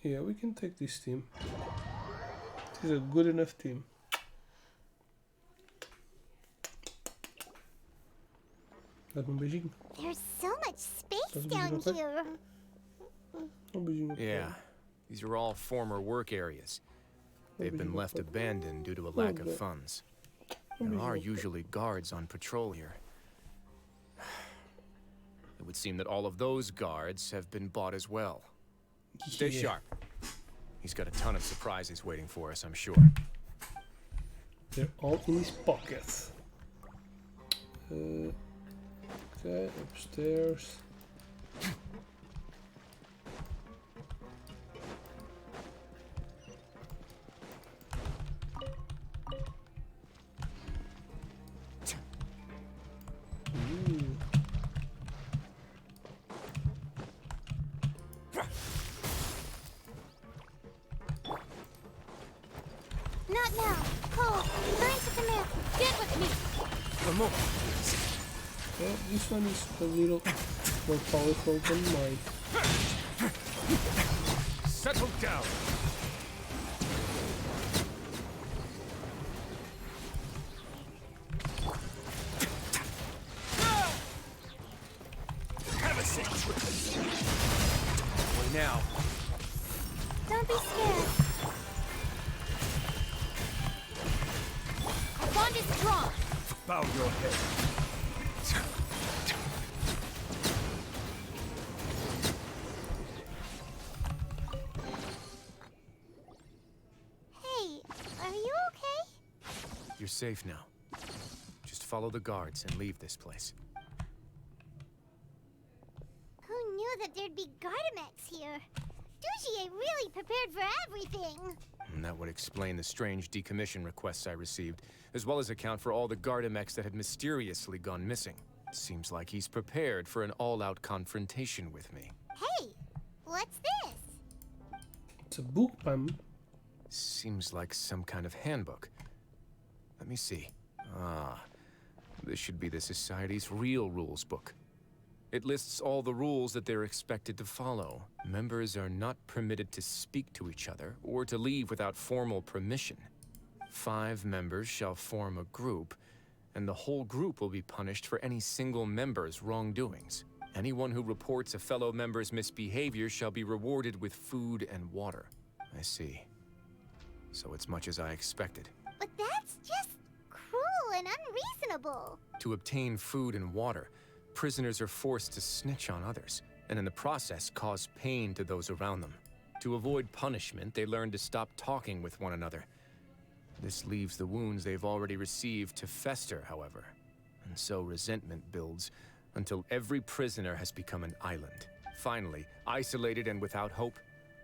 Yeah, we can take this team. This is a good enough team. Dá-me beijinho. There's so much space Dá-me down beijinho, here. Um beijinho. Yeah, these are all former work areas. They've been left abandoned due to a lack of funds. There are usually guards on patrol here. It would seem that all of those guards have been bought as well. Stay sharp. He's got a ton of surprises waiting for us, I'm sure. They're all in his pockets. Okay, upstairs. Not now. Cole, burn to the myth. Get with me. Come on. Yeah, this one is a little more powerful than mine. Settle down. Have a seat. Wait now. Don't be scared. Our bond is strong. Bow your head. Hey, are you okay? You're safe now. Just follow the guards and leave this place. Who knew that there'd be Gardamex here? Dujier really prepared for everything. And that would explain the strange decommission requests I received, as well as account for all the Gardamex that had mysteriously gone missing. Seems like he's prepared for an all-out confrontation with me. Hey, what's this? It's a book, Pam. Seems like some kind of handbook. Let me see. Ah, this should be the Society's real rules book. It lists all the rules that they're expected to follow. Members are not permitted to speak to each other or to leave without formal permission. 5 members shall form a group, and the whole group will be punished for any single member's wrongdoings. Anyone who reports a fellow member's misbehavior shall be rewarded with food and water. I see. So it's much as I expected. But that's just cruel and unreasonable. To obtain food and water, prisoners are forced to snitch on others, and in the process cause pain to those around them. To avoid punishment, they learn to stop talking with one another. This leaves the wounds they've already received to fester, however, and so resentment builds until every prisoner has become an island. Finally, isolated and without hope,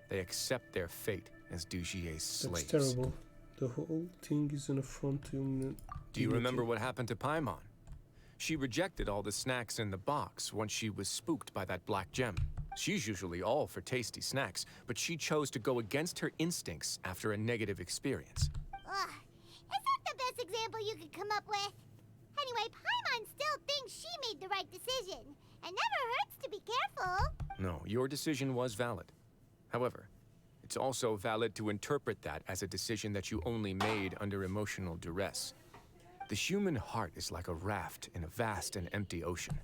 they accept their fate as Dujier's slaves. That's terrible. The whole thing is an affront to humanity. Do you remember what happened to Paimon? She rejected all the snacks in the box once she was spooked by that black gem. She's usually all for tasty snacks, but she chose to go against her instincts after a negative experience. Ugh, is that the best example you could come up with? Anyway, Paimon still thinks she made the right decision. It never hurts to be careful. No, your decision was valid. However, it's also valid to interpret that as a decision that you only made under emotional duress. The human heart is like a raft in a vast and empty ocean.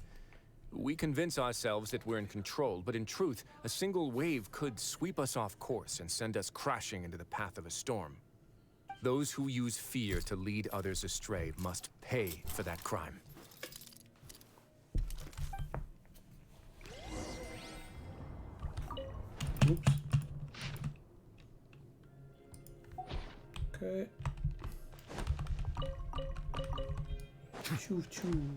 We convince ourselves that we're in control, but in truth, a single wave could sweep us off course and send us crashing into the path of a storm. Those who use fear to lead others astray must pay for that crime. Oops. Okay. Choo choo.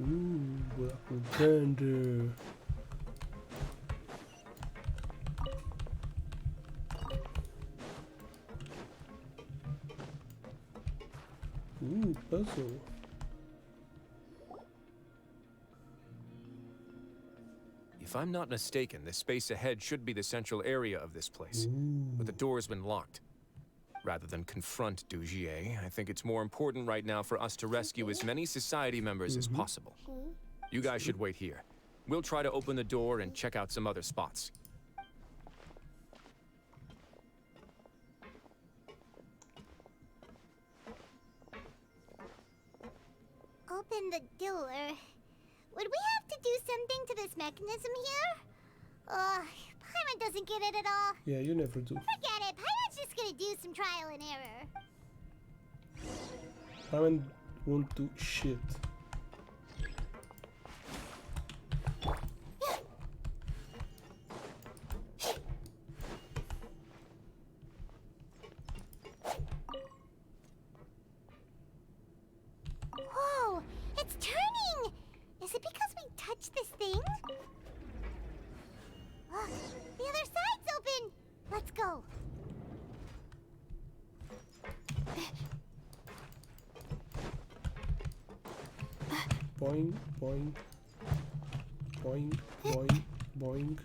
Ooh, Black Panther. Ooh, puzzle. If I'm not mistaken, the space ahead should be the central area of this place. But the door's been locked. Rather than confront Dugier, I think it's more important right now for us to rescue as many society members as possible. You guys should wait here. We'll try to open the door and check out some other spots. Open the door. Would we have to do something to this mechanism here? Paimon doesn't get it at all. Yeah, you never do. Forget it. Paimon's just gonna do some trial and error. Paimon won't do shit. Whoa! It's turning! Is it because we touched this thing? The other side's open! Let's go. Boing, boing. Boing, boing, boing.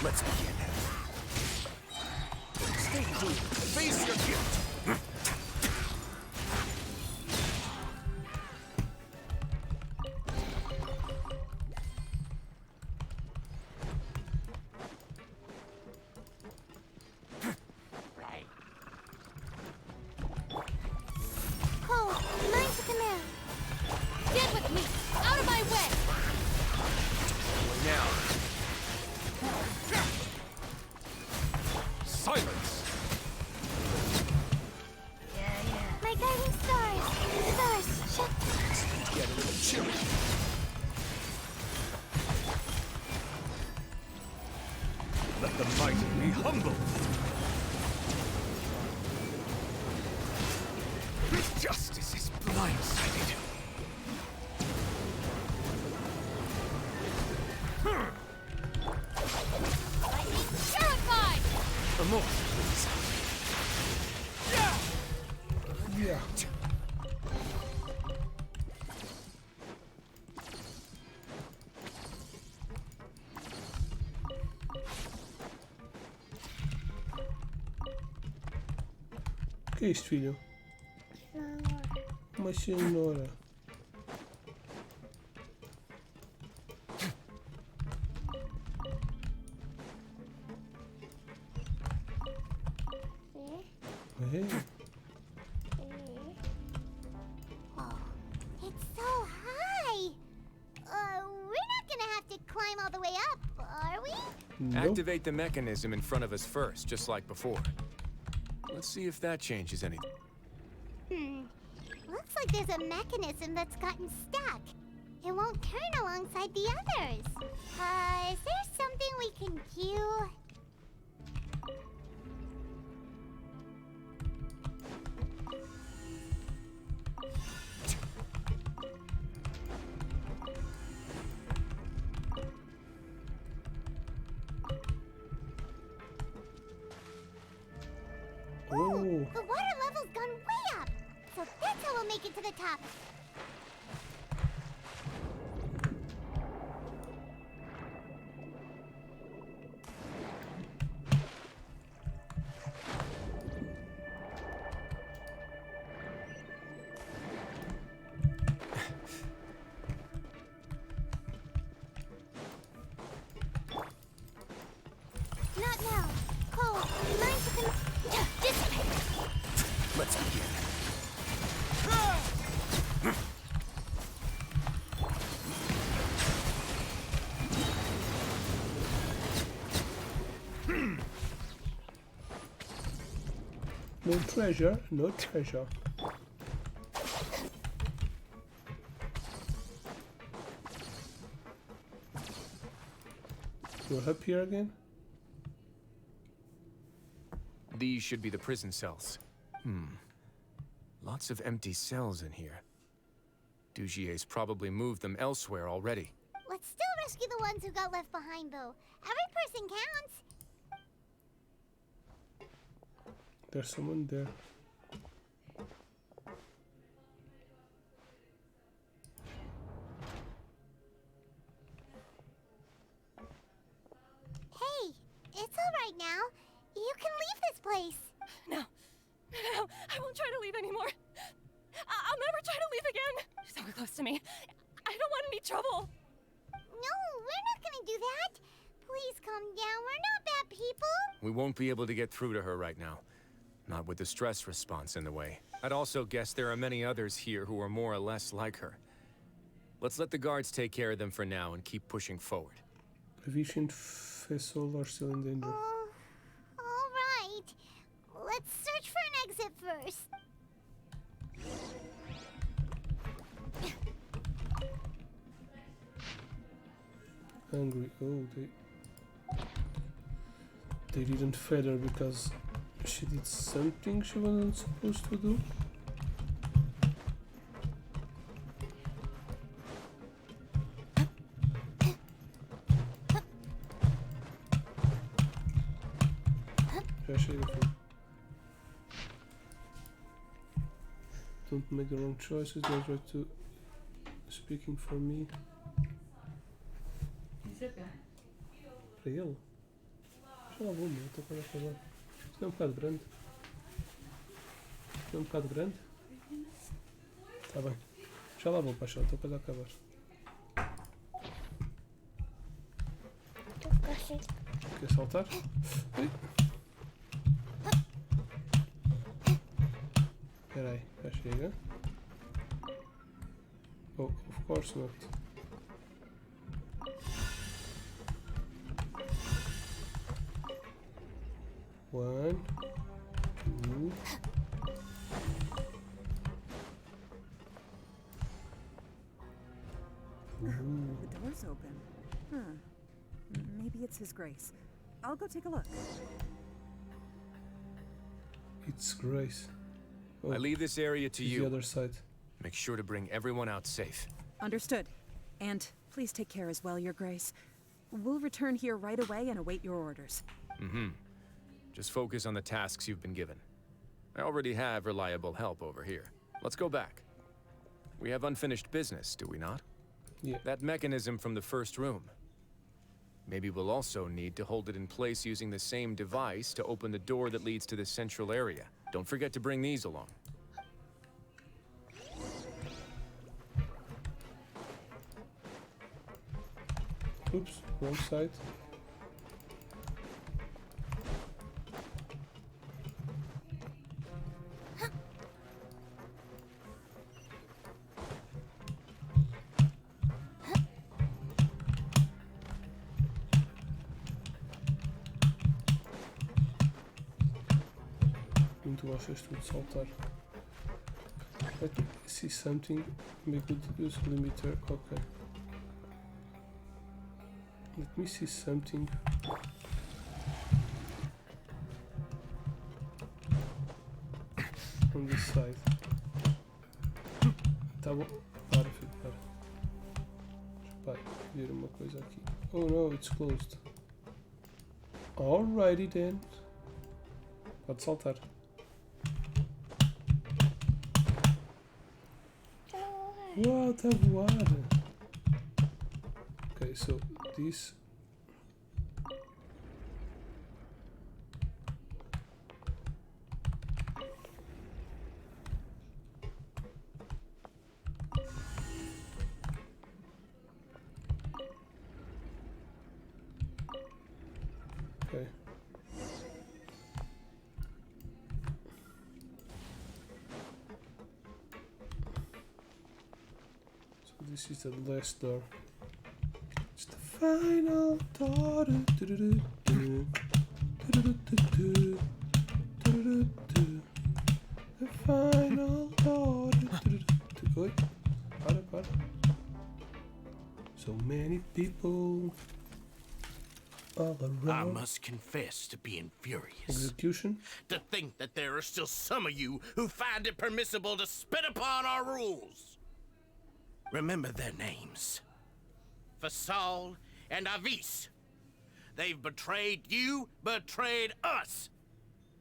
Let's begin. Stay cool. Face your guilt. Cole, mine's the command. Get with me! Out of my way! Now. Silence! My guiding stars! Stars, shut. Get a little chilly. Let the mighty be humble. Justice is blindsided. Terrified! More, please. Yeah. Que é isto, filho? Uma cenoura. É. Oh, it's so high! We're not gonna have to climb all the way up, are we? Nope. Activate the mechanism in front of us first, just like before. Let's see if that changes anything. Looks like there's a mechanism that's gotten stuck. It won't turn alongside the others. Is there something we can do? Oh. The water level's gone way up! So that's how we'll make it to the top. Not now. Cole, mine's the dissipate. Let's begin. No treasure, no treasure. You're up here again? These should be the prison cells. Lots of empty cells in here. Dugier's probably moved them elsewhere already. Let's still rescue the ones who got left behind, though. Every person counts. There's someone there. Hey, it's all right now. You can leave this place. No, I won't try to leave anymore. I'll never try to leave again. So close to me. I don't want any trouble. No, we're not gonna do that. Please calm down. We're not bad people. We won't be able to get through to her right now. Not with the stress response in the way. I'd also guess there are many others here who are more or less like her. Let's let the guards take care of them for now and keep pushing forward. Avish and Faisal are still in danger. All right. Let's search for an exit first. Angry. Oh, they didn't fed her because she did something she wasn't supposed to do. Don't make the wrong choices. Don't try to speaking for me. Para ele? Já lá vou, meu. Estou quase a acabar. Isto é um bocado grande. Isto é um bocado grande. Está bem. Já lá vou, paixão. Estou quase a acabar. Quer saltar? Ui. Espera aí. Já chega. Oh, of course not. One, two. The door's open. Huh. Maybe it's His Grace. I'll go take a look. It's Grace. Oh, I leave this area to you. The other side. Make sure to bring everyone out safe. Understood. And please take care as well, Your Grace. We'll return here right away and await your orders. Just focus on the tasks you've been given. I already have reliable help over here. Let's go back. We have unfinished business, do we not? Yeah. That mechanism from the first room. Maybe we'll also need to hold it in place using the same device to open the door that leads to the central area. Don't forget to bring these along. Oops, wrong side. Muito gostas tu de saltar. Let me see something. We could use limiter. Okay. Let me see something. On this side. Tá bom. Para, filho, para. Deixa eu ver uma coisa aqui. Oh no, it's closed. Alrighty then. Pode saltar. Uau, tá voada. Okay, so this. Okay. This is the last door. It's the final door. The final door. Oi, para. So many people. All I around. must confess to being furious. Execution. To think that there are still some of you who find it permissible to spit upon our rules. Remember their names. Fasal and Avis. They've betrayed you, betrayed us.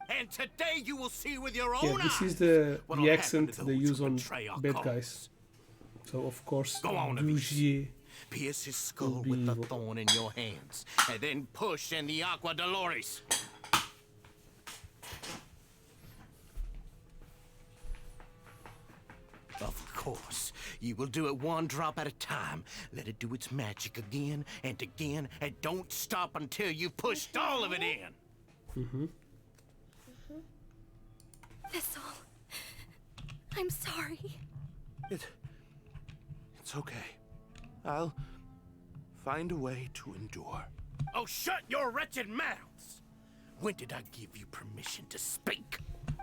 And today you will see with your own Yeah, this eyes is the what'll happen accent to they those use who on betray our bad cause. guys. So of course, Go on, Dugier. Pierce his skull with the thorn in your hands, and then push in the Aqua Dolores. Of course, you will do it one drop at a time. Let it do its magic again, and don't stop until you've pushed all of it in. Mm-hmm. Thistle. I'm sorry. It's okay. I'll find a way to endure. Oh, shut your wretched mouths! When did I give you permission to speak?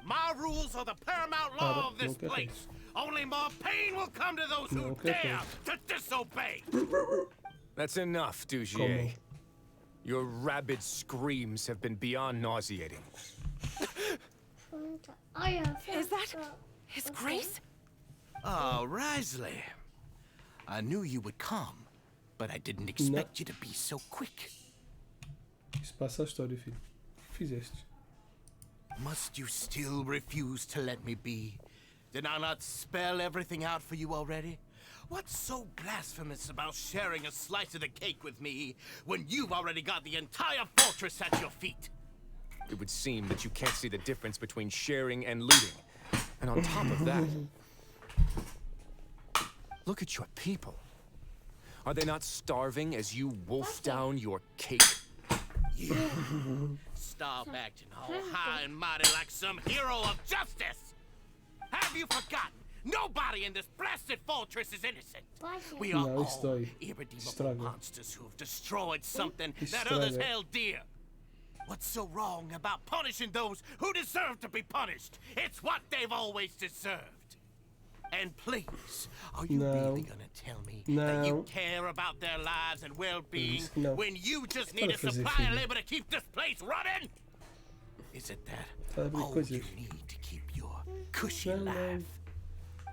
My rules are the paramount law of this place. Only more pain will come to those who dare to disobey. That's enough, Dugier. Your rabid screams have been beyond nauseating. Is that His Grace? Oh, Risley. I knew you would come, but I didn't expect you to be so quick. Isso passa a história, filho. O que fizeste? Must you still refuse to let me be? Did I not spell everything out for you already? What's so blasphemous about sharing a slice of the cake with me when you've already got the entire fortress at your feet? It would seem that you can't see the difference between sharing and looting. And on top of that, look at your people. Are they not starving as you wolf down your cake? You stop acting all high and mighty like some hero of justice! Have you forgotten? Nobody in this blasted fortress is innocent. We are all irredeemable monsters who have destroyed something that others held dear. What's so wrong about punishing those who deserve to be punished? It's what they've always deserved. And please, are you really gonna tell me that you care about their lives and well-being when you just need a supply of labor to keep this place running? Is it that all you need to keep your cushy life?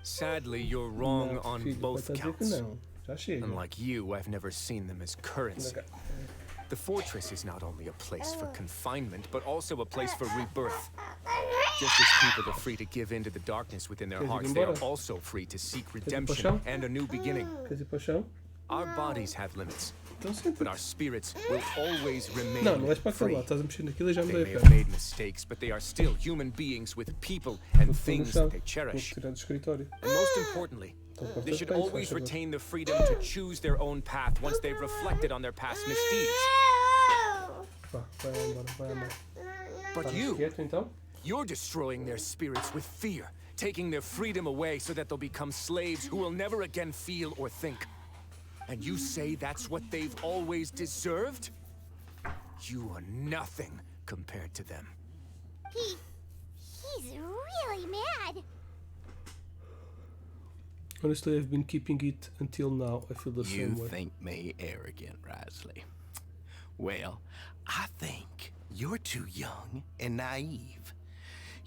Sadly, you're wrong on both counts. Unlike you, I've never seen them as currency. The fortress is not only a place for confinement, but also a place for rebirth. Just as people are free to give in to the darkness within their hearts, they are also free to seek redemption and a new beginning. Our bodies have limits, but our spirits will always remain free. They may have made mistakes, but they are still human beings with people and things that they cherish. And most importantly, they should always retain the freedom to choose their own path once they've reflected on their past misdeeds. But you're destroying their spirits with fear, taking their freedom away so that they'll become slaves who will never again feel or think. And you say that's what they've always deserved? You are nothing compared to them. He's really mad. Honestly, I've been keeping it until now. I feel the same way. You think me arrogant, Risley? Well, I think you're too young and naive.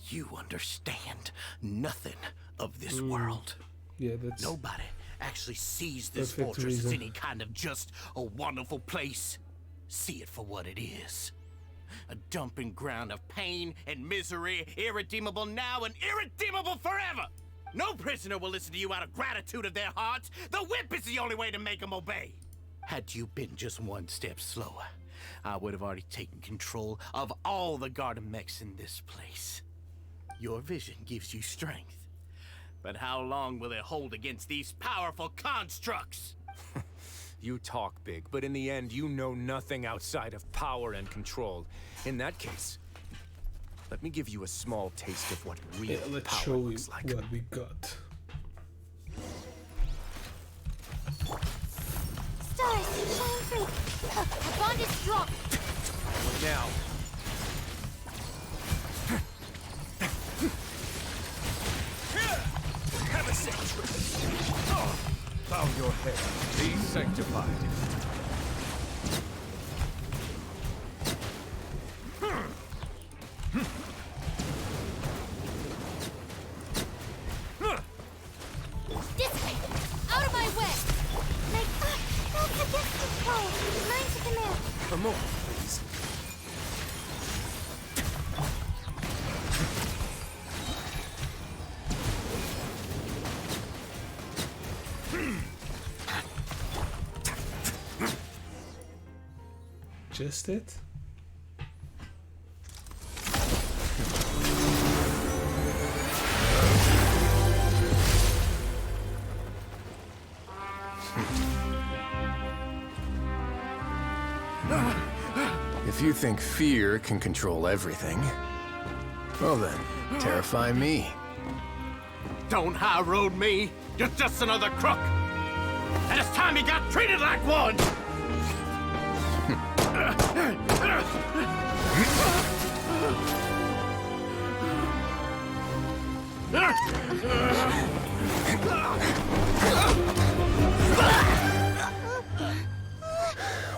You understand nothing of this world. Yeah, that's... Nobody actually sees this fortress as any kind of just a wonderful place. See it for what it is. A dumping ground of pain and misery, irredeemable now and irredeemable forever. No prisoner will listen to you out of gratitude of their hearts. The whip is the only way to make them obey. Had you been just one step slower, I would have already taken control of all the garden mechs in this place. Your vision gives you strength. But how long will it hold against these powerful constructs? You talk big, but in the end, you know nothing outside of power and control. In that case, let me give you a small taste of what real power looks like. What we got. Stars, shine free. Our bond is strong. Now. Have a seat. Bow your head. Be sanctified. more, please. Just it? If you think fear can control everything, well then, terrify me. Don't high road me. You're just another crook. And it's time you got treated like one.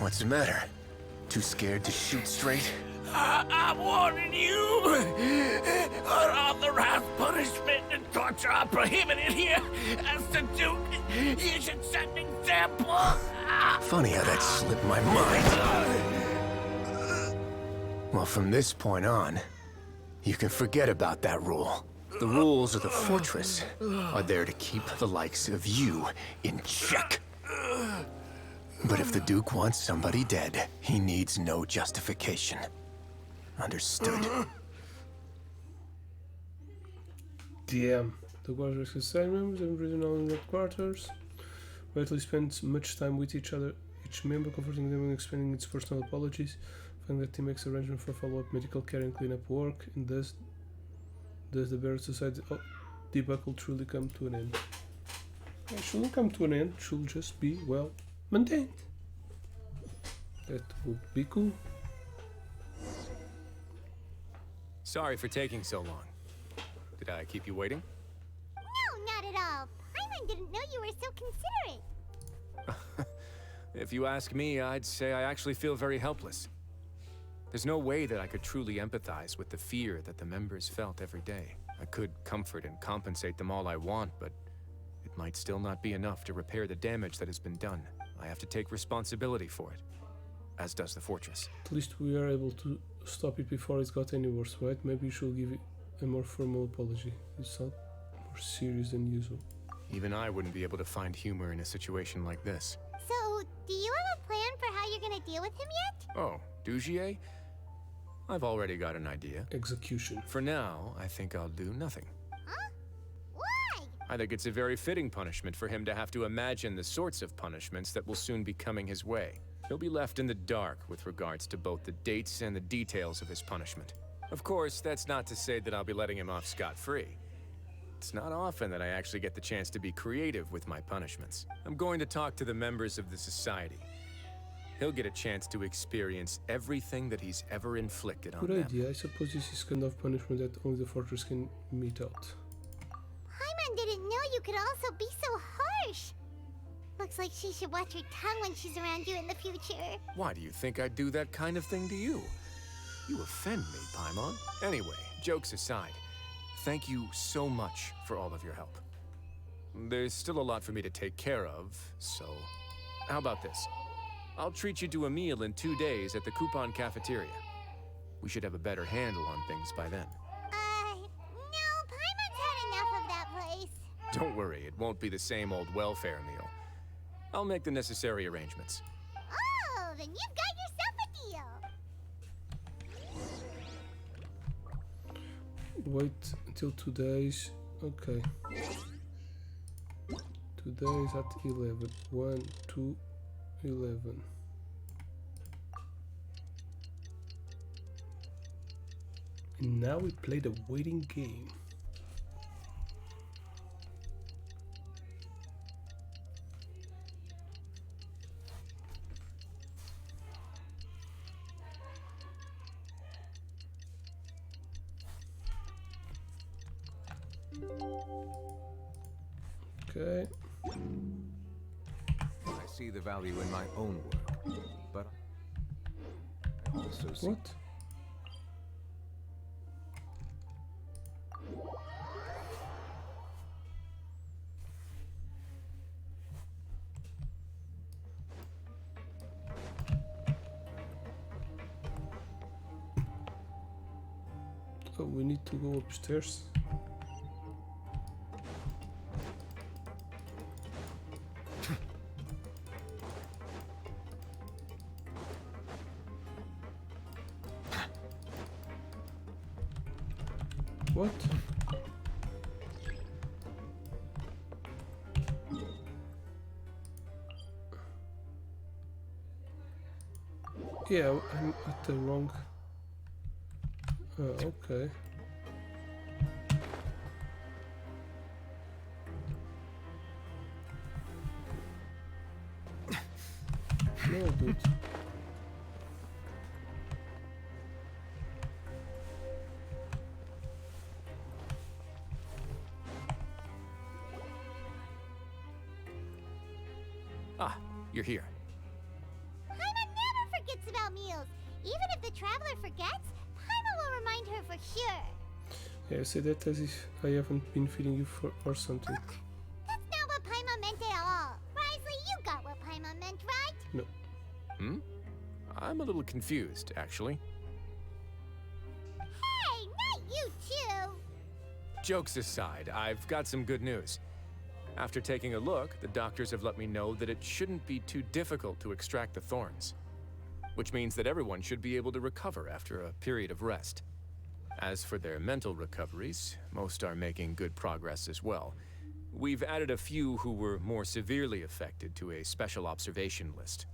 What's the matter? Too scared to shoot straight? I'm warning you. Unauthorized punishment and torture are prohibited here. As the Duke, you should set an example. Funny how that slipped my mind. Well, from this point on, you can forget about that rule. The rules of the fortress are there to keep the likes of you in check. But if the Duke wants somebody dead, he needs no justification. Understood? Damn. The guard rescue side members and regional headquarters. Rightly spends much time with each other, each member comforting them and expanding its personal apologies. Find that team makes arrangements for follow-up medical care and cleanup work, and does the Barrett Society debacle truly come to an end? It shouldn't come to an end, it should just be, well, maintained. That would be cool. Sorry for taking so long. Did I keep you waiting? No, not at all. Paimon didn't know you were so considerate. If you ask me, I'd say I actually feel very helpless. There's no way that I could truly empathize with the fear that the members felt every day. I could comfort and compensate them all I want, but it might still not be enough to repair the damage that has been done. I have to take responsibility for it, as does the fortress. At least we are able to stop it before it got any worse, right? Maybe you should give it a more formal apology. You sound more serious than usual. Even I wouldn't be able to find humor in a situation like this. So, do you have a plan for how you're gonna deal with him yet? Oh, Dugier? I've already got an idea. Execution. For now, I think I'll do nothing. Huh? Why? I think it's a very fitting punishment for him to have to imagine the sorts of punishments that will soon be coming his way. He'll be left in the dark with regards to both the dates and the details of his punishment. Of course, that's not to say that I'll be letting him off scot-free. It's not often that I actually get the chance to be creative with my punishments. I'm going to talk to the members of the society. He'll get a chance to experience everything that he's ever inflicted on them. Good idea. I suppose this is kind of punishment that only the fortress can mete out. Paimon didn't know you could also be so harsh. Looks like she should watch her tongue when she's around you in the future. Why do you think I'd do that kind of thing to you? You offend me, Paimon. Anyway, jokes aside, thank you so much for all of your help. There's still a lot for me to take care of, so how about this? I'll treat you to a meal in 2 days at the Coupon Cafeteria. We should have a better handle on things by then. No, Paimon's had enough of that place. Don't worry, it won't be the same old welfare meal. I'll make the necessary arrangements. Oh, then you've got yourself a deal. Wait until 2 days. Okay. 2 days at 11. 1, 2, 11. And now we play the waiting game. Okay. I see the value in my own work, but I also see... What? Oh, we need to go upstairs. What? Yeah, I'm at the wrong... okay. No, dude. Ah, you're here. Paimon never forgets about meals. Even if the traveler forgets, Paimon will remind her for sure. Yeah, say that as if I haven't been feeding you for or something. That's not what Paimon meant at all. Wrioth, you got what Paimon meant, right? No. Hmm? I'm a little confused, actually. Hey, not you too. Jokes aside, I've got some good news. After taking a look, the doctors have let me know that it shouldn't be too difficult to extract the thorns, which means that everyone should be able to recover after a period of rest. As for their mental recoveries, most are making good progress as well. We've added a few who were more severely affected to a special observation list.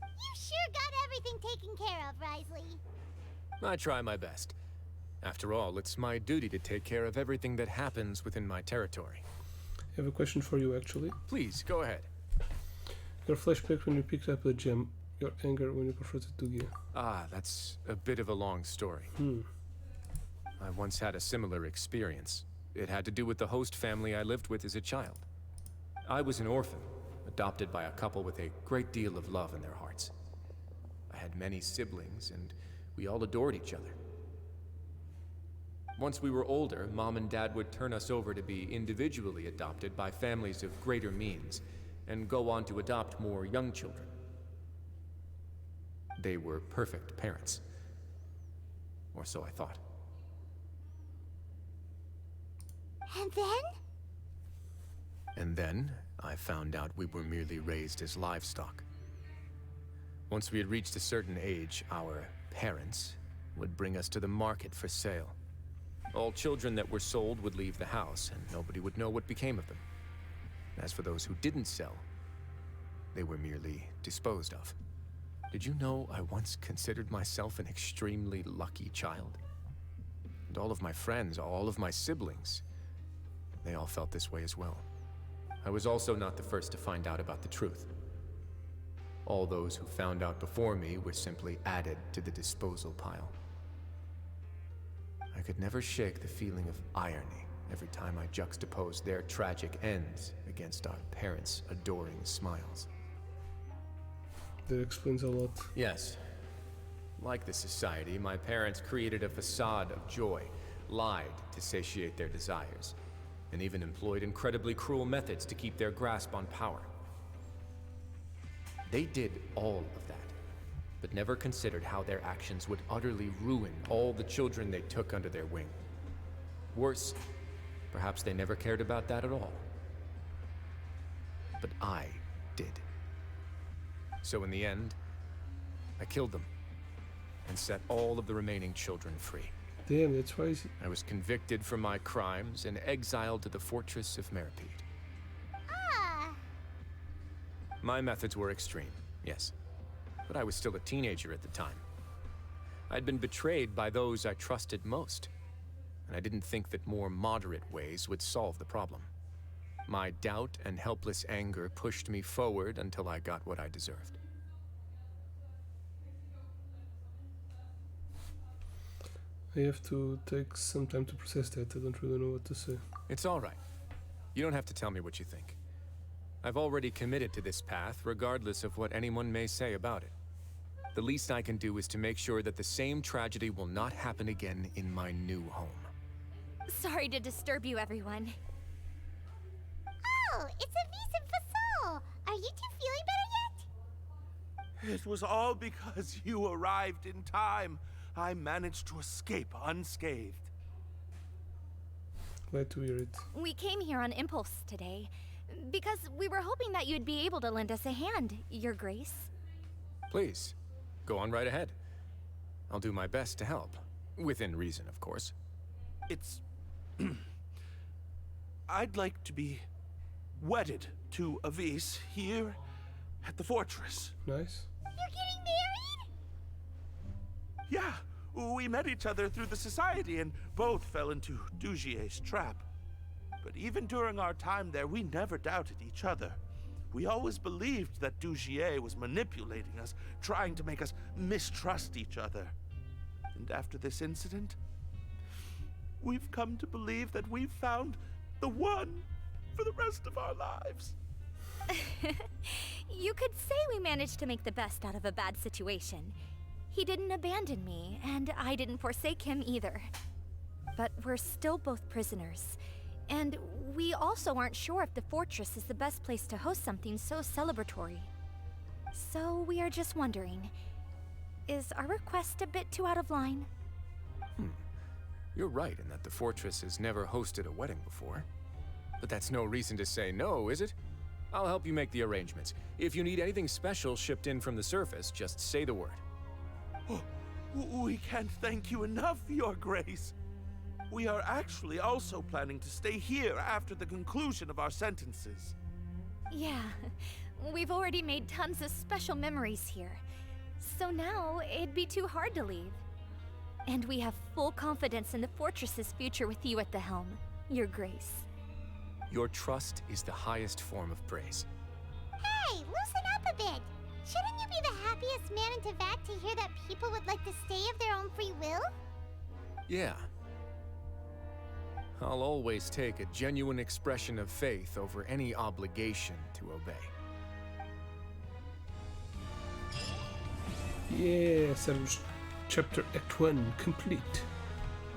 You sure got everything taken care of, Wrioth. I try my best. After all, it's my duty to take care of everything that happens within my territory. I have a question for you, actually. Please, go ahead. Your flashback when you picked up a gem, your anger when you confronted Tugia. Ah, that's a bit of a long story. I once had a similar experience. It had to do with the host family I lived with as a child. I was an orphan, adopted by a couple with a great deal of love in their hearts. I had many siblings, and we all adored each other. Once we were older, Mom and Dad would turn us over to be individually adopted by families of greater means, and go on to adopt more young children. They were perfect parents. Or so I thought. And then? And then, I found out we were merely raised as livestock. Once we had reached a certain age, our parents would bring us to the market for sale. All children that were sold would leave the house, and nobody would know what became of them. As for those who didn't sell, they were merely disposed of. Did you know I once considered myself an extremely lucky child? And all of my friends, all of my siblings, they all felt this way as well. I was also not the first to find out about the truth. All those who found out before me were simply added to the disposal pile. I could never shake the feeling of irony every time I juxtaposed their tragic ends against our parents' adoring smiles. That explains a lot. Yes. Like the society, my parents created a facade of joy, lied to satiate their desires, and even employed incredibly cruel methods to keep their grasp on power. They did all of that, but never considered how their actions would utterly ruin all the children they took under their wing. Worse, perhaps they never cared about that at all. But I did. So in the end, I killed them and set all of the remaining children free. Damn, that's why I was convicted for my crimes and exiled to the fortress of Meripede. Ah! My methods were extreme, yes. But I was still a teenager at the time. I'd been betrayed by those I trusted most, and I didn't think that more moderate ways would solve the problem. My doubt and helpless anger pushed me forward until I got what I deserved. I have to take some time to process that. I don't really know what to say. It's all right. You don't have to tell me what you think. I've already committed to this path, regardless of what anyone may say about it. The least I can do is to make sure that the same tragedy will not happen again in my new home. Sorry to disturb you, everyone. Oh, it's a Vicent Fasol. Are you two feeling better yet? It was all because you arrived in time. I managed to escape unscathed. Glad to hear it. We came here on impulse today, because we were hoping that you'd be able to lend us a hand, Your Grace. Please, go on right ahead. I'll do my best to help. Within reason, of course. It's... I'd like to be wedded to Avis here at the fortress. Nice. You're getting married? Yeah, we met each other through the society and both fell into Dugier's trap. But even during our time there, we never doubted each other. We always believed that Dugier was manipulating us, trying to make us mistrust each other. And after this incident, we've come to believe that we've found the one for the rest of our lives. You could say we managed to make the best out of a bad situation. He didn't abandon me, and I didn't forsake him either. But we're still both prisoners. And we also aren't sure if the fortress is the best place to host something so celebratory. So we are just wondering, is our request a bit too out of line? You're right in that the fortress has never hosted a wedding before. But that's no reason to say no, is it? I'll help you make the arrangements. If you need anything special shipped in from the surface, just say the word. Oh, we can't thank you enough, Your Grace. We are actually also planning to stay here after the conclusion of our sentences. Yeah, we've already made tons of special memories here. So now, it'd be too hard to leave. And we have full confidence in the fortress's future with you at the helm, Your Grace. Your trust is the highest form of praise. Hey, loosen up a bit. Shouldn't you be the happiest man in Teyvat to hear that people would like to stay of their own free will? Yeah. I'll always take a genuine expression of faith over any obligation to obey. Yeah, Servus Chapter Act 1 complete.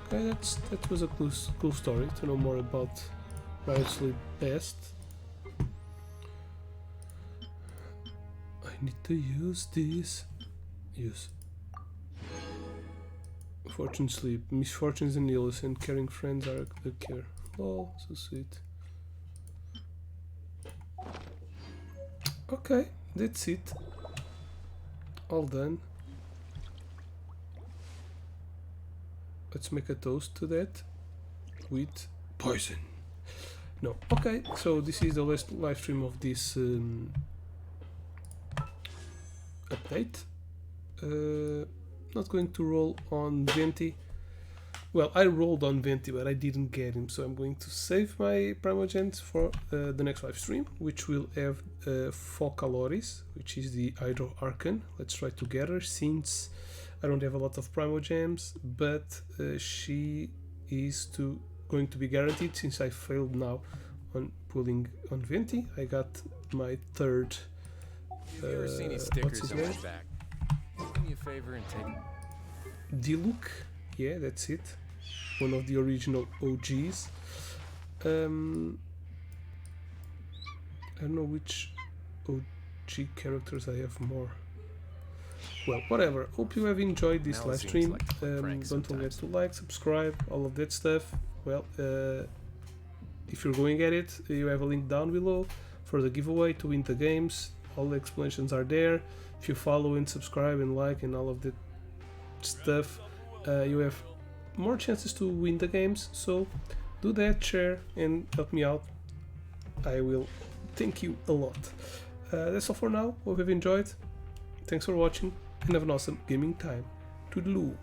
Okay, that was a cool story to know more about Wrioth's best. I need to use this. Use. Fortune sleep. Misfortunes and ills and caring friends are a care. Oh, so sweet. Okay, that's it. All done. Let's make a toast to that with poison. No, okay, so this is the last live stream of this update. Not going to roll on Venti. Well, I rolled on Venti, but I didn't get him, so I'm going to save my Primogens for the next live stream, which will have Focaloris, which is the Hydro Archon. Let's try together, since I don't have a lot of Primogems, but she is going to be guaranteed, since I failed now on pulling on Venti. I got my third. Have you ever seen any stickers on my back? Do me a favor and take Diluc, yeah, that's it. One of the original OGs. I don't know which OG characters I have more. Well, whatever. Hope you have enjoyed this live stream. Don't forget to like, subscribe, all of that stuff. Well, if you're going at it, you have a link down below for the giveaway to win the games. All the explanations are there. If you follow and subscribe and like and all of that stuff, you have more chances to win the games. So do that, share, and help me out. I will thank you a lot. That's all for now. Hope you've enjoyed. Thanks for watching and have an awesome gaming time. Toodaloo.